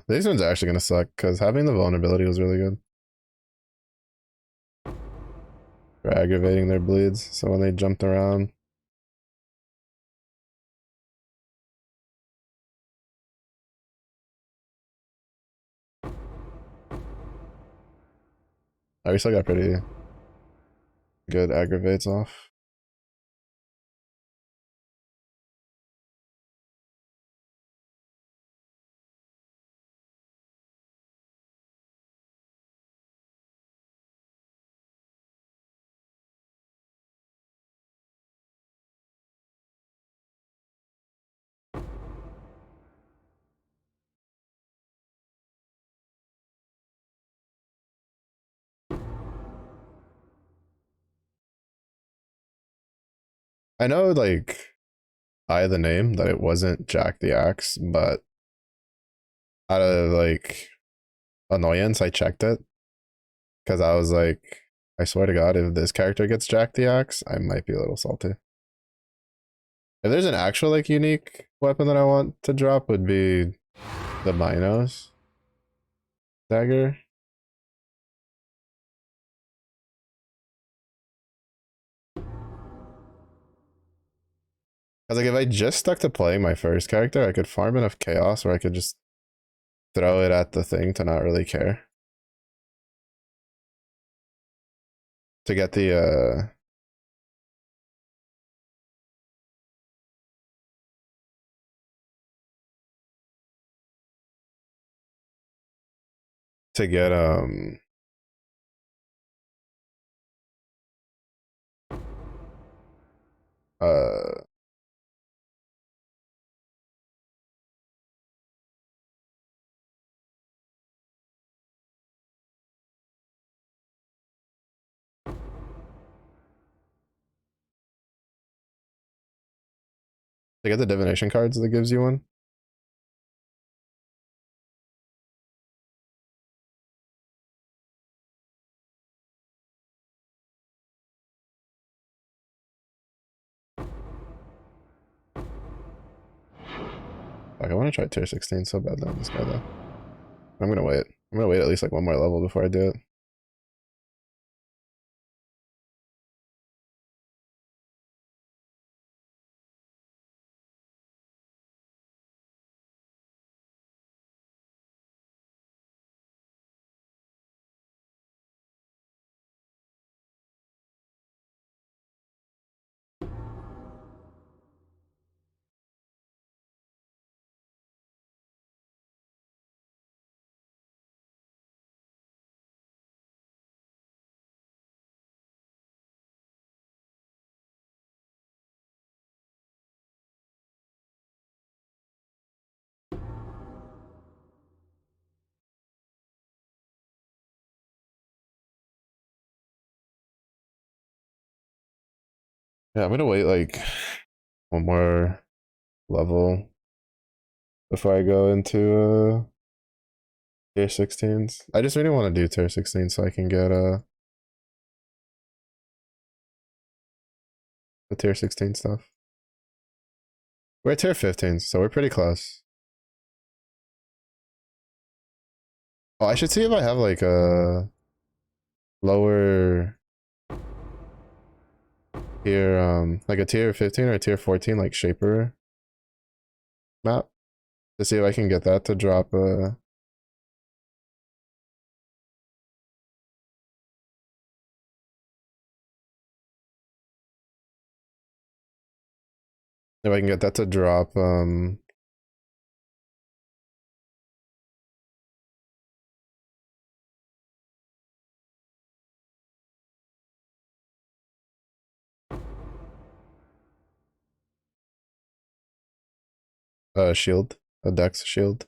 These ones are actually gonna suck because having the vulnerability was really good for aggravating their bleeds. So when they jumped around, we still got pretty good aggravates off. I know, like, the name that it wasn't Jack the Axe, but out of like annoyance, I checked it because I was like, I swear to God, if this character gets Jack the Axe, I might be a little salty. If there's an actual like unique weapon that I want to drop, would be the Minos dagger. Because like if I just stuck to playing my first character, I could farm enough chaos where I could just throw it at the thing to not really care. To get the to get uh to get the divination cards that gives you one. Like I want to try tier 16 so badly on this guy though. I'm gonna wait. I'm gonna wait at least like one more level before I do it. Yeah, I'm gonna wait like one more level before I go into tier 16s. I just really want to do tier 16 so I can get the tier 16 stuff. We're at tier 15, so we're pretty close. Oh, I should see if I have like a lower tier, like a tier 15 or a tier 14, like shaper map to see if I can get that to drop if I can get that to drop a shield, a dex shield.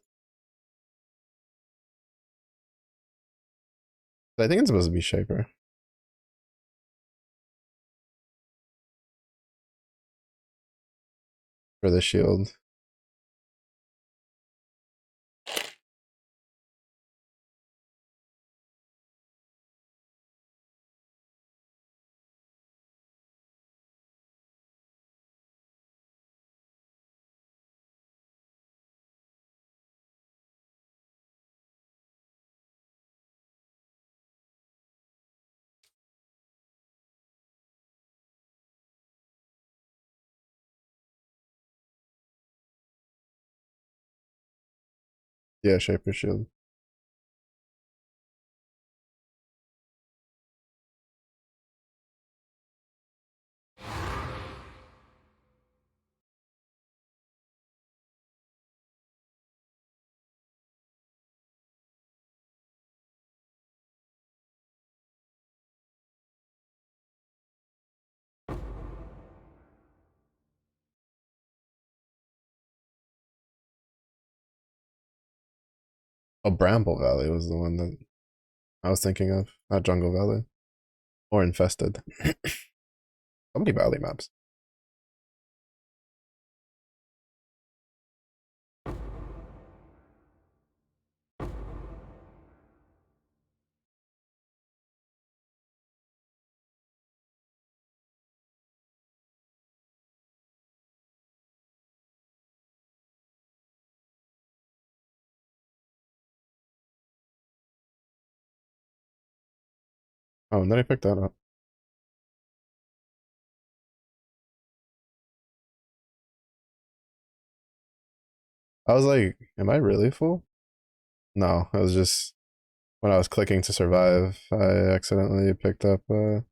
I think it's supposed to be shaper for the shield. Yeah, shaper shield. Oh, Bramble Valley was the one that I was thinking of, not Jungle Valley or Infested. So many Valley maps. Oh, and then I picked that up. I was like, am I really full? No, I was just when I was clicking to survive, I accidentally picked up I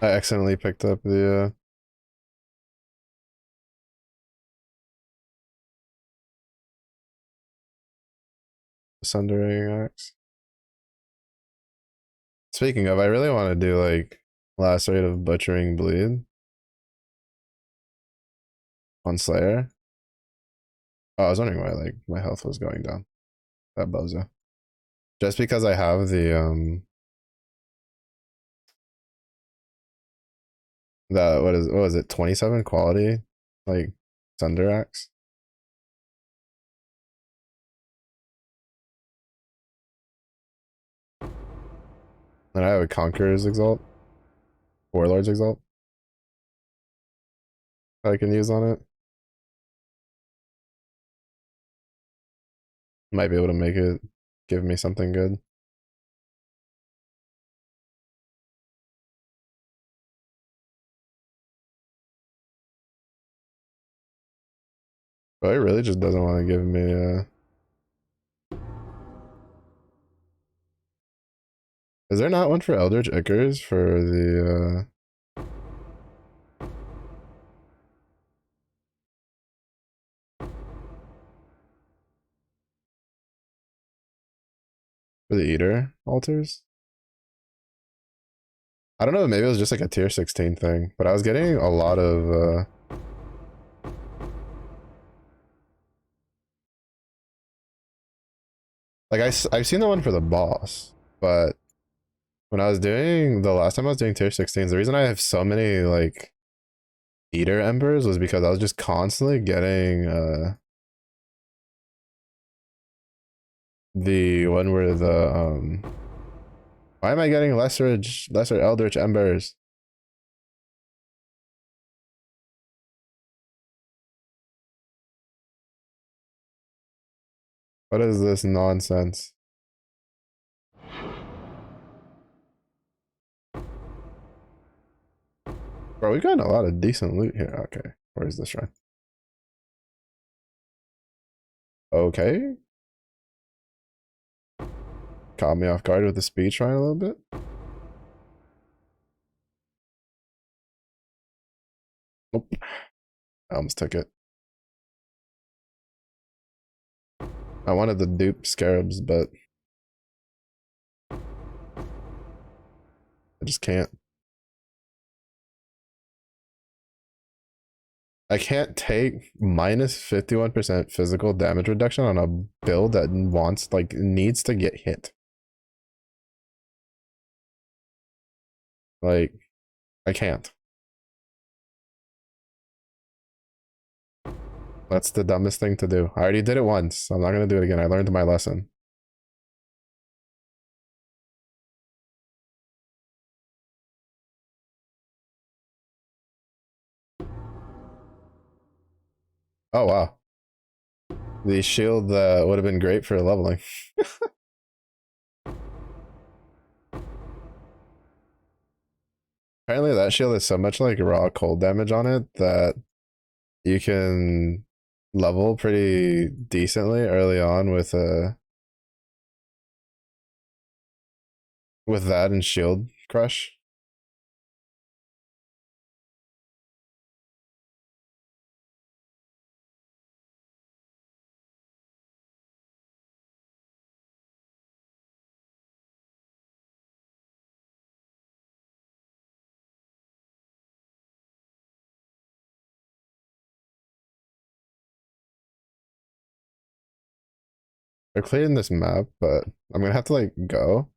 accidentally picked up the Sundering Axe. Speaking of, I really want to do like last rate of Butchering Bleed on Slayer. Oh, I was wondering why like my health was going down. That bozo. Just because I have the what was it, 27 quality like Thunder Axe. And I have a Conqueror's Exalt, Warlord's Exalt I can use on it. Might be able to make it give me something good. But it really just doesn't want to give me Is there not one for Eldritch Ichors for the Eater altars? I don't know, maybe it was just like a tier 16 thing, but I was getting a lot of Like I've seen the one for the boss, but when I was doing the last time I was doing tier 16s, the reason I have so many like eater embers was because I was just constantly getting the one where the why am I getting lesser eldritch embers? What is this nonsense? Bro, we got a lot of decent loot here. Okay, where's this shrine? Okay, caught me off guard with the speed shrine a little bit. Nope, I almost took it. I wanted the dupe scarabs, but I just can't. I can't take minus 51% physical damage reduction on a build that wants, like, needs to get hit. Like, I can't. That's the dumbest thing to do. I already did it once. I'm not gonna do it again. I learned my lesson. Oh, wow. The shield would have been great for leveling. Apparently that shield has so much like raw cold damage on it that you can level pretty decently early on with that and shield crush. They're clearing this map, but I'm gonna have to like go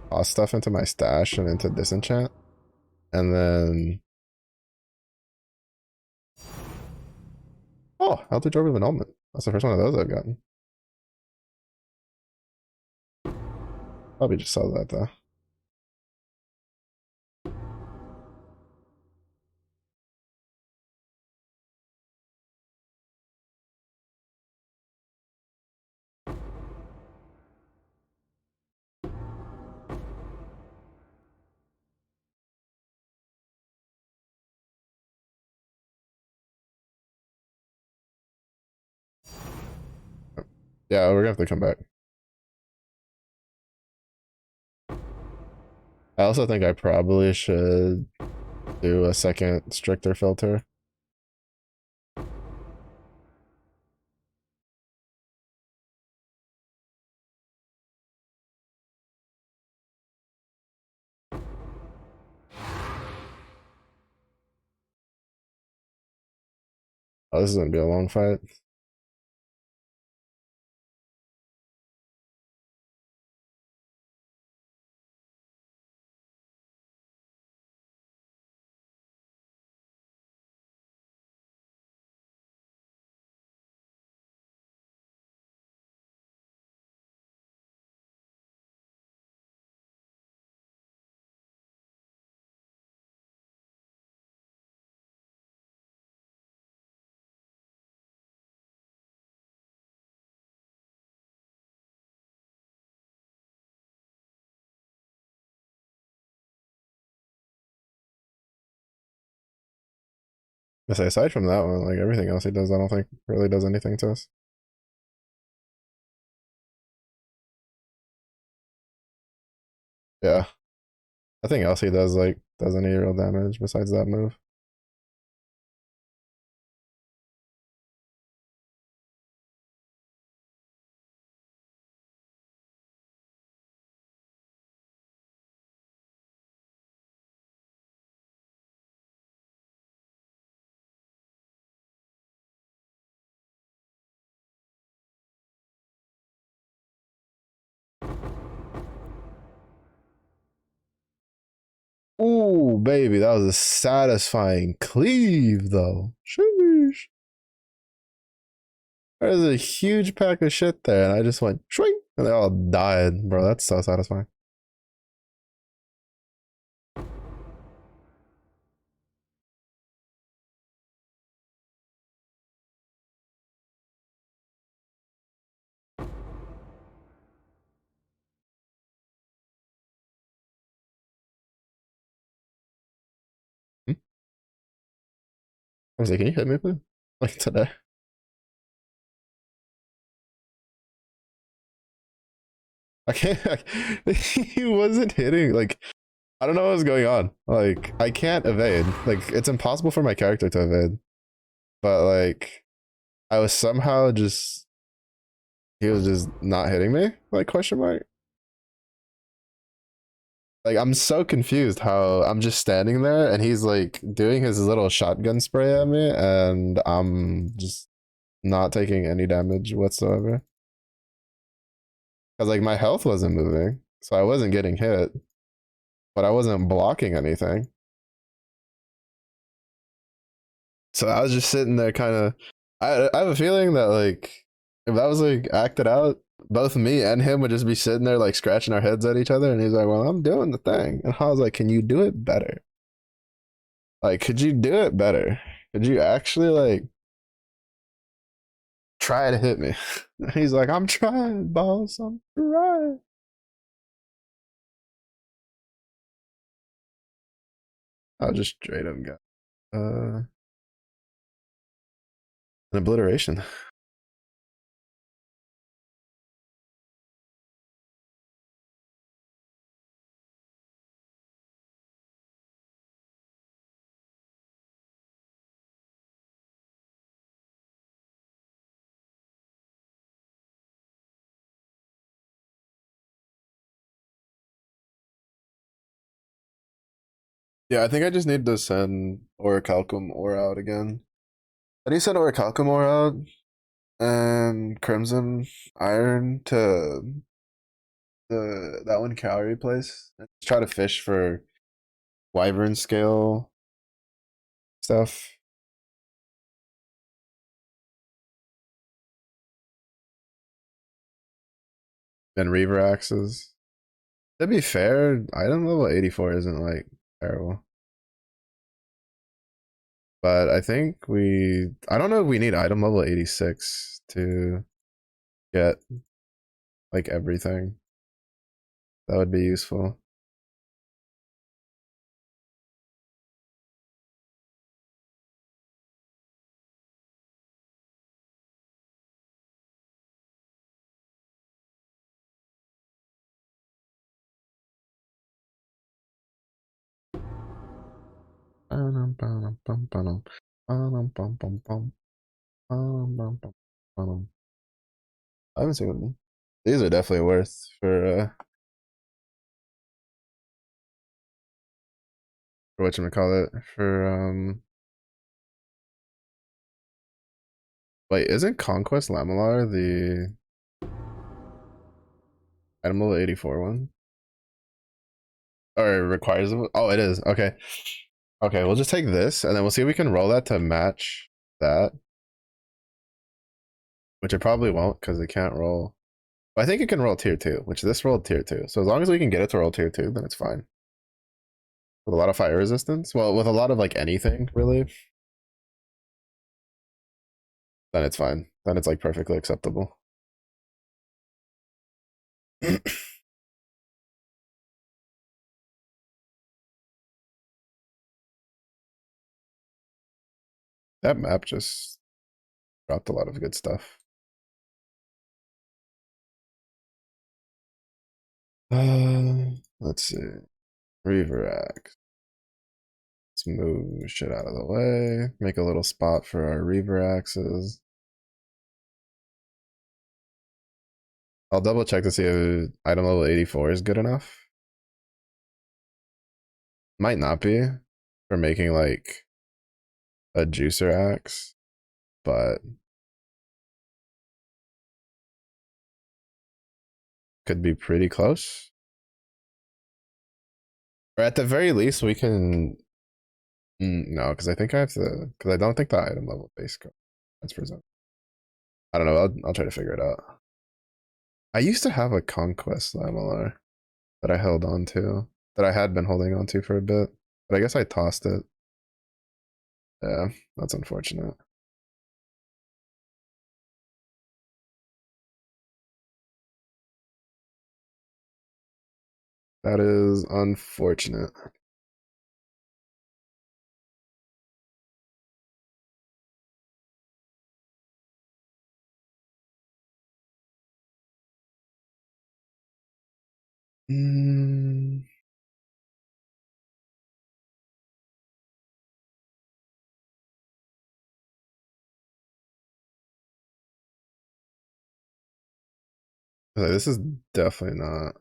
toss stuff into my stash and into disenchant, and then oh, Eldritch Orb of Annulment. That's the first one of those I've gotten. Probably just sell that though. Yeah, we're gonna have to come back. I also think I probably should do a second stricter filter. Oh, this is gonna be a long fight. I say aside from that one, like everything else he does, I don't think really does anything to us. Yeah, nothing else he does like does any real damage besides that move. Ooh, baby, that was a satisfying cleave, though. Sheesh. There's a huge pack of shit there, and I just went shwing, and they all died, bro. That's so satisfying. Hmm? I was like, can you hit me, please? Like today. I can't. He wasn't hitting. Like, I don't know what was going on. Like, I can't evade. Like, it's impossible for my character to evade. But like, I was somehow just. He was just not hitting me. Like question mark. Like I'm so confused how I'm just standing there and he's like doing his little shotgun spray at me and I'm just not taking any damage whatsoever. Cause like my health wasn't moving, so I wasn't getting hit, but I wasn't blocking anything. So I was just sitting there kind of. I have a feeling that like if that was like acted out, both me and him would just be sitting there like scratching our heads at each other, and he's like, "Well, I'm doing the thing," and I was like, "Can you do it better? Like, could you do it better? Could you actually like try to hit me?" He's like, "I'm trying, boss. I'm trying." I'll just straight up go. An obliteration. Yeah, I think I just need to send Orichalcum or out again. I need to send Orichalcum or out and Crimson Iron to the that one calorie place. Try to fish for wyvern scale stuff and reaver axes. To be fair, item level 84 isn't like terrible. But I think I don't know if we need item level 86 to get like everything. That would be useful. I haven't seen them. These are definitely worth for whatchamacallit, for wait, isn't Conquest Lamellar the item level 84 one? Or it requires oh it is. Okay. Okay, we'll just take this and then we'll see if we can roll that to match that. Which it probably won't because it can't roll. But I think it can roll tier 2, which this rolled tier 2. So as long as we can get it to roll tier 2, then it's fine. With a lot of fire resistance? Well, with a lot of like anything, really. Then it's fine. Then it's like perfectly acceptable. That map just dropped a lot of good stuff. Let's see. Reaver Axe. Let's move shit out of the way. Make a little spot for our Reaver Axes. I'll double check to see if item level 84 is good enough. Might not be for making like a juicer axe, but could be pretty close. Or at the very least, we can. No, because I think I have to. Because I don't think the item level base code that's present. I don't know. I'll try to figure it out. I used to have a conquest lamellar that I held on to, that I had been holding on to for a bit, but I guess I tossed it. Yeah, that's unfortunate. That is unfortunate. Mm, this is definitely not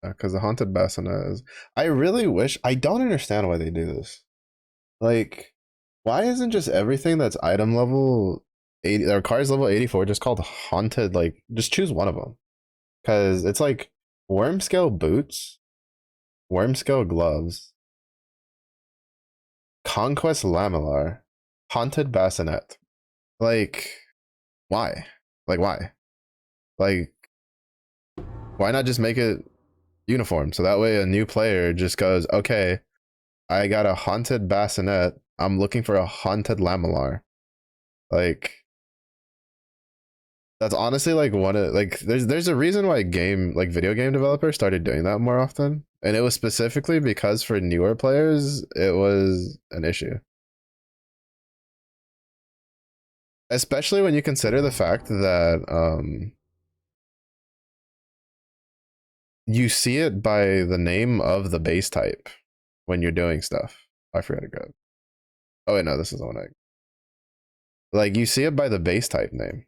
because the haunted bassinet is. I really wish. I don't understand why they do this. Like, why isn't just everything that's item level 80 or cars level 84 just called haunted? Like, just choose one of them because it's like worm scale boots, worm scale gloves, conquest lamellar, haunted bassinet. Like, why? Like, why? Like, why not just make it uniform so that way a new player just goes, okay, I got a haunted bassinet. I'm looking for a haunted lamellar. Like, that's honestly like one of like there's a reason why game like video game developers started doing that more often, and it was specifically because for newer players it was an issue, especially when you consider the fact that you see it by the name of the base type when you're doing stuff. I forgot to grab. Oh wait, no, this is the one I like. You see it by the base type name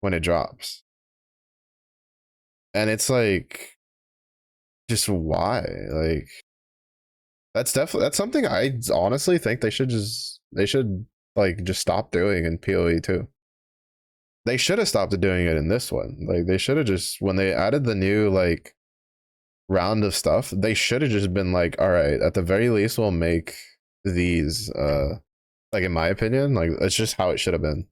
when it drops, and it's like, just why? Like, that's something I honestly think they should like just stop doing in PoE too. They should have stopped doing it in this one. Like they should have just when they added the new like round of stuff, they should have just been like, all right, at the very least we'll make these like in my opinion, like that's just how it should have been.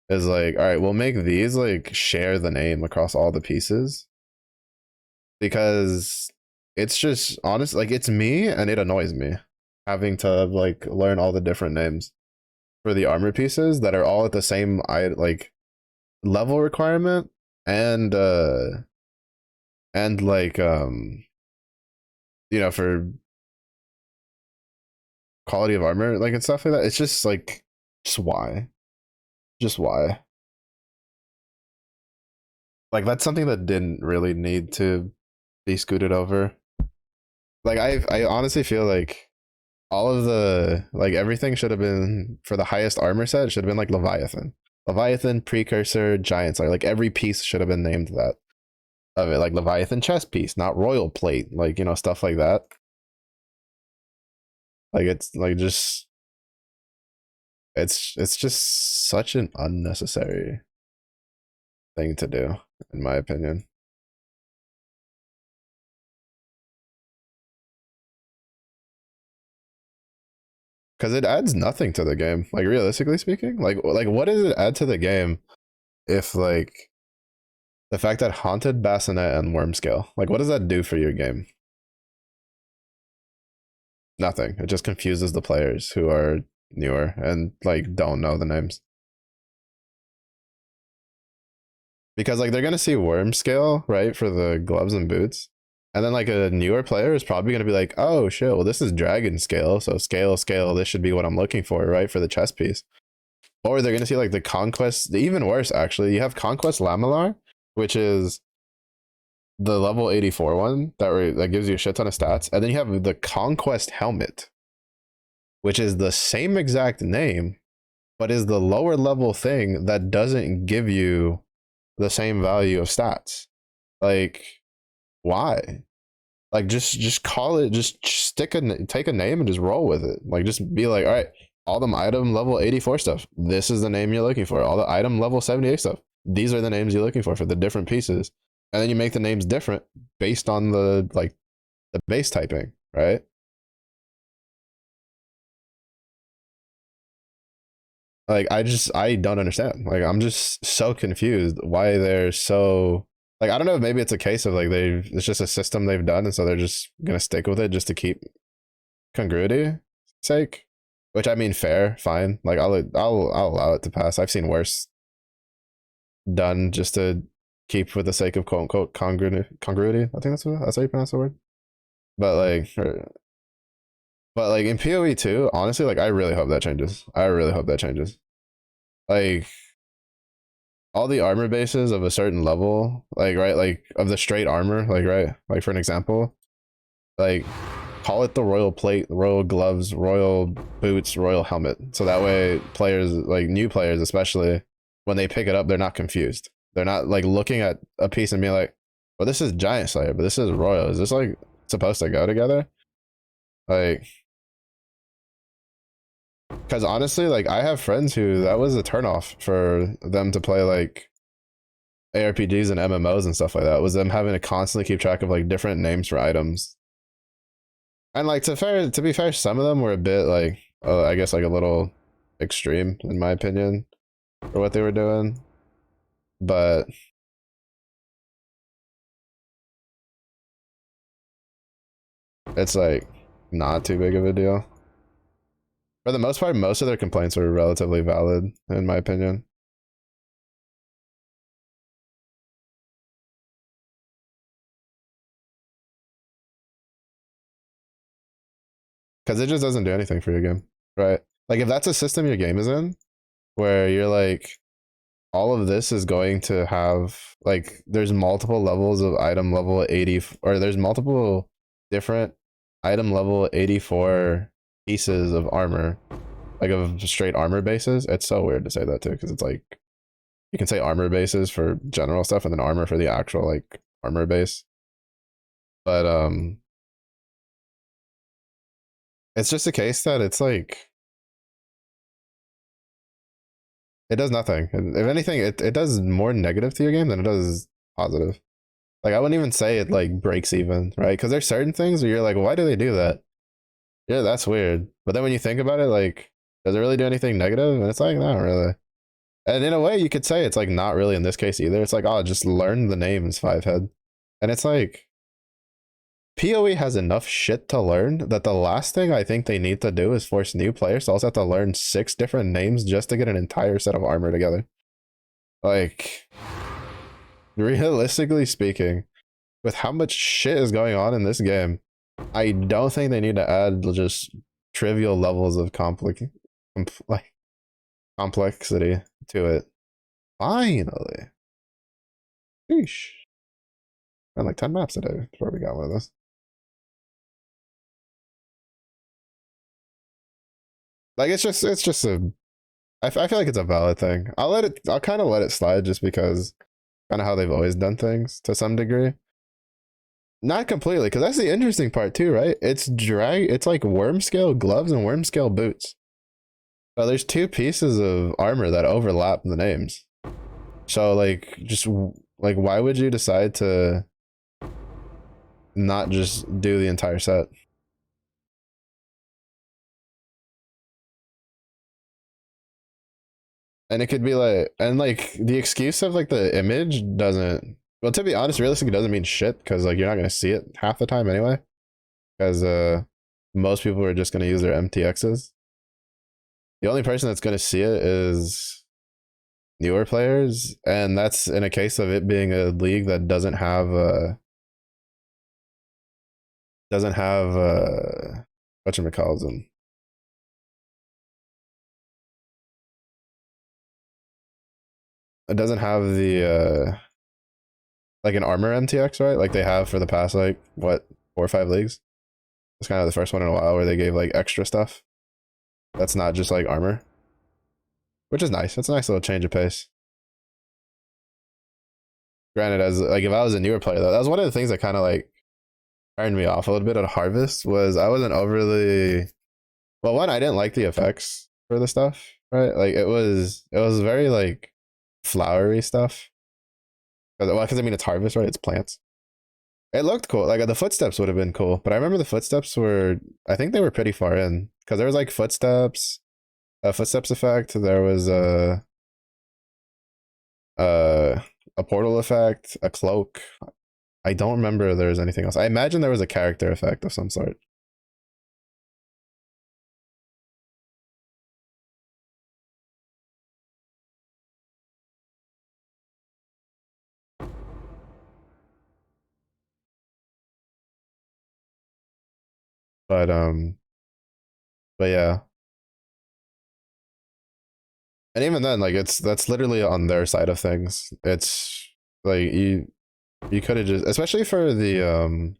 Is like, all right, we'll make these like share the name across all the pieces because it's just honest like it's me and it annoys me having to like learn all the different names for the armor pieces that are all at the same like level requirement and like for quality of armor like and stuff like that. It's just like just why? Just why? Like that's something that didn't really need to be scooted over. Like I honestly feel like all of the like everything should have been for the highest armor set should have been like Leviathan, Precursor, Giant Slayer. Like every piece should have been named that of it. Like Leviathan chest piece, not Royal Plate. Like, stuff like that. Like it's like just it's just such an unnecessary thing to do, in my opinion. Because it adds nothing to the game. Like realistically speaking, like what does it add to the game if like the fact that haunted bassinet and worm scale, like what does that do for your game? Nothing. It just confuses the players who are newer and like don't know the names. Because like they're gonna see worm scale, right, for the gloves and boots. And then like a newer player is probably gonna be like, oh shit, well this is dragon scale, so scale, this should be what I'm looking for, right? For the chest piece. Or they're gonna see like the conquest, even worse actually. You have conquest lamellar, which is the level 84 one that gives you a shit ton of stats, and then you have the conquest helmet, which is the same exact name, but is the lower level thing that doesn't give you the same value of stats. Like, why? Like, just call it. Just take a name and just roll with it. Like, just be like, all right, all them item level 84 stuff. This is the name you're looking for. All the item level 78 stuff. These are the names you're looking for the different pieces, and then you make the names different based on the the base typing, right? Like I don't understand. Like I'm just so confused why they're so like I don't know, maybe it's a case of like they've it's just a system they've done and so they're just gonna stick with it just to keep congruity sake. Which I mean fair, fine. Like I'll allow it to pass. I've seen worse done just to keep with the sake of quote unquote congruity. I think that's how you pronounce the word. But like in PoE too, honestly, like I really hope that changes. I really hope that changes. Like all the armor bases of a certain level, like right, like of the straight armor, like right, like for an example, like call it the royal plate, the royal gloves, royal boots, royal helmet. So that way players, like new players especially, when they pick it up, they're not confused. They're not like looking at a piece and being like, well, this is Giant Slayer, but this is Royal. Is this like supposed to go together? Like, because honestly, like I have friends who that was a turnoff for them to play like ARPGs and MMOs and stuff like that. Was them having to constantly keep track of like different names for items. And like to be fair, some of them were a bit like I guess like a little extreme in my opinion for what they were doing. But it's like not too big of a deal. For the most part, most of their complaints were relatively valid in my opinion. Because it just doesn't do anything for your game, right? Like if that's a system your game is in, where you're like, all of this is going to have like there's multiple levels of item level 80 or there's multiple different item level 84 pieces of armor, like of straight armor bases. It's so weird to say that too, because it's like you can say armor bases for general stuff and then armor for the actual like armor base. But it's just a case that it's like it does nothing. If anything, it does more negative to your game than it does positive. Like I wouldn't even say it like breaks even, right? Because there's certain things where you're like, why do they do that? Yeah, that's weird. But then when you think about it, like, does it really do anything negative? And it's like, not really. And in a way, you could say it's like not really in this case either. It's like, oh, just learn the names, Five Head. And it's like PoE has enough shit to learn that the last thing I think they need to do is force new players to also have to learn 6 different names just to get an entire set of armor together. Like, realistically speaking, with how much shit is going on in this game, I don't think they need to add just trivial levels of like complexity to it. Finally. Sheesh. And like 10 maps a day before we got one of this. Like it's just a I feel like it's a valid thing. I'll kind of let it slide just because kind of how they've always done things to some degree. Not completely, because that's the interesting part too, right? It's like worm scale gloves and worm scale boots. So there's 2 pieces of armor that overlap the names. So like just like why would you decide to not just do the entire set? And it could be like and like the excuse of like the image doesn't well to be honest, realistically it doesn't mean shit because like you're not gonna see it half the time anyway. Because most people are just gonna use their MTXs. The only person that's gonna see it is newer players, and that's in a case of it being a league that doesn't have whatchamacalls them. It doesn't have the like an armor MTX, right? Like they have for the past like what 4 or 5 leagues. It's kind of the first one in a while where they gave like extra stuff. That's not just like armor, which is nice. It's a nice little change of pace. Granted, as like if I was a newer player though, that was one of the things that kind of like turned me off a little bit at Harvest was I wasn't overly well. One, I didn't like the effects for the stuff, right? Like it was very like flowery stuff. Well, because I mean it's Harvest, right? It's plants. It looked cool. Like the footsteps would have been cool, but I remember the footsteps were. I think they were pretty far in because there was like footsteps, a footsteps effect. There was a a portal effect, a cloak. I don't remember if there was anything else. I imagine there was a character effect of some sort. But but yeah. And even then, like it's that's literally on their side of things. It's like you could have just, especially for the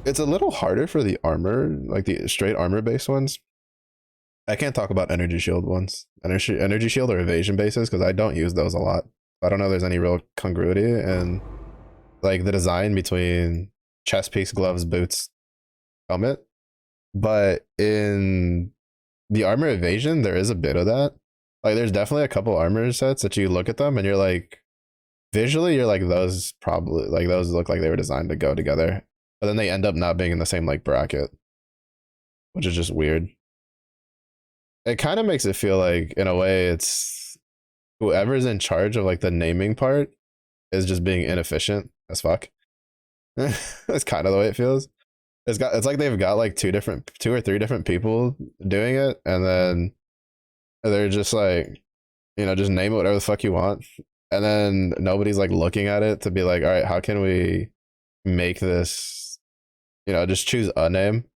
it's a little harder for the armor, like the straight armor based ones. I can't talk about energy shield ones, energy shield or evasion bases because I don't use those a lot. I don't know if there's any real congruity in like the design between chest piece, gloves, boots, helmet. But in the armor evasion, there is a bit of that. Like there's definitely a couple armor sets that you look at them and you're like, visually, you're like, those probably like those look like they were designed to go together. But then they end up not being in the same like bracket, which is just weird. It kind of makes it feel like in a way it's whoever's in charge of like the naming part is just being inefficient as fuck. That's kind of the way it feels. It's like they've got like two or three different people doing it, and then they're just like, just name it whatever the fuck you want, and then nobody's like looking at it to be like, all right, how can we make this, just choose a name.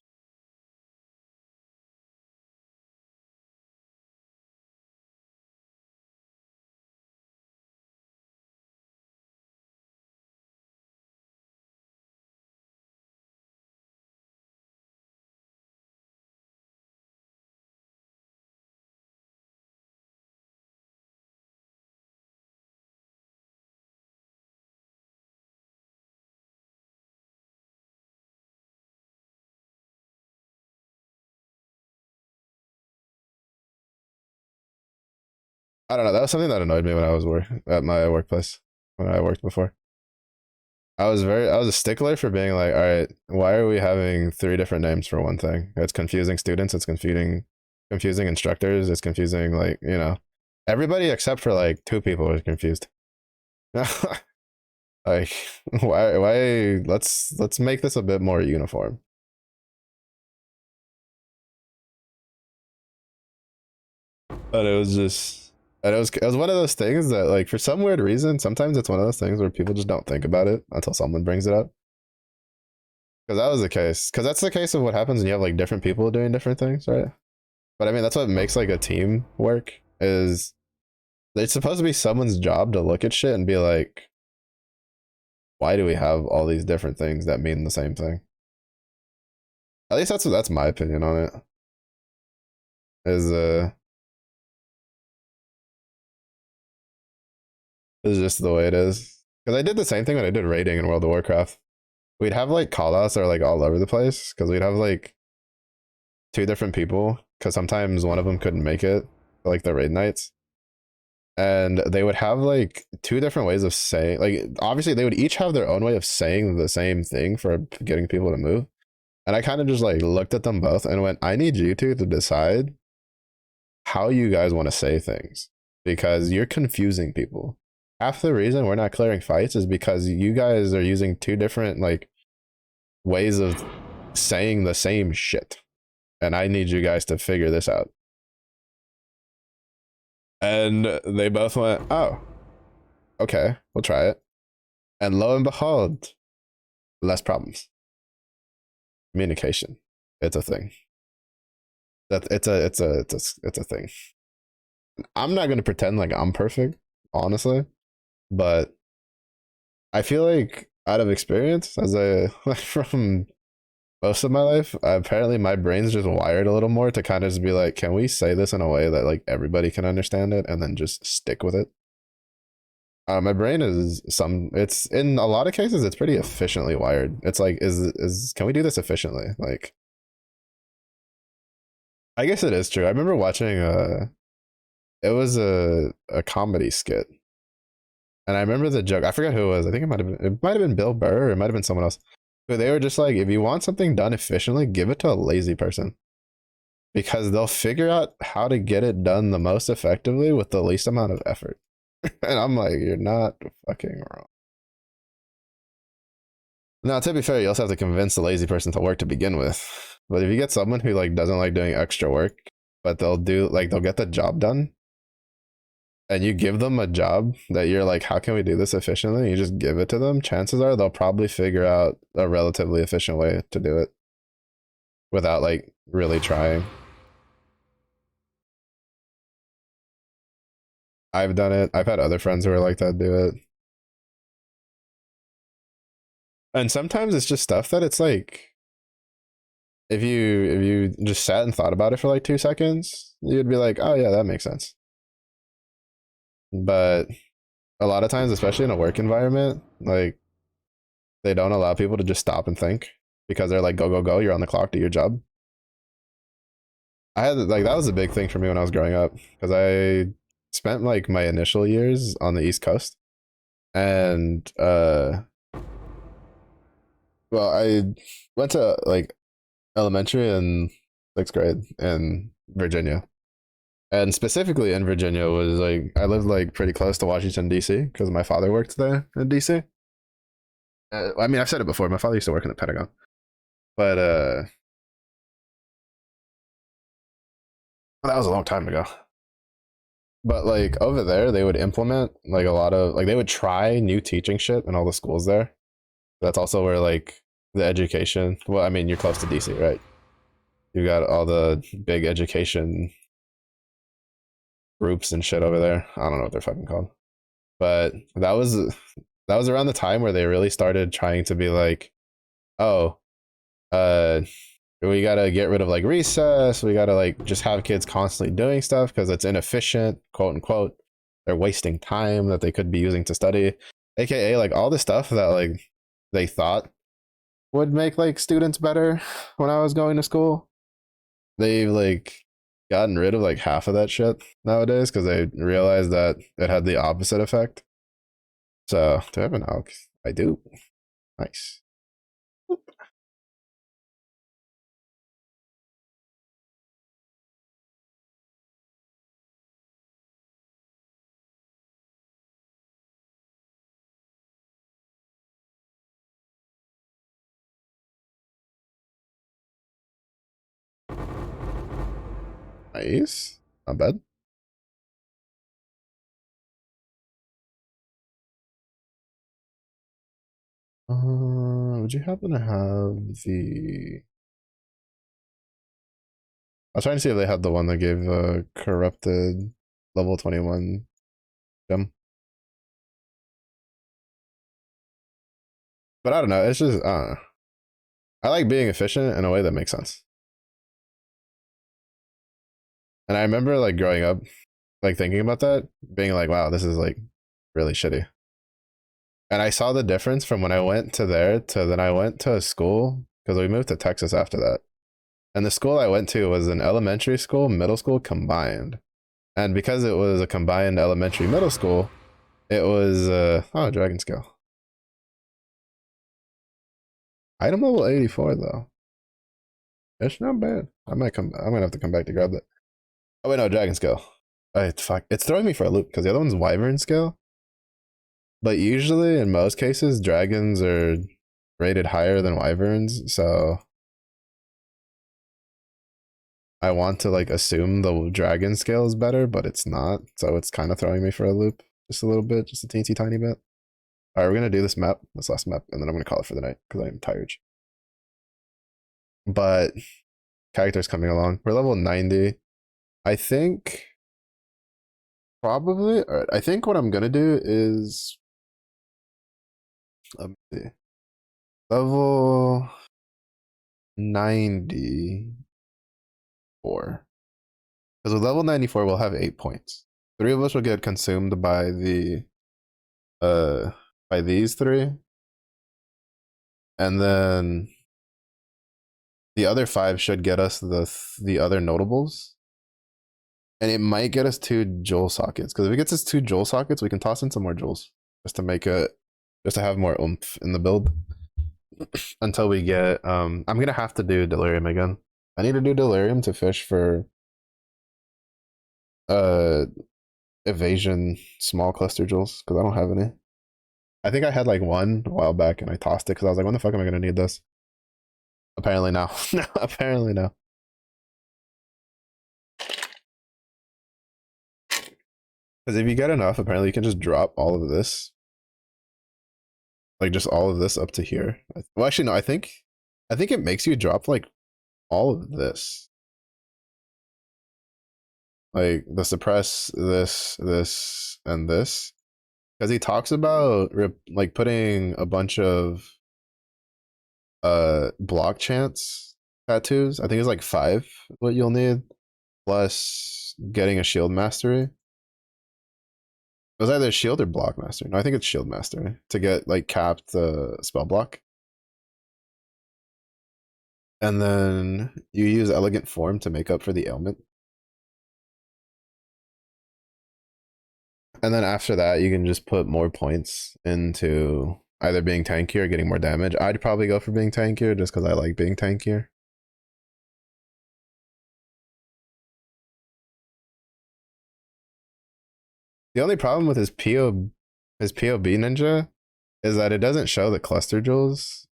I don't know. That was something that annoyed me when I was at my workplace when I worked before. I was a stickler for being like, all right, why are we having three different names for one thing? It's confusing students, it's confusing instructors, it's confusing like, everybody except for like two people is confused. Like why let's make this a bit more uniform. But it was just and it was one of those things that like for some weird reason, sometimes it's one of those things where people just don't think about it until someone brings it up. Because that was the case. Because that's the case of what happens when you have like different people doing different things, right? But I mean, that's what makes like a team work. Is it's supposed to be someone's job to look at shit and be like, why do we have all these different things that mean the same thing? At least that's my opinion on it. Is is just the way it is. Because I did the same thing when I did raiding in World of Warcraft. We'd have like callouts that are like all over the place because we'd have like two different people because sometimes one of them couldn't make it for, like the raid nights, and they would have like two different ways of saying, like, obviously they would each have their own way of saying the same thing for getting people to move. And I kind of just like looked at them both and went, I need you two to decide how you guys want to say things because you're confusing people. Half the reason we're not clearing fights is because you guys are using two different like ways of saying the same shit. And I need you guys to figure this out. And they both went, oh, okay, we'll try it. And lo and behold, less problems. Communication. It's a thing. That it's a thing. I'm not gonna pretend like I'm perfect, honestly, but I feel like out of experience, as I from most of my life, apparently my brain's just wired a little more to kind of just be like, can we say this in a way that like everybody can understand it and then just stick with it? My brain is it's in a lot of cases it's pretty efficiently wired. It's like can we do this efficiently? Like I guess it is true. I remember watching it was a comedy skit And I remember the joke. I forget who it was. I think it might have been Bill Burr or it might have been someone else. But they were just like, if you want something done efficiently, give it to a lazy person because they'll figure out how to get it done the most effectively with the least amount of effort. And I'm like, you're not fucking wrong. Now, to be fair, you also have to convince the lazy person to work to begin with. But if you get someone who like doesn't like doing extra work, but they'll get the job done, and you give them a job that you're like, how can we do this efficiently? You just give it to them. Chances are they'll probably figure out a relatively efficient way to do it without like really trying. I've done it. I've had other friends who are like that do it. And sometimes it's just stuff that it's like if you just sat and thought about it for like 2 seconds, you'd be like, oh yeah, that makes sense. But a lot of times, especially in a work environment, like they don't allow people to just stop and think because they're like, go, go, go, you're on the clock, do your job. I had like that was a big thing for me when I was growing up because I spent like my initial years on the East Coast and well, I went to like elementary and sixth grade in Virginia. And specifically in Virginia was like I lived like pretty close to Washington D.C. because my father worked there in D.C. I mean, I've said it before. My father used to work in the Pentagon, but that was a long time ago. But like over there, they would implement like a lot of like they would try new teaching shit in all the schools there. That's also where like the education. Well, I mean, you're close to DC, right? You got all the big education groups and shit over there. I don't know what they're fucking called, but that was around the time where they really started trying to be like, oh, uh, we gotta get rid of like recess. We gotta like just have kids constantly doing stuff because it's inefficient, quote unquote. They're wasting time that they could be using to study, aka like all the stuff that like they thought would make like students better when I was going to school. They've like gotten rid of like half of that shit nowadays because they realized that it had the opposite effect. So do I have an alk? I do. Nice. Nice. Not bad. Would you happen to have the? I was trying to see if they had the one that gave corrupted level 21 gem. But I don't know. It's just I like being efficient in a way that makes sense. And I remember like growing up, like thinking about that, being like, wow, this is like really shitty. And I saw the difference from when I went to there to then I went to a school because we moved to Texas after that. And the school I went to was an elementary school, middle school combined. And because it was a combined elementary middle school, it was oh, dragon scale. Item level 84 though. It's not bad. I'm gonna have to come back to grab that. Oh wait, no, dragon scale. Fuck. It's throwing me for a loop because the other one's wyvern scale. But usually in most cases, dragons are rated higher than wyverns, so I want to like assume the dragon scale is better, but it's not. So it's kind of throwing me for a loop just a little bit, just a teensy tiny bit. All right, we're gonna do this map, this last map, and then I'm gonna call it for the night because I'm tired. But characters coming along. We're level 90. I think probably. All right, I think what I'm gonna do is let me see. Level 94. Because with level 94, we'll have 8 points. 3 of us will get consumed by the by these 3. And then the other 5 should get us the other notables. And it might get us 2 Joel sockets. Because if it gets us 2 Joel sockets, we can toss in some more Joels. just to make it, just to have more oomph in the build until we get. I'm gonna have to do delirium again. I need to do delirium to fish for uh evasion small cluster jewels because I don't have any. I think I had like one a while back and I tossed it because I was like, when the fuck am I gonna need this? Apparently now. No, apparently now. Because if you get enough, apparently you can just drop all of this, like just all of this up to here. Well, actually, no. I think it makes you drop like all of this, like the suppress this, and this, because he talks about like putting a bunch of block chance tattoos. I think it's like 5 what you'll need, plus getting a shield mastery. It was either shield or block master. No, I think it's shield mastery to get like capped spell block. And then you use elegant form to make up for the ailment. And then after that, you can just put more points into either being tankier or getting more damage. I'd probably go for being tankier just because I like being tankier. The only problem with his POB ninja is that it doesn't show the cluster jewels,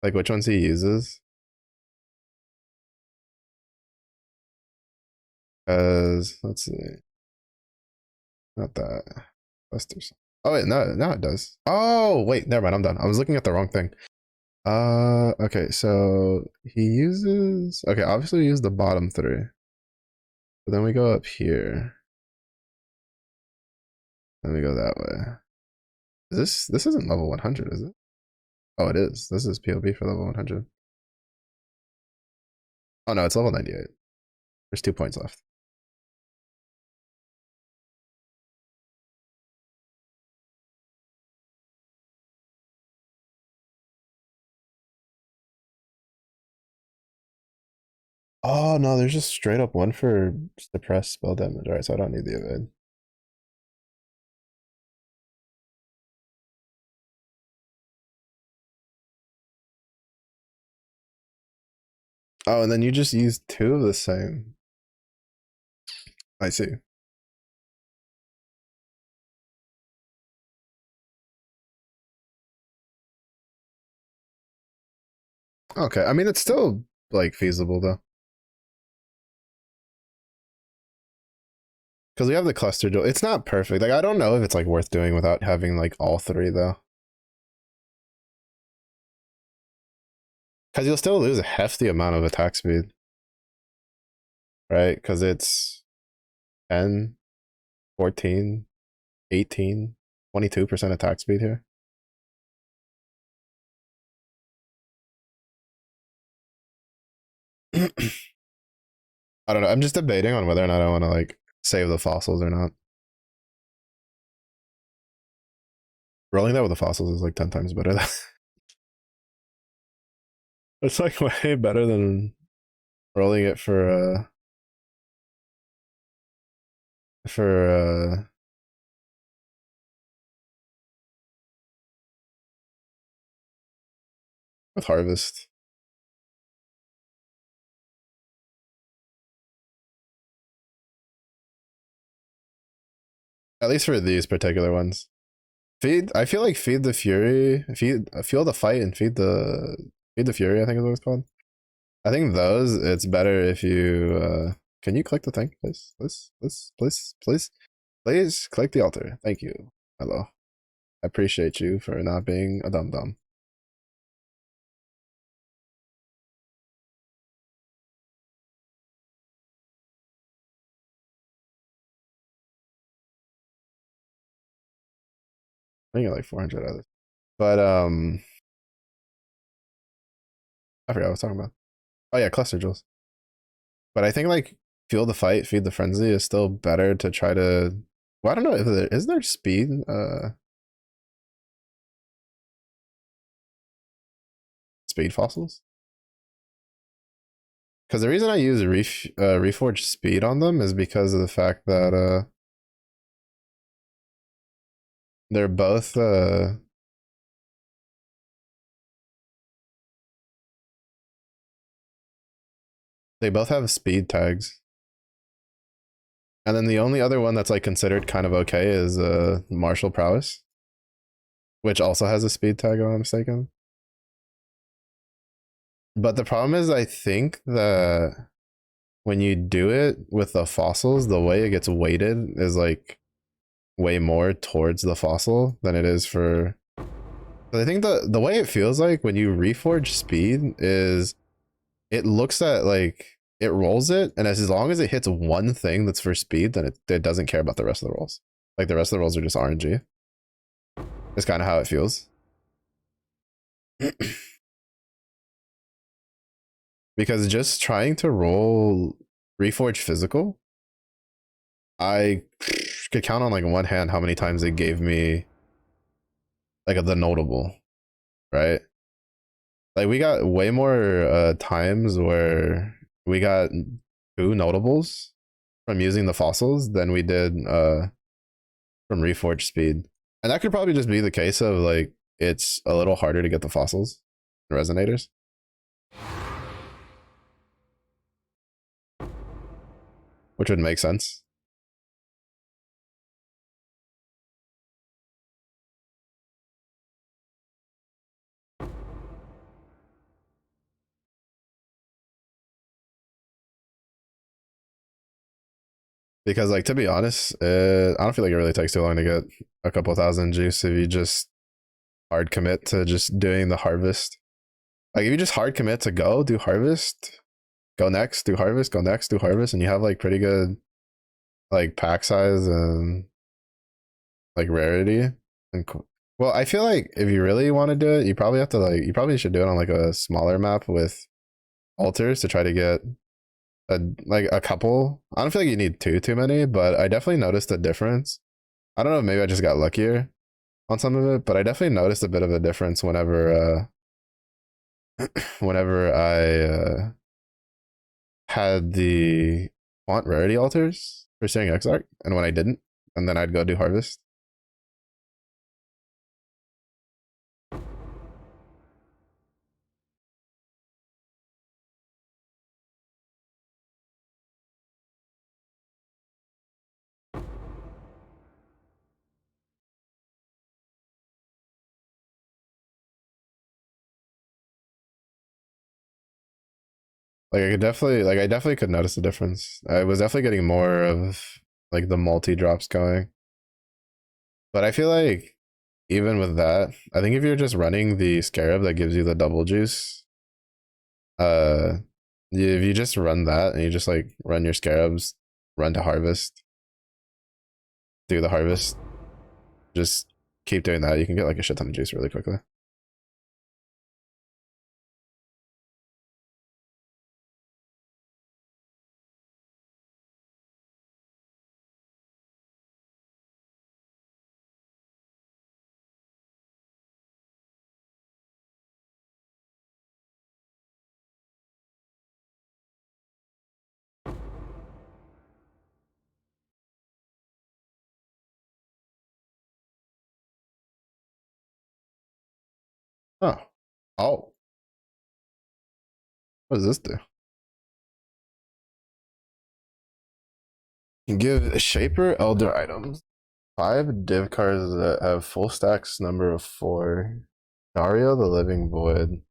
like which ones he uses. Because let's see, not that clusters. Oh wait, no, no, it does. Oh wait, never mind. I'm done. I was looking at the wrong thing. Okay. So he uses. Okay, obviously we use the bottom 3, but then we go up here. Then we go that way. This isn't level 100, is it? Oh, it is. This is POB for level 100. Oh no, it's level 98. There's 2 points left. Oh no, there's just straight up one for suppress spell damage. Alright, so I don't need the evade. Oh, and then you just use 2 of the same. I see. Okay, I mean it's still like feasible though. Because we have the cluster duel. It's not perfect. Like I don't know if it's like worth doing without having like all 3 though. Because you'll still lose a hefty amount of attack speed. Right? Because it's 10, 14, 18, 22% attack speed here. I don't know. I'm just debating on whether or not I want to like save the fossils or not. Rolling that with the fossils is like 10 times better. It's like way better than rolling it for with harvest. At least for these particular ones. Feed. I feel like feed the fury. Feel the fight and feed the fury. I think is what it's called. I think those. It's better if you. Can you click the thing, please? Please click the altar. Thank you. Hello. I appreciate you for not being a dum dum. I think I like 400 others. But I forgot what I was talking about. Oh yeah, cluster jewels. But I think like feel the fight, feed the frenzy is still better to try to. Well, I don't know if there is there speed. Speed fossils. Because the reason I use reforged speed on them is because of the fact that They're both they both have speed tags. And then the only other one that's like considered kind of okay is martial prowess, which also has a speed tag, if I'm mistaken. But the problem is, I think that when you do it with the fossils, the way it gets weighted is like way more towards the fossil than it is for. I think the way it feels like when you reforge speed is it looks at like it rolls it, and as long as it hits one thing that's for speed, then it doesn't care about the rest of the rolls. Like the rest of the rolls are just RNG. It's kind of how it feels. Because just trying to roll reforge physical, I could count on like one hand how many times it gave me like the notable, right? Like we got way more times where we got two notables from using the fossils than we did from reforge speed. And that could probably just be the case of like it's a little harder to get the fossils and resonators. Which would make sense. Because like to be honest, I don't feel like it really takes too long to get a couple thousand juice if you just hard commit to just doing the harvest. Like if you just hard commit to go do harvest, go next, do harvest, go next, do harvest, and you have like pretty good like pack size and like rarity. And well, I feel like if you really want to do it, you probably have to like you probably should do it on like a smaller map with altars to try to get like a couple. I don't feel like you need too many, but I definitely noticed a difference. I don't know, maybe I just got luckier on some of it, but I definitely noticed a bit of a difference whenever I had the font rarity altars for Searing Exarch, and when I didn't, and then I'd go do harvest. Like I definitely could notice the difference. I was definitely getting more of like the multi drops going. But I feel like even with that, I think if you're just running the scarab that gives you the double juice, uh if you just run that and you just like run your scarabs, run to harvest, do the harvest, just keep doing that, you can get like a shit ton of juice really quickly. Oh. Oh. What does this do? Give Shaper Elder items. 5 div cards that have full stacks number of 4. Dario the Living Void.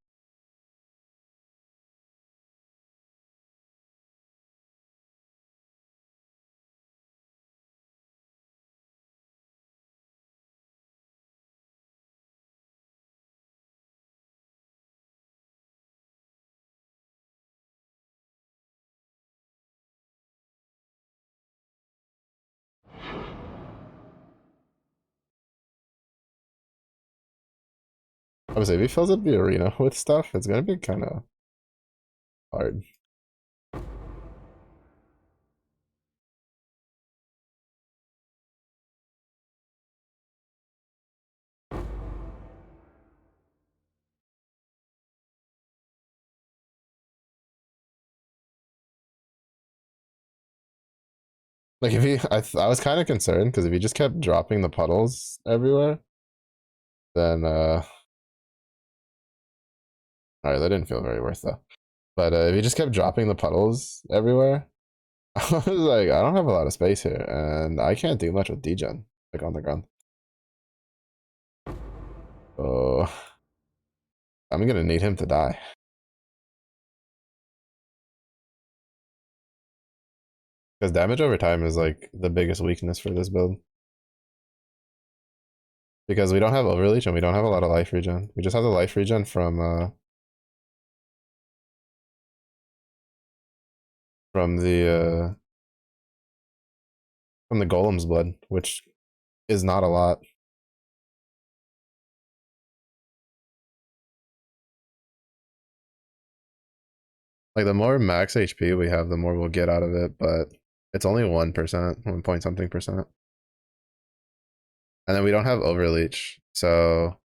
I would say if he fills up the arena with stuff, it's gonna be kind of hard. Like if he, I was kind of concerned because if he just kept dropping the puddles everywhere, then all right, that didn't feel very worth though. But if he just kept dropping the puddles everywhere, I was like, I don't have a lot of space here, and I can't do much with degen like on the ground. So I'm gonna need him to die because damage over time is like the biggest weakness for this build. Because we don't have overleach and we don't have a lot of life regen. We just have the life regen from the from the golem's blood, which is not a lot. Like the more max HP we have, the more we'll get out of it, but it's only 1%, 1 point something percent. And then we don't have overleach. So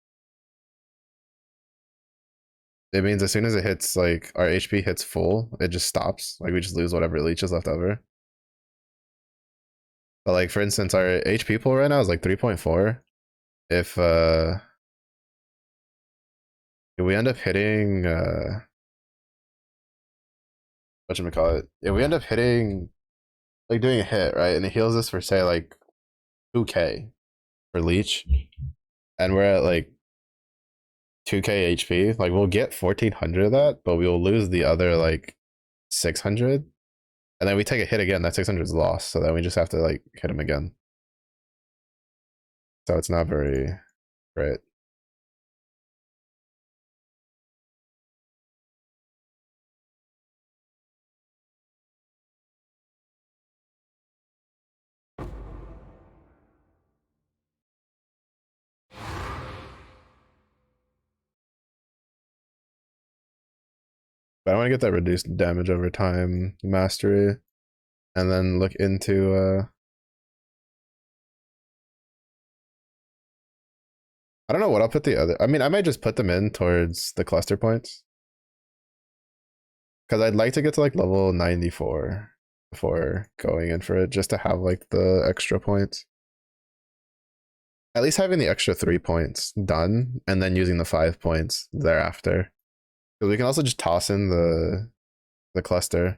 it means as soon as it hits like our HP hits full, it just stops. Like we just lose whatever leech is left over. But like for instance, our HP pool right now is like 3.4. If we end up hitting whatchamacallit, if we end up hitting like doing a hit, right, and it heals us for say like 2k for leech, and we're at like 2k HP, like we'll get 1400 of that, but we will lose the other like 600, and then we take a hit again. That 600 is lost, so then we just have to like hit him again. So it's not very great. But I want to get that reduced damage over time mastery, and then look into I don't know what I'll put the other. I mean, I might just put them in towards the cluster points because I'd like to get to like level 94 before going in for it, just to have like the extra points. At least having the extra 3 points done and then using the 5 points thereafter. Because we can also just toss in the cluster.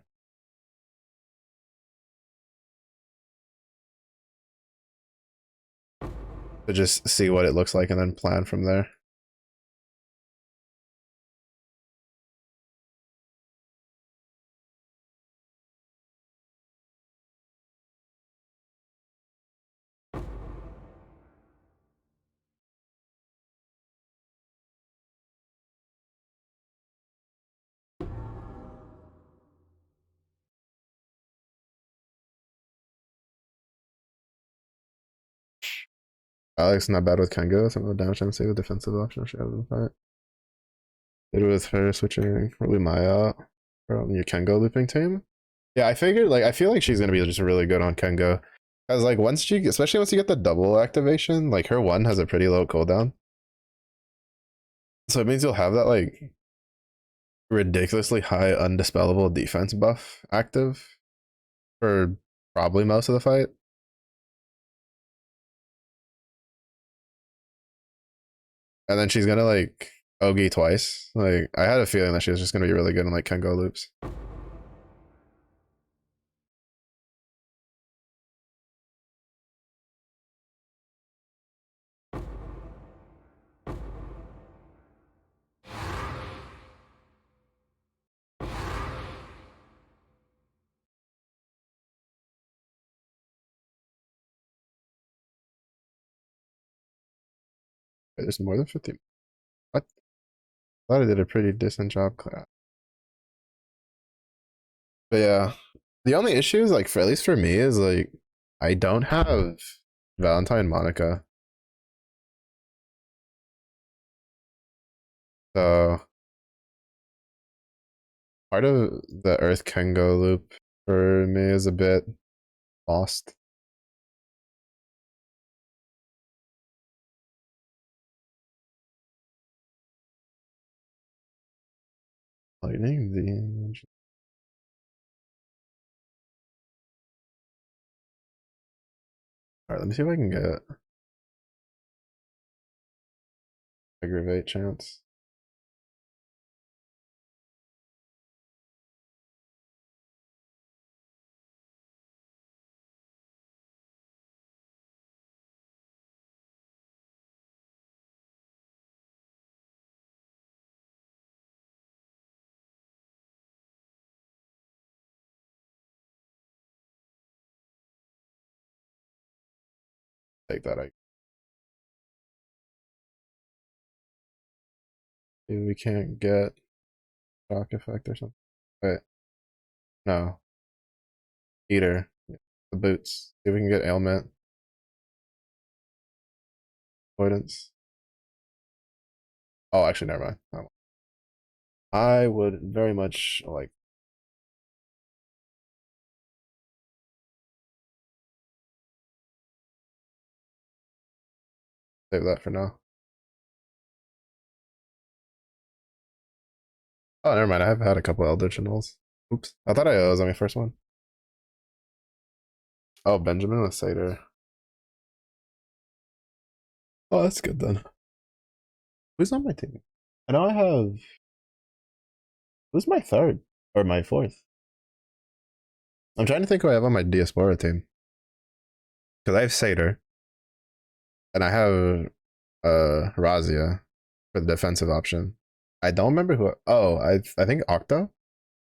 To just see what it looks like and then plan from there. Alex not bad with Kengo. Some of the damage I'm saying the defensive option she has in the fight. Did with her switching Lumaya from your Kengo looping team. Yeah, I figured like I feel like she's gonna be just really good on Kengo. Cause like once she, especially once you get the double activation, like her one has a pretty low cooldown. So it means you'll have that like ridiculously high undispellable defense buff active for probably most of the fight. And then she's gonna like Ogi twice. Like I had a feeling that she was just gonna be really good in like Kengo loops. Wait, there's more than 50. What? I thought I did a pretty decent job. But yeah, the only issue is like for at least for me is like I don't have Valentine Monica. So part of the Earth Kengo loop for me is a bit lost. Lightning the Alright, let me see if I can get aggravate chance. Take that. We can't get shock effect or something. Wait, no. Eater. The boots. See if we can get ailment. Avoidance. Oh, actually, never mind. I would very much like save that for now. Oh, never mind. I have had a couple Eldritch Annals. Oops. I thought I was on my first one. Oh, Benjamin with Satyr. Oh, that's good then. Who's on my team? I know I have. Who's my third? Or my fourth? I'm trying to think who I have on my Diaspora team. Because I have Satyr. And I have Razia for the defensive option. I don't remember who. Oh, I think Octo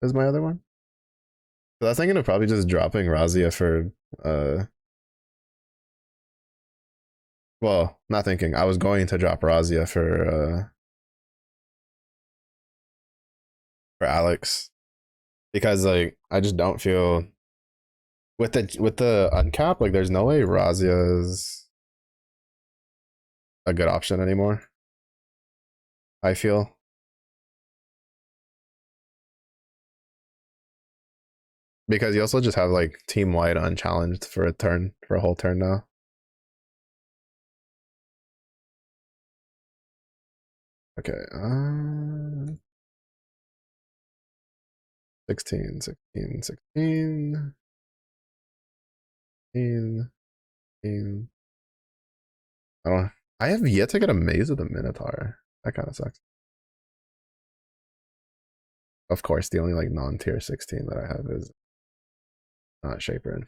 is my other one. So I was thinking of probably just dropping Razia for well, not thinking. I was going to drop Razia for Alex because like I just don't feel with the uncap like there's no way Razia is a good option anymore. I feel because you also just have like team wide unchallenged for a turn for a whole turn now. Okay, 16, 16, 16, 16, 16. I don't. I have yet to get a maze of the Minotaur. That kind of sucks. Of course, the only like non-tier 16 that I have is not Shaper and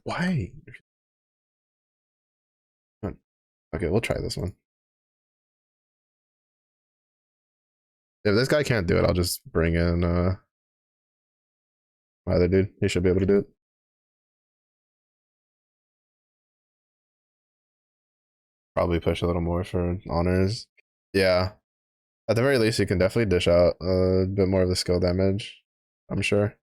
why? Okay, we'll try this one. If this guy can't do it, I'll just bring in my other dude. He should be able to do it. Probably push a little more for honors. Yeah. At the very least, you can definitely dish out a bit more of the skill damage. I'm sure.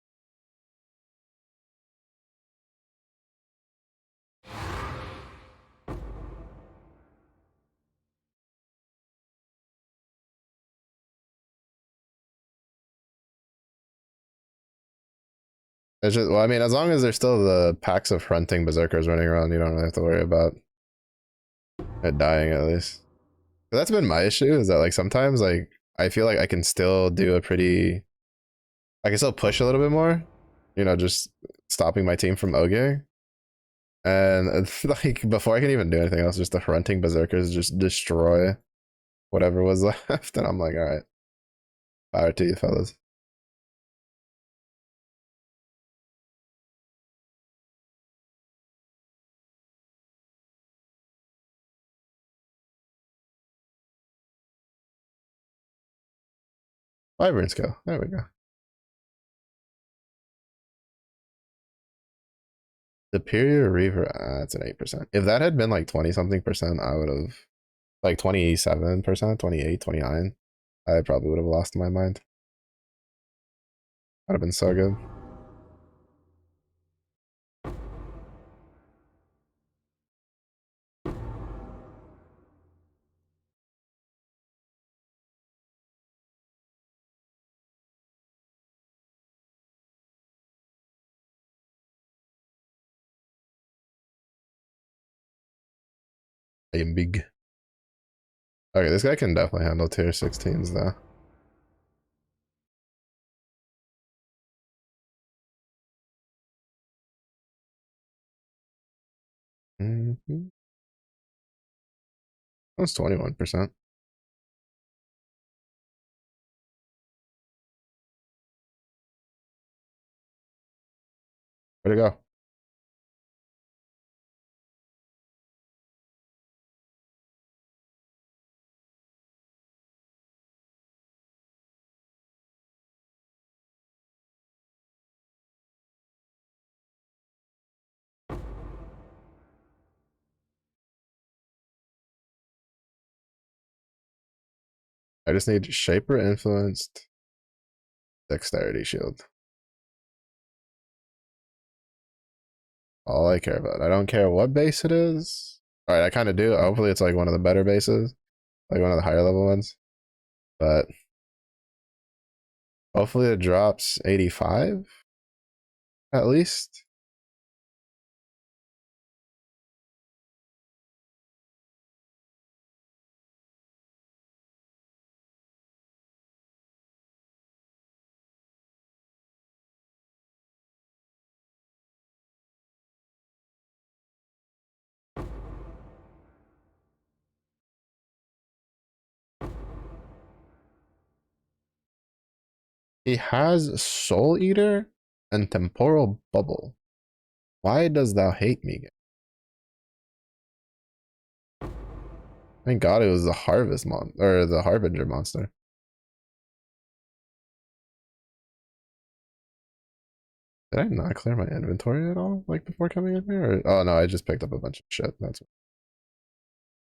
It's just, well, I mean, as long as there's still the packs of fronting berserkers running around, you don't really have to worry about it dying at least. But that's been my issue is that like sometimes like I feel like I can still do a pretty I can still push a little bit more, you know, just stopping my team from OG. And like before I can even do anything else, just the fronting berserkers just destroy whatever was left. And I'm like, all right, power to you fellas. Wyvern skill. There we go. Superior Reaver, that's an 8%. If that had been like 20 something percent, I would have like 27%, 28, 29. I probably would have lost my mind. That'd have been so good. I am big. Okay, this guy can definitely handle tier 16s though. Mm-hmm. That's 21%. Where'd it go? I just need Shaper influenced dexterity shield. All I care about. I don't care what base it is. All right, I kind of do. Hopefully, it's like one of the better bases, like one of the higher level ones. But hopefully, it drops 85 at least. He has Soul Eater and Temporal Bubble. Why does thou hate me? Thank God it was the Harvest mon or the Harbinger monster. Did I not clear my inventory at all, like before coming in here? Or, oh no, I just picked up a bunch of shit. That's.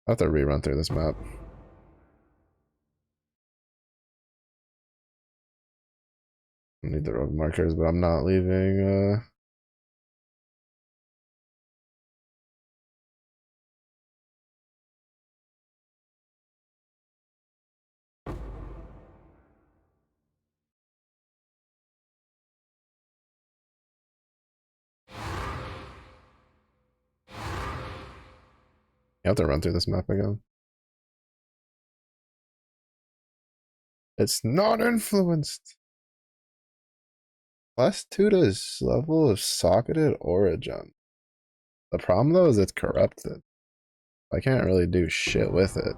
I have to rerun through this map. I need the road markers, but I'm not leaving. You have to run through this map again. It's not influenced. +2 to his level of socketed origin. The problem though is it's corrupted. I can't really do shit with it.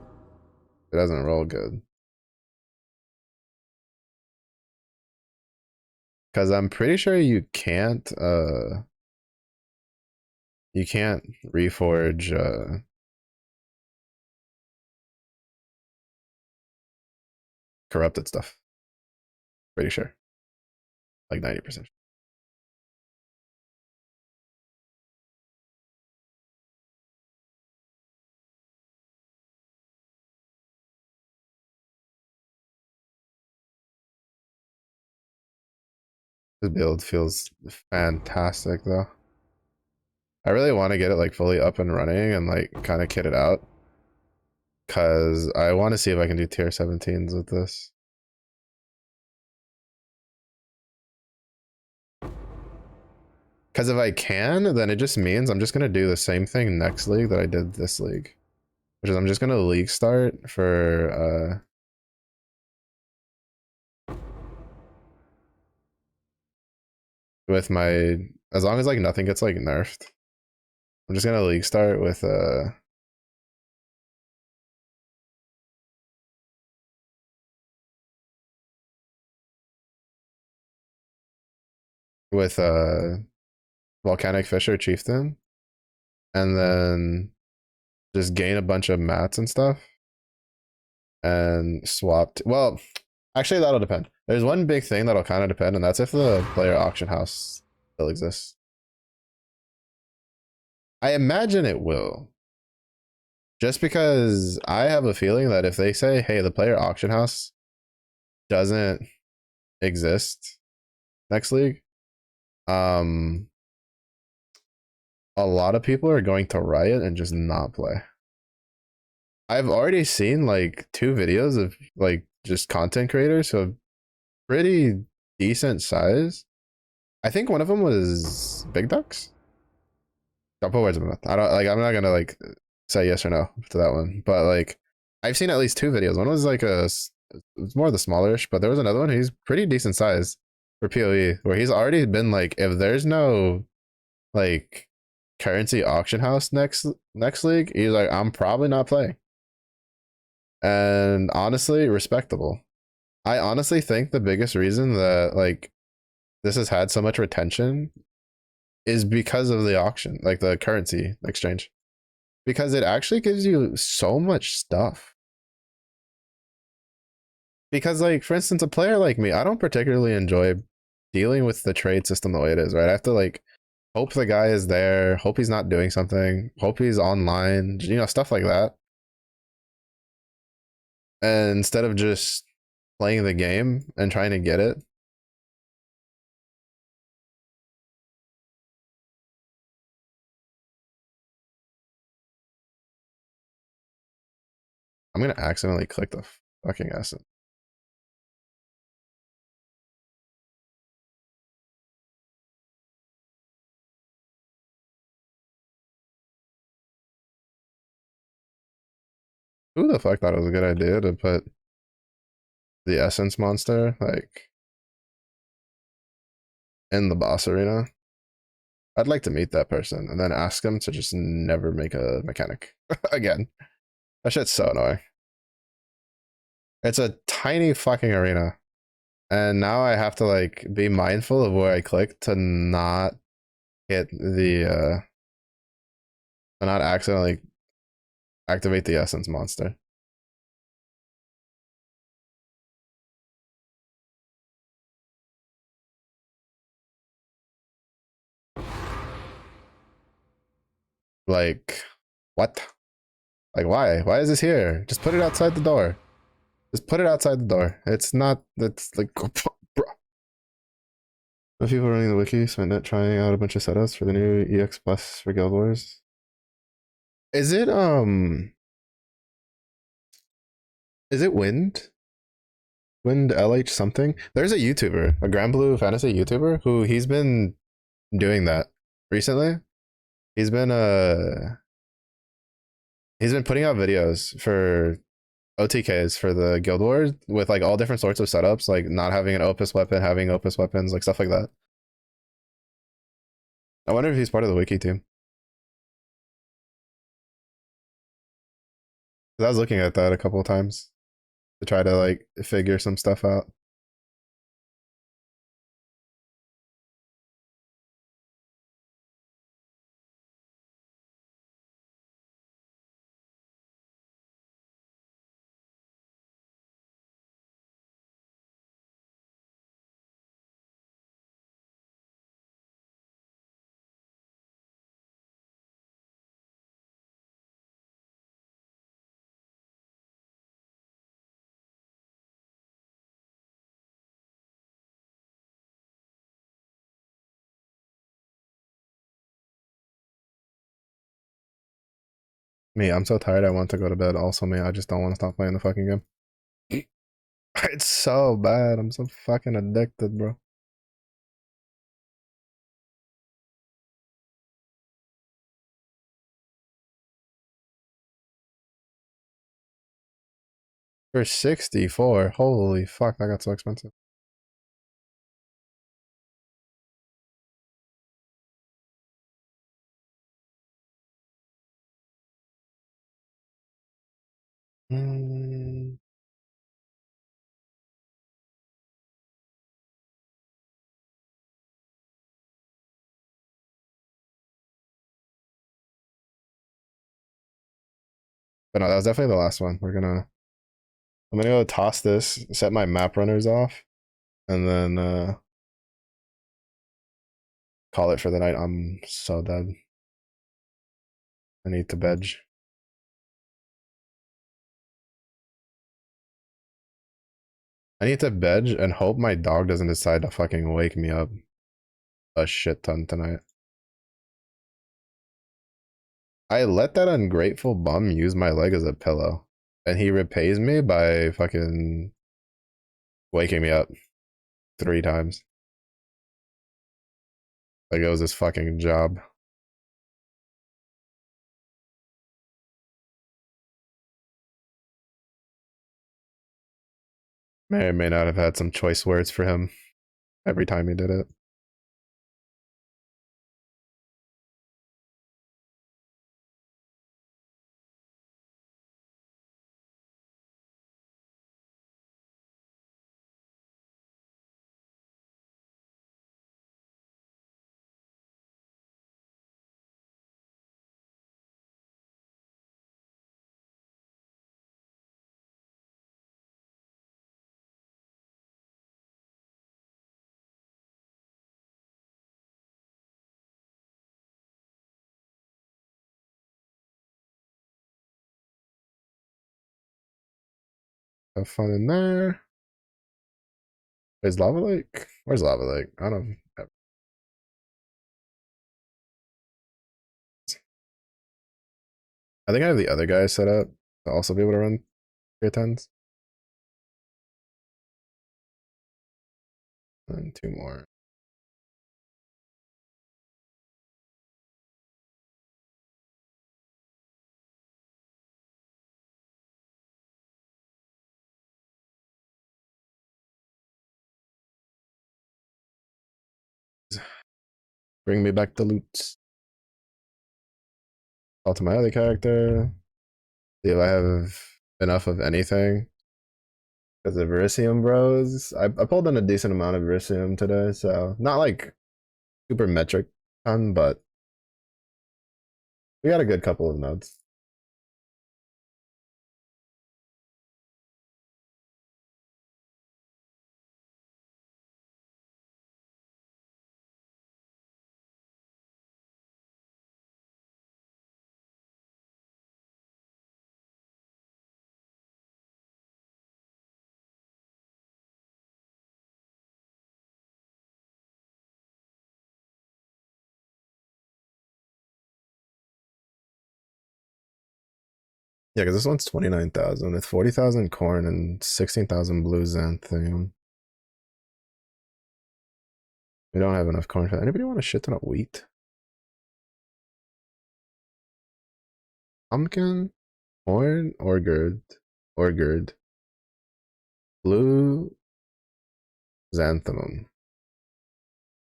It doesn't roll good. Cause I'm pretty sure you can't reforge corrupted stuff. Pretty sure. Like 90%. This build feels fantastic though. I really want to get it like fully up and running and like kind of kit it out. Cause I want to see if I can do tier 17s with this. Cause if I can, then it just means I'm just gonna do the same thing next league that I did this league. Which is I'm just gonna league start for with my, as long as like nothing gets like nerfed. I'm just gonna league start with Volcanic Fisher Chieftain, and then just gain a bunch of mats and stuff, and swapped. Well, actually, that'll depend. There's one big thing that'll kind of depend, and that's if the player auction house still exists. I imagine it will. Just because I have a feeling that if they say, hey, the player auction house doesn't exist next league, um, a lot of people are going to riot and just not play. I've already seen like 2 videos of like just content creators who have pretty decent size. I think one of them was Big Ducks. Don't put words in my mouth. I don't like. I'm not gonna like say yes or no to that one. But like, I've seen at least two videos. One was like it's more of the smallerish, but there was another one. He's pretty decent size for POE, where he's already been like, if there's no like currency auction house next league, he's like, I'm probably not playing. And honestly, respectable. I honestly think the biggest reason that like this has had so much retention is because of the auction, like the currency exchange, because it actually gives you so much stuff. Because, like, for instance, a player like me, I don't particularly enjoy dealing with the trade system the way it is, right? I have to like hope the guy is there, hope he's not doing something, hope he's online, stuff like that. And instead of just playing the game and trying to get it, I'm gonna accidentally click the fucking S. Who the fuck thought it was a good idea to put the essence monster like in the boss arena? I'd like to meet that person and then ask him to just never make a mechanic again. That shit's so annoying. It's a tiny fucking arena. And now I have to like be mindful of where I click to not hit the to not accidentally activate the essence monster. Like, what? Like, why? Why is this here? Just put it outside the door. Just put it outside the door. It's not. It's like, bro. The people running the wiki spent it trying out a bunch of setups for the new EX Plus for Guild Wars. Is it Is it Wind? Wind LH something? There's a YouTuber, a Grand Blue Fantasy YouTuber, who he's been doing that recently. He's been he's been putting out videos for OTKs for the Guild Wars with like all different sorts of setups, like not having an Opus weapon, having Opus weapons, like stuff like that. I wonder if he's part of the wiki team. I was looking at that a couple of times to try to like figure some stuff out. Me, I'm so tired. I want to go to bed. Also, me, I just don't want to stop playing the fucking game. It's so bad. I'm so fucking addicted, bro. For 64, holy fuck, that got so expensive. Mm. But no, that was definitely the last one. I'm gonna go toss this, set my map runners off, and then call it for the night. I'm so dead. I need to bed. I need to bed and hope my dog doesn't decide to fucking wake me up a shit ton tonight. I let that ungrateful bum use my leg as a pillow, and he repays me by fucking waking me up 3 times. Like it was his fucking job. May or may not have had some choice words for him every time he did it. Have fun in there. Is Lava Lake? Where's Lava Lake? I don't know. I think I have the other guy set up to also be able to run 310s. And two more. Bring me back the loot. Talk to my other character. See if I have enough of anything. Because of Verisium bros. I pulled in a decent amount of Verisium today, so not like super metric ton, but we got a good couple of nodes. Yeah, because this one's 29,000 with 40,000 corn and 16,000 blue xanthium. We don't have enough corn for that. Anybody want a shit ton of wheat? Pumpkin, corn, or gourd, blue xanthemum.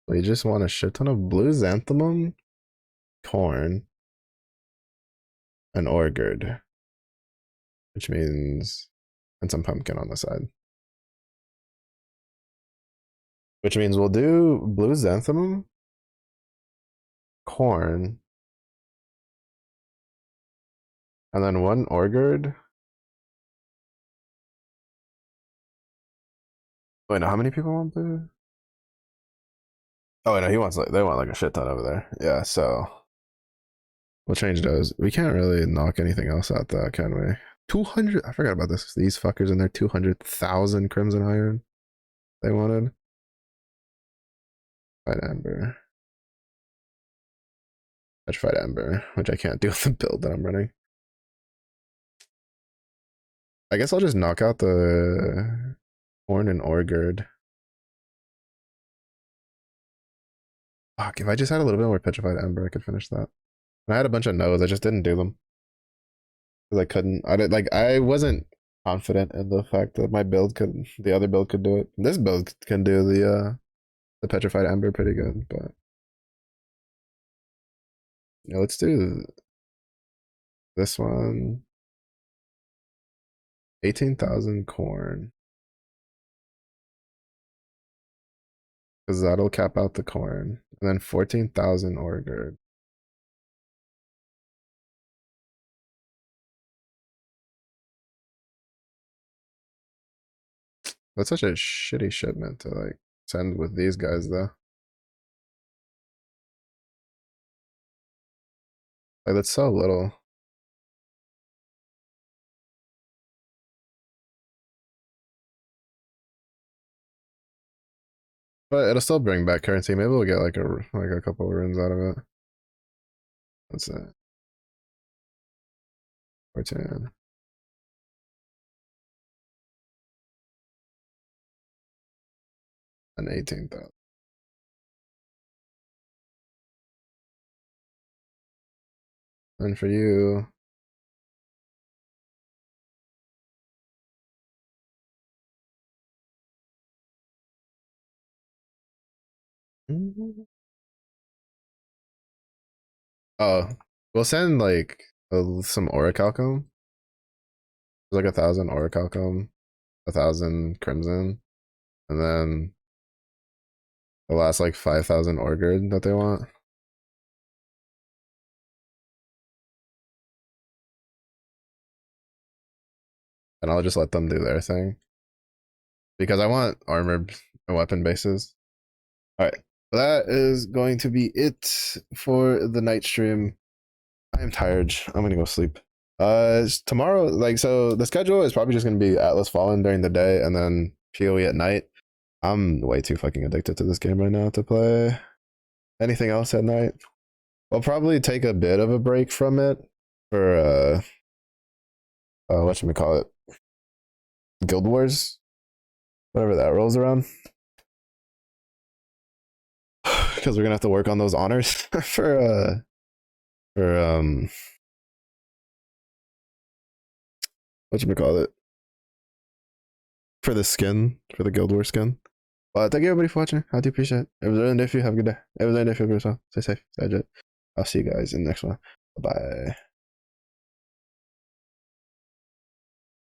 We just want a shit ton of blue xanthemum, corn, and gourd, which means, and some pumpkin on the side. Which means we'll do blue xanthemum, corn, and then one gourd. Wait, no, how many people want blue? Oh, wait, no, he wants like, they want like a shit ton over there. Yeah, so we'll change those. We can't really knock anything else out though, can we? 200, I forgot about this. These fuckers in there, 200,000 crimson iron they wanted. Fight amber. Petrified amber, which I can't do with the build that I'm running. I guess I'll just knock out the corn and gourd. Fuck, if I just had a little bit more petrified amber, I could finish that. And I had a bunch of no's, I just didn't do them. Because I couldn't, I did, like, I wasn't confident in the fact that my build could, the other build could do it. This build can do the petrified amber pretty good, but yeah, let's do this one. 18,000 corn. Because that'll cap out the corn. And then 14,000 gourd. That's such a shitty shipment to like send with these guys though. Like that's so little. But it'll still bring back currency. Maybe we'll get like a couple of runes out of it. That's it. 14. And 18,000. And for you, Oh, we'll send like some orichalcum. Like 1,000 orichalcum, 1,000 crimson, and then the last like 5,000 orchid that they want. And I'll just let them do their thing because I want armored and weapon bases. All right, that is going to be it for the night stream. I am tired. I'm gonna go sleep. Tomorrow, like, so the schedule is probably just gonna be Atlas Fallen during the day and then PoE at night. I'm way too fucking addicted to this game right now to play anything else at night. I'll probably take a bit of a break from it for what should we call it? Guild Wars, whatever that rolls around. Because we're gonna have to work on those honors for what should we call it? For the skin, for the Guild Wars skin. Well, thank you everybody for watching. I do appreciate it. It was really nice. Have a good day. It was really nice. Stay safe. Stay legit. I'll see you guys in the next one. Bye bye.